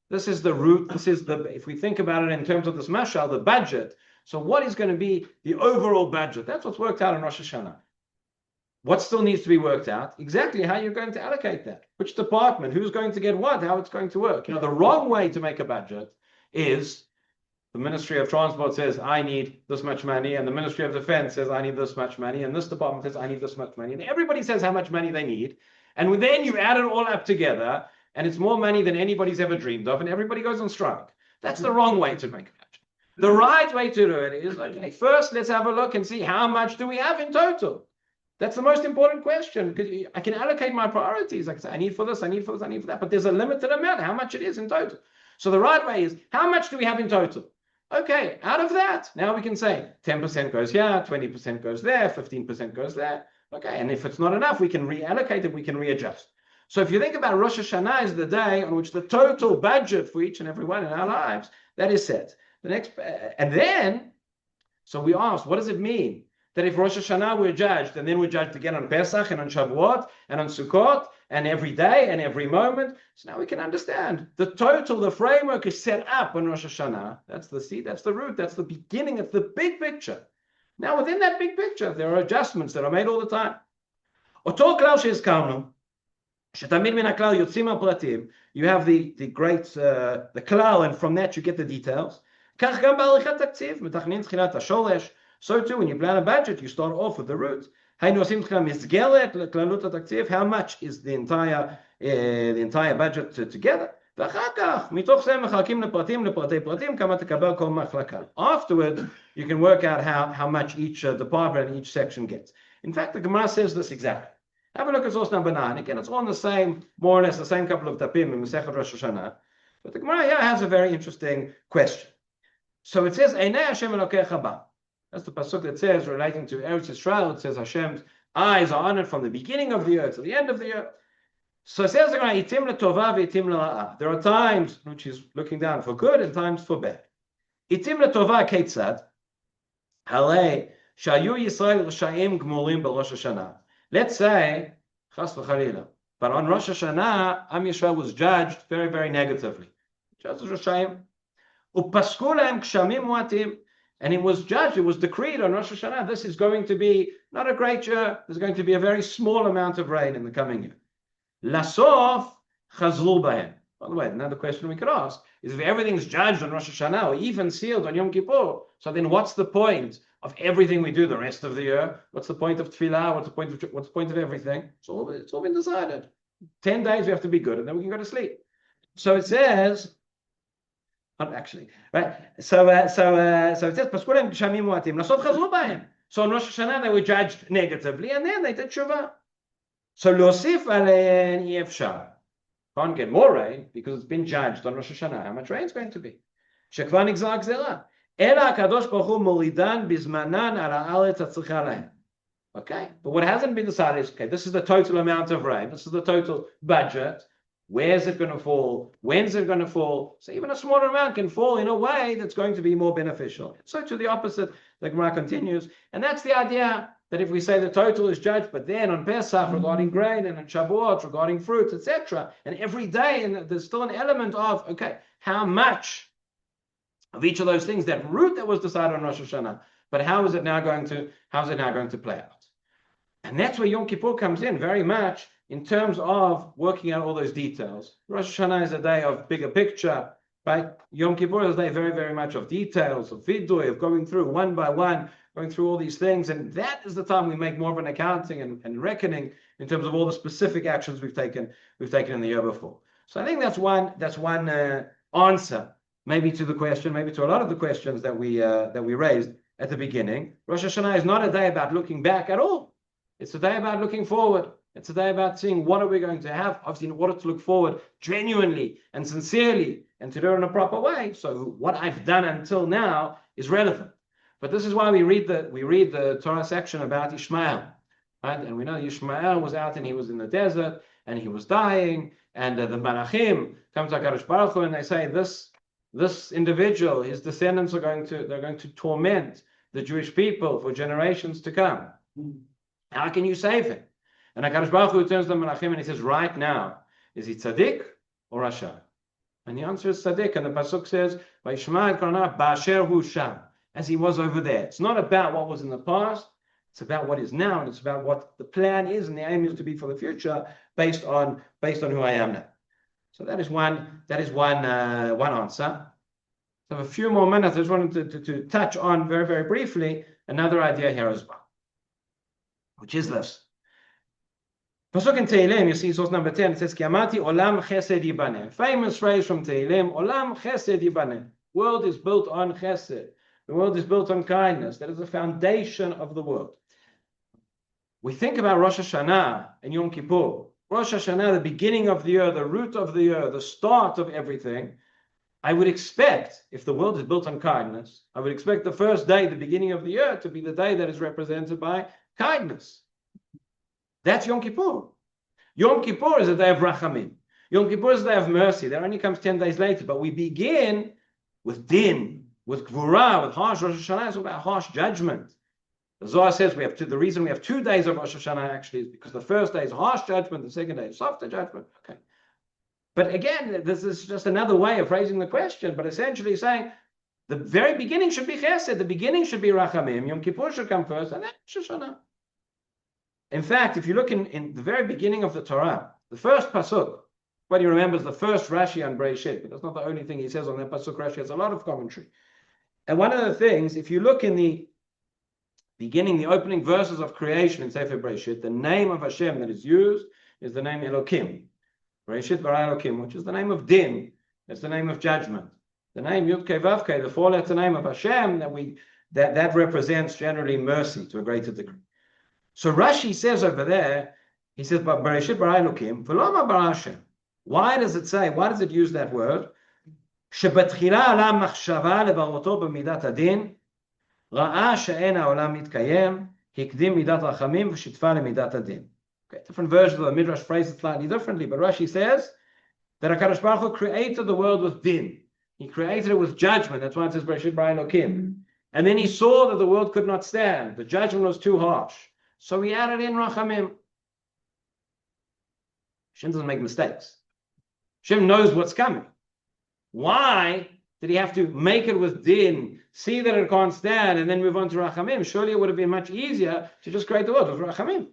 this is the root. If we think about it in terms of this mashal, the budget. So what is going to be the overall budget? That's what's worked out in Rosh Hashanah. What still needs to be worked out? Exactly how you're going to allocate that. Which department, who's going to get what, how it's going to work. The wrong way to make a budget is the Ministry of Transport says, I need this much money, and the Ministry of Defense says, I need this much money, and this department says, I need this much money, and everybody says how much money they need, and then you add it all up together, and it's more money than anybody's ever dreamed of, and everybody goes on strike. That's the wrong way to make a budget. The right way to do it is, okay, first let's have a look and see how much do we have in total. That's the most important question, because I can allocate my priorities. I can say, I need for this, I need for this, I need for that, but there's a limited amount, how much it is in total. So the right way is, how much do we have in total? Okay, out of that, now we can say 10% goes here, 20% goes there, 15% goes there. Okay, and if it's not enough, we can reallocate it, we can readjust. So if you think about Rosh Hashanah is the day on which the total budget for each and every one in our lives, that is set. And then, so we asked, what does it mean? That if Rosh Hashanah we're judged, and then we're judged again on Pesach and on Shavuot and on Sukkot, and every day and every moment. So now we can understand the total, the framework is set up on Rosh Hashanah. That's the seed, that's the root, that's the beginning, it's the big picture. Now, within that big picture, there are adjustments that are made all the time. אותו כלל שהזכרנו, שתמיד מן הכלל יוצאים הפרטים, you have the great, the כלל, and from that you get the details. כך גם בעריכת תקציב, מתכננים תחילת השורש. So too, when you plan a budget, you start off with the root. היינו עושים תחילה מסגרת לכללות התקציב, how much is the entire budget together. ואחר כך, מתוך זה מחלקים לפרטים, לפרטי פרטים, כמה תקבל כל מחלקה. Afterwards, you can work out how much each department and each section gets. In fact, the Gemara says this exactly. Have a look at source number 9. Again, it's all in the same, more or less the same couple of tapim in Masechet Rosh Hashanah. But the Gemara here has a very interesting question. So it says, Einei Hashem Elokecha ba. That's the pasuk that says, relating to Eretz Yisrael, it says Hashem's eyes are on it from the beginning of the year to the end of the year. So it says, Itim le'tova v'itim le'ra'ah. There are times which he's looking down for good and times for bad. Itim le'tova ketzad, halei shayu Yisrael r'sha'im gmulim b'Rosh Hashanah. Let's say, chas v'chalila, but on Rosh Hashanah, Am Yisrael was judged very, very negatively. Judged as Rashayim. Upasku lehem kshamim muatim. And it was judged, it was decreed on Rosh Hashanah, this is going to be not a great year, there's going to be a very small amount of rain in the coming year. Lasof chazlu bahem. By the way, another question we could ask is, if everything's judged on Rosh Hashanah or even sealed on Yom Kippur, so then what's the point of everything we do the rest of the year? What's the point of tefillah? What's the point of everything? It's all been decided. 10 days we have to be good and then we can go to sleep. So it says, not actually, right? So it says, Paskulim kshamim muatim, lasof chazru bahem. So on Rosh Hashanah they were judged negatively and then they did tshuva. So losif alein yefshar. Can't get more rain because it's been judged on Rosh Hashanah how much rain is going to be. Shekvar nigzar gzera. Ela HaKadosh Baruch Hu molidan bizmanan ala haaretz hatzricha lahem. Okay, but what hasn't been decided is, okay, this is the total amount of rain, this is the total budget. Where's it going to fall? When's it going to fall? So even a smaller amount can fall in a way that's going to be more beneficial. So to the opposite, the Gemara continues, and that's the idea that if we say the total is judged, but then on Pesach regarding grain and on Shavuot regarding fruits, etc., and every day, and there's still an element of, okay, how much of each of those things, that root that was decided on Rosh Hashanah, but how is it now going to play out? And that's where Yom Kippur comes in very much, in terms of working out all those details. Rosh Hashanah is a day of bigger picture, right? Yom Kippur is a day very, very much of details, of vidui, of going through one by one, going through all these things. And that is the time we make more of an accounting and reckoning in terms of all the specific actions we've taken in the year before. So I think that's one answer, maybe to the question, maybe to a lot of the questions that we raised at the beginning. Rosh Hashanah is not a day about looking back at all. It's a day about looking forward. It's a day about seeing what are we going to have, obviously in order to look forward genuinely and sincerely and to do it in a proper way. So what I've done until now is relevant. But this is why we read the Torah section about Ishmael, right? And we know Ishmael was out and he was in the desert and he was dying, and the Malachim come to HaKadosh Baruch Hu and they say, this individual, his descendants they're going to torment the Jewish people for generations to come. How can you save him? And HaKadosh Baruch Hu turns to the Malachim and he says, right now, is he tzaddik or rasha? And the answer is tzaddik. And the pasuk says, "Vayishma Korana ba'asher hu sham," as he was over there. It's not about what was in the past. It's about what is now, and it's about what the plan is and the aim is to be for the future, based on who I am now. So that is one answer. So a few more minutes. I just wanted to touch on very, very briefly another idea here as well, which is this. Pasuk in Tehillim, you see source number 10, it says, Ki amati olam chesed yibaneh. Famous phrase from Tehillim, olam chesed yibaneh. World is built on chesed. The world is built on kindness. That is the foundation of the world. We think about Rosh Hashanah and Yom Kippur. Rosh Hashanah, the beginning of the year, the root of the year, the start of everything. I would expect, if the world is built on kindness, I would expect the first day, the beginning of the year, to be the day that is represented by kindness. That's Yom Kippur. Yom Kippur is a day of rachamim. Yom Kippur is a day of mercy. That only comes 10 days later. But we begin with din, with gvura, with harsh. Rosh Hashanah is all about harsh judgment. The Zohar says the reason we have 2 days of Rosh Hashanah actually is because the first day is harsh judgment, the second day is softer judgment. Okay. But again, this is just another way of phrasing the question, but essentially saying The very beginning should be Chesed. The beginning should be Rachamim. Yom Kippur should come first, and then Rosh Hashanah. In fact, if you look in the very beginning of the Torah, the first pasuk, everybody remembers the first Rashi on Bereshit, but that's not the only thing he says on that pasuk. Rashi has a lot of commentary. And one of the things, if you look in the beginning, the opening verses of creation in Sefer Bereshit, the name of Hashem that is used is the name Elokim. Bereshit bara Elokim, which is the name of Din. It's the name of judgment. The name Yud Kei Vav Kei, the four-letter name of Hashem, that represents generally mercy to a greater degree. So Rashi says over there, he says, Bereshit bara Elokim, v'loma bara Hashem. Why does it say, why does it use that word? שבתחילה עלה מחשבה לבראותו במידת הדין, ראה שאין העולם מתקיים, הקדים מידת רחמים ושיתפה למידת הדין. Okay, different versions of the Midrash phrase it slightly differently, but Rashi says that HaKadosh Baruch Hu created the world with din. He created it with judgment. That's why it says Bereshit bara Elokim. And then he saw that the world could not stand. The judgment was too harsh. So he added in rachamim. Hashem doesn't make mistakes. Hashem knows what's coming. Why did he have to make it with din, see that it can't stand, and then move on to rachamim? Surely it would have been much easier to just create the world with rachamim.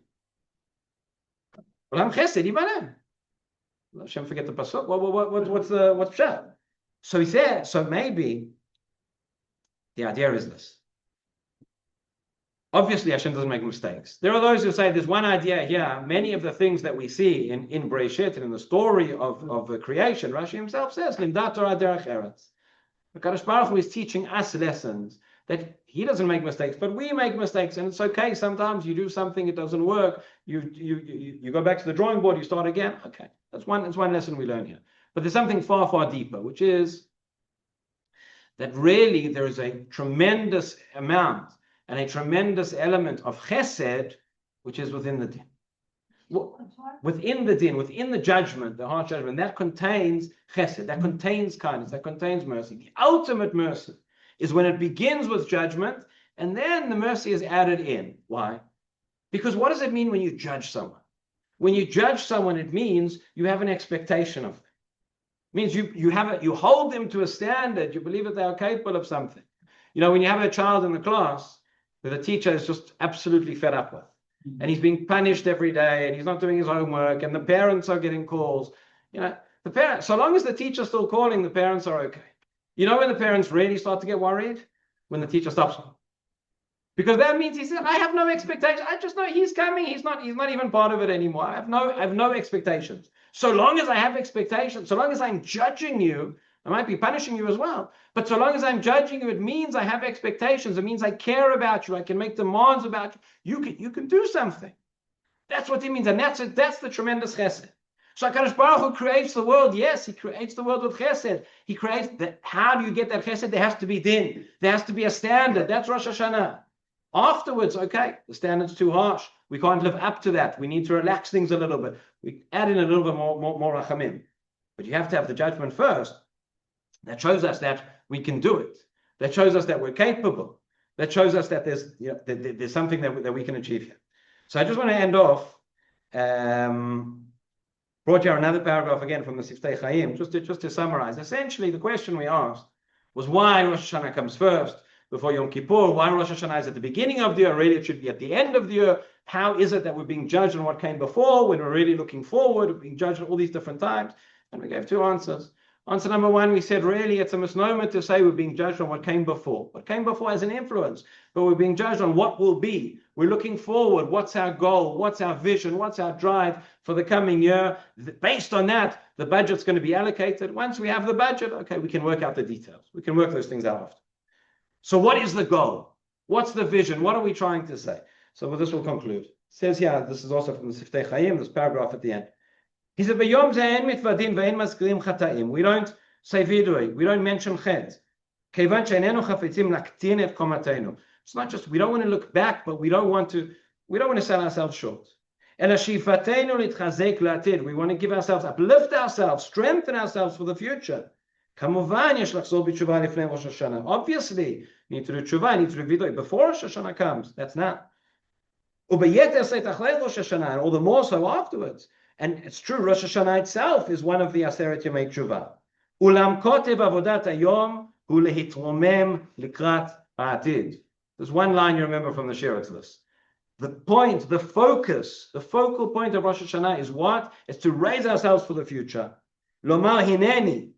Olam chesed yibanem. Hashem forget the pasuk. What's pshat? So he said. So maybe the idea is this. Obviously, Hashem doesn't make mistakes. There are those who say there's one idea here. Many of the things that we see in Bereshit and in the story of the creation, Rashi himself says, Limdat Torah derech eretz. HaKadosh Baruch Hu is teaching us lessons that he doesn't make mistakes, but we make mistakes, and it's okay. Sometimes you do something, it doesn't work. You go back to the drawing board, you start again. Okay, that's one lesson we learn here. But there's something far, far deeper, which is that really there is a tremendous amount and a tremendous element of chesed, which is within the din. Within the din, within the judgment, the harsh judgment, that contains chesed, that contains kindness, that contains mercy. The ultimate mercy is when it begins with judgment, and then the mercy is added in. Why? Because what does it mean when you judge someone? When you judge someone, it means you have an expectation of them. It means you hold them to a standard, you believe that they are capable of something. You know, when you have a child in the class that the teacher is just absolutely fed up with, and he's being punished every day, and he's not doing his homework, and the parents are getting calls. You know, the parents, so long as the teacher's still calling, the parents are okay. You know when the parents really start to get worried? When the teacher stops. Because that means he said, I have no expectations. I just know he's coming. He's not even part of it anymore. I have no expectations. So long as I have expectations, so long as I'm judging you, I might be punishing you as well. But so long as I'm judging you, it means I have expectations. It means I care about you. I can make demands about you. You can do something. That's what it means. And that's the tremendous chesed. So HaKadosh Baruch Hu creates the world. Yes, he creates the world with chesed. He creates that. How do you get that chesed? There has to be din. There has to be a standard. That's Rosh Hashanah. Afterwards, okay, the standard's too harsh. We can't live up to that. We need to relax things a little bit. We add in a little bit more rachamim. But you have to have the judgment first. That shows us that we can do it. That shows us that we're capable. That shows us that there's something that we can achieve here. So I just want to end off. Brought you another paragraph again from the Siftei Chaim, just to summarize. Essentially, the question we asked was why Rosh Hashanah comes first before Yom Kippur. Why Rosh Hashanah is at the beginning of the year? Really, it should be at the end of the year. How is it that we're being judged on what came before when we're really looking forward? We're being judged at all these different times. And we gave two answers. Answer number one, we said really it's a misnomer to say we're being judged on what came before. What came before has an influence, but we're being judged on what will be. We're looking forward. What's our goal? What's our vision? What's our drive for the coming year? Based on that, the budget's going to be allocated. Once we have the budget, okay, we can work out the details. We can work those things out after. So what is the goal? What's the vision? What are we trying to say? So with this we'll conclude. It says here, this is also from the Siftei Chaim, this paragraph at the end. He said, we don't say vidui, we don't mention chet. It's not just we don't want to look back, but we don't want to sell ourselves short. We want to give ourselves, uplift ourselves, strengthen ourselves for the future. Obviously, you need to do tshuva, you need to do vidui before Rosh Hashanah comes. That's not. And all the more so afterwards. And it's true, Rosh Hashanah itself is one of the Aseret Yemei Tshuva. Ulam kotev avodat hayom הוא להתרומם לקראת העתיד. There's one line you remember from the Shirah to this. The point, the focus, the focal point of Rosh Hashanah is what? It's to raise ourselves for the future. לומר הנני,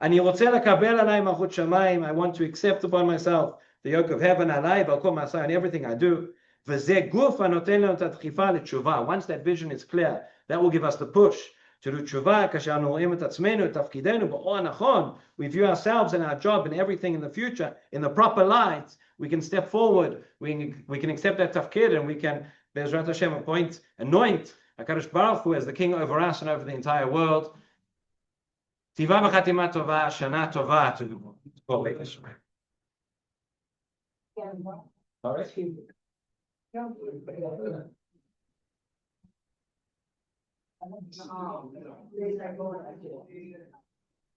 אני רוצה לקבל עליי מלכות שמיים, I want to accept upon myself the yoke of heaven עליי ועל כל מעשיי and everything I do. וזה גוף הנותן לנו את הדחיפה לתשובה. Once that vision is clear, that will give us the push to do תשובה, כאשר אנו רואים את עצמנו, את תפקידנו באור הנכון, we view ourselves and our job and everything in the future in the proper light, we can step forward, we can accept that tafkid, and we can, Be'ezrat Hashem, anoint HaKadosh Baruch Hu as the king over us and over the entire world. Tiva v'chatima tova, shana tova to all Beit Knesset. All right. Oh,